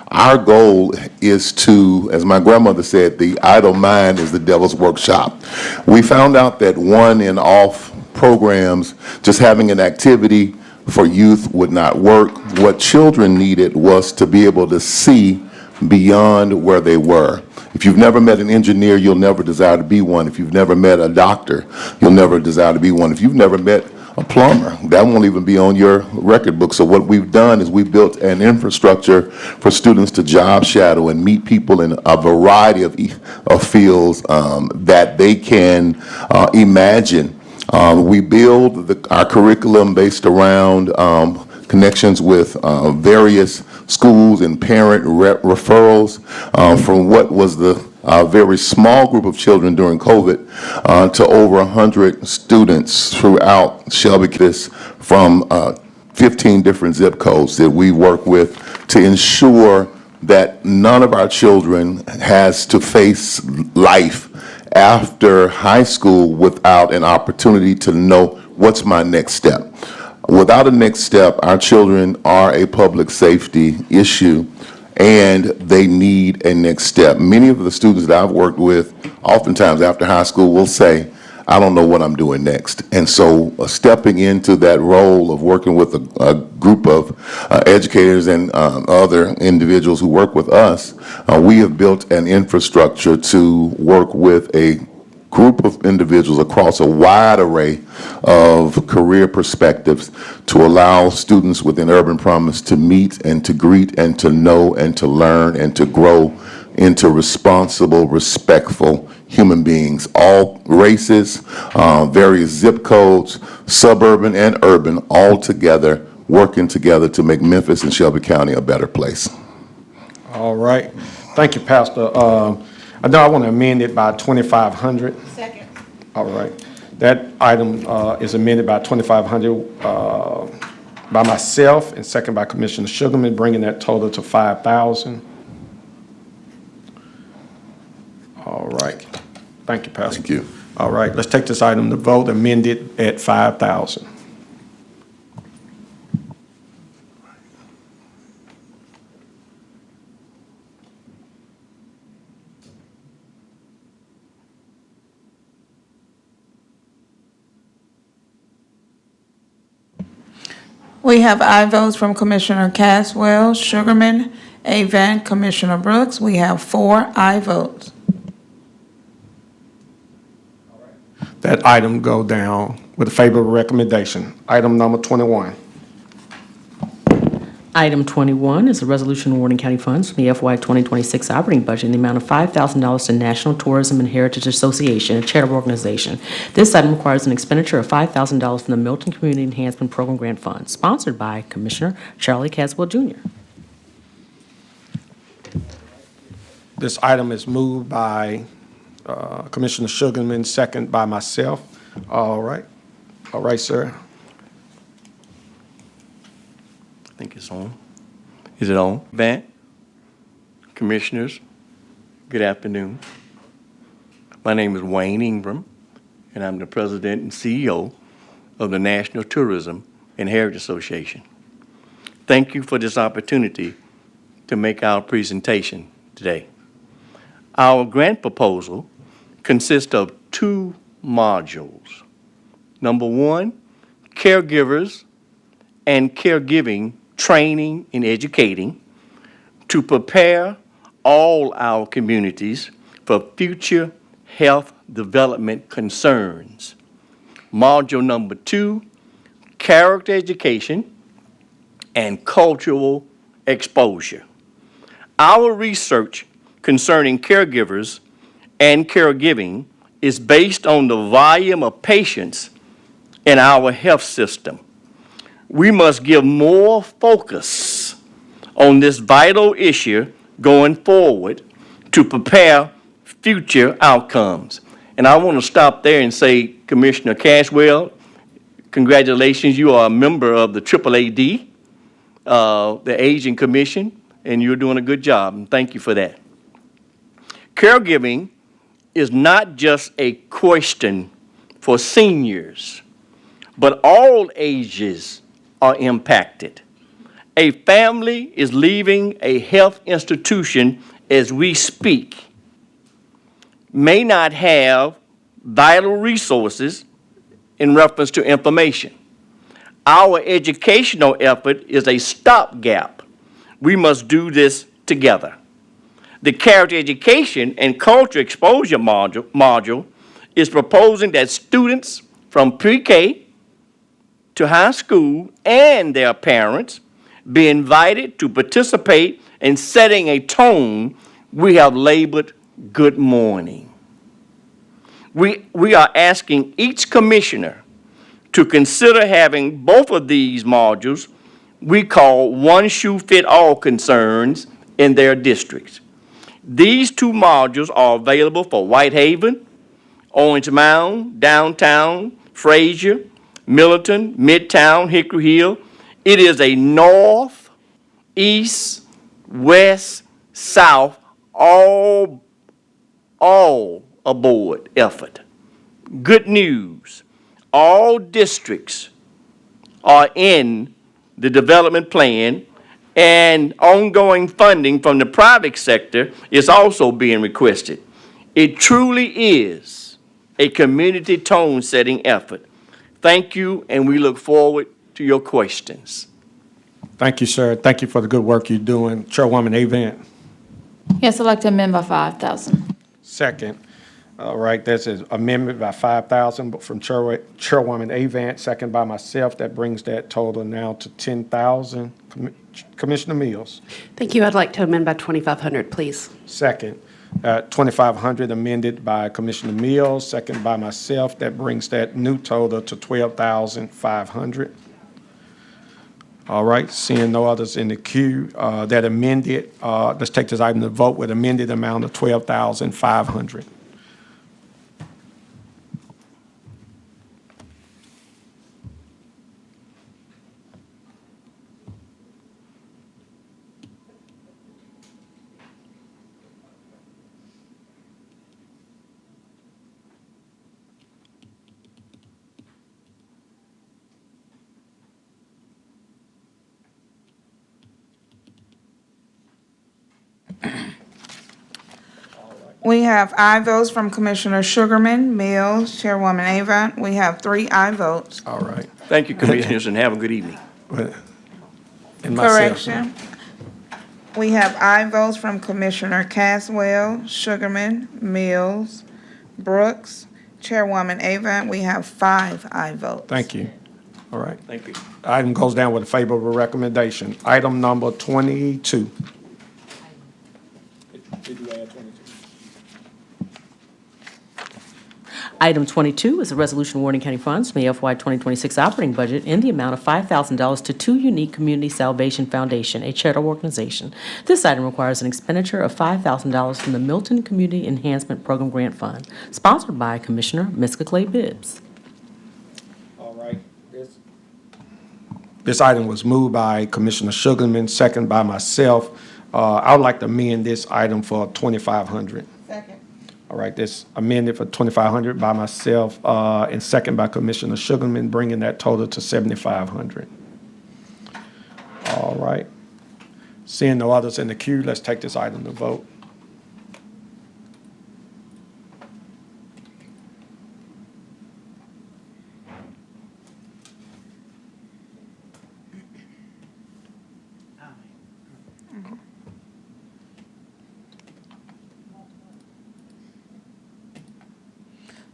[SPEAKER 15] Our goal is to, as my grandmother said, the idle mind is the devil's workshop. We found out that on and off programs, just having an activity for youth would not work. What children needed was to be able to see beyond where they were. If you've never met an engineer, you'll never desire to be one. If you've never met a doctor, you'll never desire to be one. If you've never met a plumber, that won't even be on your record book. So what we've done is we built an infrastructure for students to job shadow and meet people in a variety of fields that they can imagine. We build our curriculum based around connections with various schools and parent referrals from what was the very small group of children during COVID to over 100 students throughout Shelby, from 15 different zip codes that we work with to ensure that none of our children has to face life after high school without an opportunity to know what's my next step. Without a next step, our children are a public safety issue, and they need a next step. Many of the students that I've worked with, oftentimes after high school, will say, I don't know what I'm doing next. And so stepping into that role of working with a group of educators and other individuals who work with us, we have built an infrastructure to work with a group of individuals across a wide array of career perspectives to allow students within Urban Promise to meet and to greet and to know and to learn and to grow into responsible, respectful human beings, all races, various zip codes, suburban and urban, all together, working together to make Memphis and Shelby County a better place.
[SPEAKER 14] All right. Thank you, Pastor. I know I want to amend it by 2,500.
[SPEAKER 21] Second.
[SPEAKER 14] All right. That item is amended by 2,500 by myself and second by Commissioner Sugarman, bringing that total to 5,000. All right. Thank you, Pastor.
[SPEAKER 15] Thank you.
[SPEAKER 14] All right. Let's take this item to vote, amended at 5,000.
[SPEAKER 6] We have aye votes from Commissioner Caswell, Sugarman, Avant, Commissioner Brooks. We have 4 aye votes.
[SPEAKER 14] That item go down with a favorable recommendation. Item number 21.
[SPEAKER 3] Item 21 is a resolution awarding county funds from the FY 2026 operating budget in the amount of $5,000 to National Tourism and Heritage Association, a charitable organization. This item requires an expenditure of $5,000 from the Milton Community Enhancement Program Grant Fund, sponsored by Commissioner Charlie Caswell, Jr.
[SPEAKER 14] This item is moved by Commissioner Sugarman, second by myself. All right. All right, sir.
[SPEAKER 17] I think it's on. Is it on? Van?
[SPEAKER 11] Commissioners, good afternoon. My name is Wayne Ingram, and I'm the President and CEO of the National Tourism and Heritage Association. Thank you for this opportunity to make our presentation today. Our grant proposal consists of 2 modules. Number 1, caregivers and caregiving training and educating to prepare all our communities for future health development concerns. Module number 2, character education and cultural exposure. Our research concerning caregivers and caregiving is based on the volume of patients in our health system. We must give more focus on this vital issue going forward to prepare future outcomes. And I want to stop there and say, Commissioner Cashwell, congratulations, you are a member of the AAAD, the Aging Commission, and you're doing a good job, and thank you for that. Caregiving is not just a question for seniors, but all ages are impacted. A family is leaving a health institution as we speak, may not have vital resources in reference to information. Our educational effort is a stopgap. We must do this together. The character education and culture exposure module is proposing that students from pre-K to high school and their parents be invited to participate in setting a tone we have labeled Good Morning. We are asking each commissioner to consider having both of these modules we call one shoe fit all concerns in their districts. These 2 modules are available for Whitehaven, Orange Mound, Downtown, Frazier, Millerton, Midtown, Hickory Hill. It is a north, east, west, south, all aboard effort. Good news, all districts are in the development plan, and ongoing funding from the private sector is also being requested. It truly is a community tone-setting effort. Thank you, and we look forward to your questions.
[SPEAKER 14] Thank you, sir. Thank you for the good work you're doing. Chairwoman Avant.
[SPEAKER 12] Yes, I'd like to amend by 5,000.
[SPEAKER 14] Second. All right, there's an amendment by 5,000 but from Chairwoman Avant, second by myself. That brings that total now to 10,000. Commissioner Mills.
[SPEAKER 17] Thank you. I'd like to amend by 2,500, please.
[SPEAKER 14] Second. 2,500 amended by Commissioner Mills, second by myself. That brings that new total to 12,500. All right, seeing no others in the queue, that amended, let's take this item to vote with amended amount of 12,500.
[SPEAKER 6] We have aye votes from Commissioner Sugarman, Mills, Chairwoman Avant. We have 3 aye votes.
[SPEAKER 14] All right.
[SPEAKER 11] Thank you, Commissioners, and have a good evening.
[SPEAKER 14] And myself.
[SPEAKER 6] Correction. We have aye votes from Commissioner Caswell, Sugarman, Mills, Brooks, Chairwoman Avant. We have 5 aye votes.
[SPEAKER 14] Thank you. All right.
[SPEAKER 11] Thank you.
[SPEAKER 14] Item goes down with a favorable recommendation. Item number 22. Did you add 22?
[SPEAKER 3] Item 22 is a resolution awarding county funds from the FY 2026 operating budget in the amount of $5,000 to 2 Unique Community Salvation Foundation, a charitable organization. This item requires an expenditure of $5,000 from the Milton Community Enhancement Program Grant Fund, sponsored by Commissioner Miska Clay Bibbs.
[SPEAKER 14] All right. This item was moved by Commissioner Sugarman, second by myself. I would like to amend this item for 2,500.
[SPEAKER 21] Second.
[SPEAKER 14] All right, this amended for 2,500 by myself, and second by Commissioner Sugarman, bringing that total to 7,500. All right. Seeing no others in the queue, let's take this item to vote.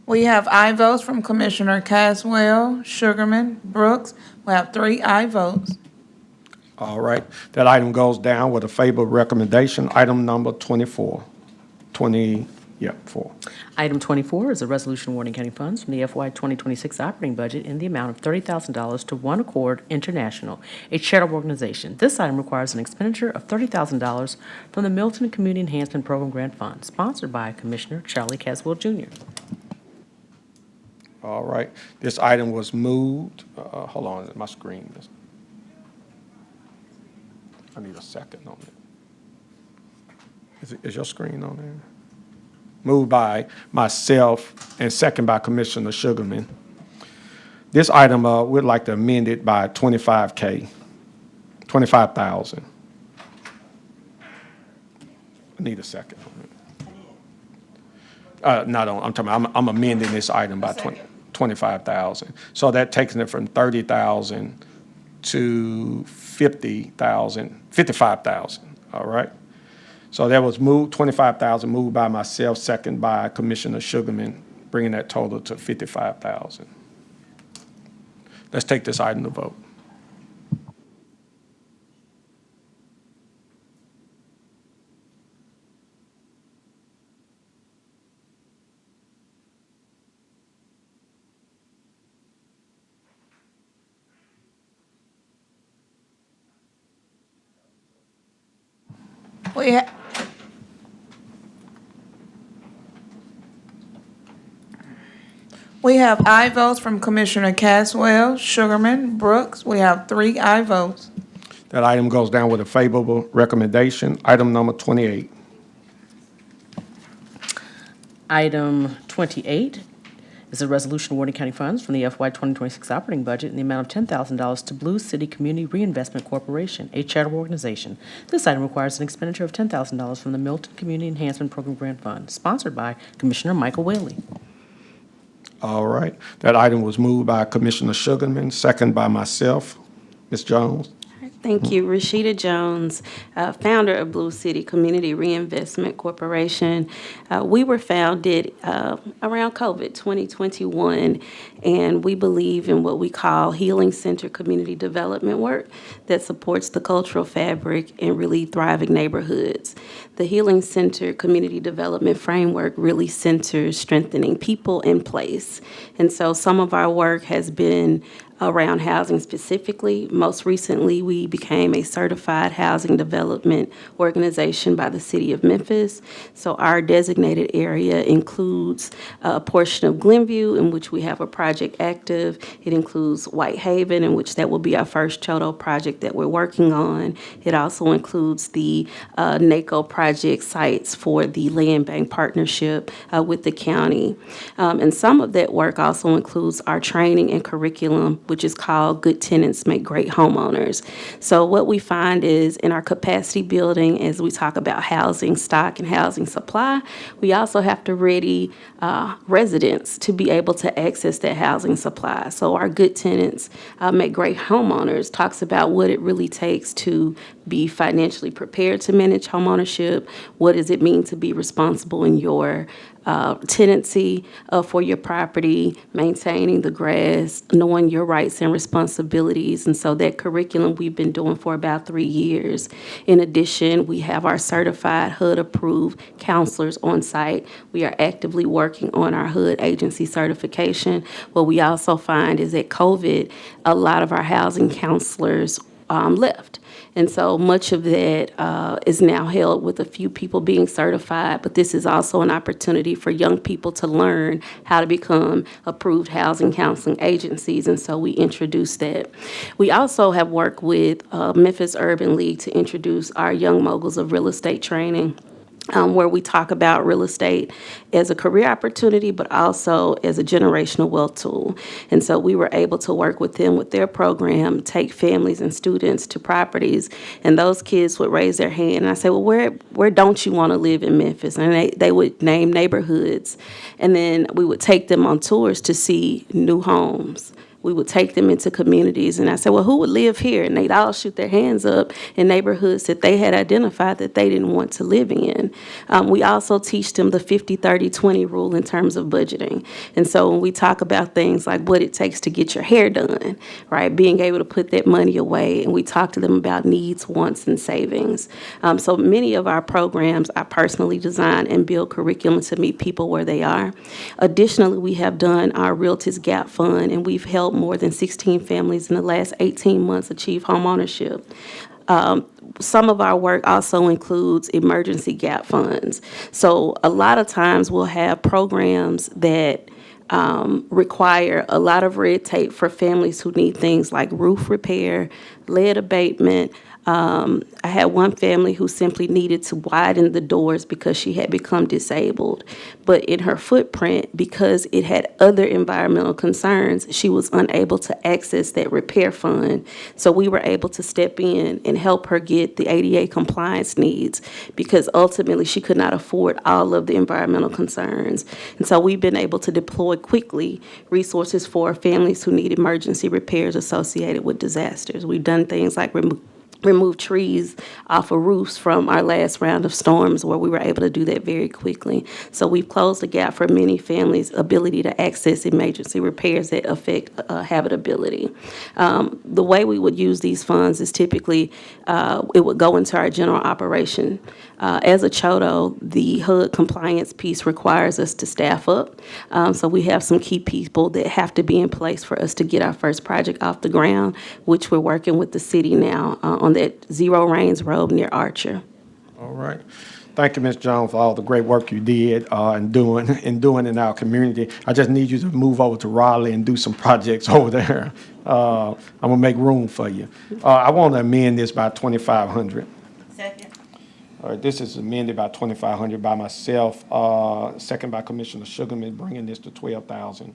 [SPEAKER 6] We have aye votes from Commissioner Caswell, Sugarman, Brooks. We have 3 aye votes.
[SPEAKER 14] All right, that item goes down with a favorable recommendation. Item number 24. 4.
[SPEAKER 3] Item 24 is a resolution awarding county funds from the FY 2026 operating budget in the amount of $30,000 to One Accord International, a charitable organization. This item requires an expenditure of $30,000 from the Milton Community Enhancement Program Grant Fund, sponsored by Commissioner Charlie Caswell Jr.
[SPEAKER 14] All right, this item was moved, hold on, my screen. I need a second on it. Is your screen on there? Moved by myself and second by Commissioner Sugarman. This item, we'd like to amend it by 25,000. I need a second on it. I'm amending this item by 25,000. So that takes it from 30,000 to 50,000, 55,000, all right? So that was moved, 25,000, moved by myself, second by Commissioner Sugarman, bringing that total to 55,000. Let's take this item to vote.
[SPEAKER 6] We have aye votes from Commissioner Caswell, Sugarman, Brooks. We have 3 aye votes.
[SPEAKER 14] That item goes down with a favorable recommendation. Item number 28.
[SPEAKER 3] Item 28 is a resolution awarding county funds from the FY 2026 operating budget in the amount of $10,000 to Blue City Community Reinvestment Corporation, a charitable organization. This item requires an expenditure of $10,000 from the Milton Community Enhancement Program Grant Fund, sponsored by Commissioner Michael Whaley.
[SPEAKER 14] All right, that item was moved by Commissioner Sugarman, second by myself. Ms. Jones?
[SPEAKER 10] Thank you. Rashida Jones, founder of Blue City Community Reinvestment Corporation. We were founded around COVID 2021, and we believe in what we call Healing Center community development work that supports the cultural fabric and really thriving neighborhoods. The Healing Center community development framework really centers strengthening people in place. And so some of our work has been around housing specifically. Most recently, we became a certified housing development organization by the City of Memphis. So our designated area includes a portion of Glenview, in which we have a project active. It includes Whitehaven, in which that will be our first Choto project that we're working on. It also includes the NACO project sites for the land bank partnership with the county. And some of that work also includes our training and curriculum, which is called Good Tenants Make Great Homeowners. So what we find is in our capacity building, as we talk about housing stock and housing supply, we also have to ready residents to be able to access that housing supply. So our Good Tenants Make Great Homeowners talks about what it really takes to be financially prepared to manage homeownership. What does it mean to be responsible in your tenancy for your property, maintaining the grass, knowing your rights and responsibilities. And so that curriculum we've been doing for about 3 years. In addition, we have our certified HUD-approved counselors on site. We are actively working on our HUD agency certification. What we also find is that COVID, a lot of our housing counselors left. And so much of that is now held with a few people being certified, but this is also an opportunity for young people to learn how to become approved housing counseling agencies, and so we introduced that. We also have worked with Memphis Urban League to introduce our Young Moguls of Real Estate training, where we talk about real estate as a career opportunity, but also as a generational wealth tool. And so we were able to work with them with their program, take families and students to properties, and those kids would raise their hand. And I say, well, where don't you want to live in Memphis? And they would name neighborhoods. And then we would take them on tours to see new homes. We would take them into communities, and I said, well, who would live here? And they'd all shoot their hands up in neighborhoods that they had identified that they didn't want to live in. We also teach them the 50-30-20 rule in terms of budgeting. And so when we talk about things like what it takes to get your hair done, right, being able to put that money away, and we talk to them about needs, wants, and savings. So many of our programs I personally design and build curriculum to meet people where they are. Additionally, we have done our Realtors Gap Fund, and we've helped more than 16 families in the last 18 months achieve home ownership. Some of our work also includes emergency gap funds. So a lot of times we'll have programs that require a lot of red tape for families who need things like roof repair, lead abatement. I had one family who simply needed to widen the doors because she had become disabled. But in her footprint, because it had other environmental concerns, she was unable to access that repair fund. So we were able to step in and help her get the ADA compliance needs, because ultimately she could not afford all of the environmental concerns. And so we've been able to deploy quickly resources for families who need emergency repairs associated with disasters. We've done things like remove trees off of roofs from our last round of storms, where we were able to do that very quickly. So we've closed the gap for many families' ability to access emergency repairs that affect habitability. The way we would use these funds is typically it would go into our general operation. As a CHOTO, the HUD compliance piece requires us to staff up. So we have some key people that have to be in place for us to get our first project off the ground, which we're working with the city now on that Zero Rains Road near Archer.
[SPEAKER 14] All right. Thank you, Ms. Jones, for all the great work you did and doing in our community. I just need you to move over to Raleigh and do some projects over there. I'm gonna make room for you. I want to amend this by 2,500.
[SPEAKER 21] Second.
[SPEAKER 14] All right, this is amended by 2,500 by myself, second by Commissioner Sugarman, bringing this to 12,500.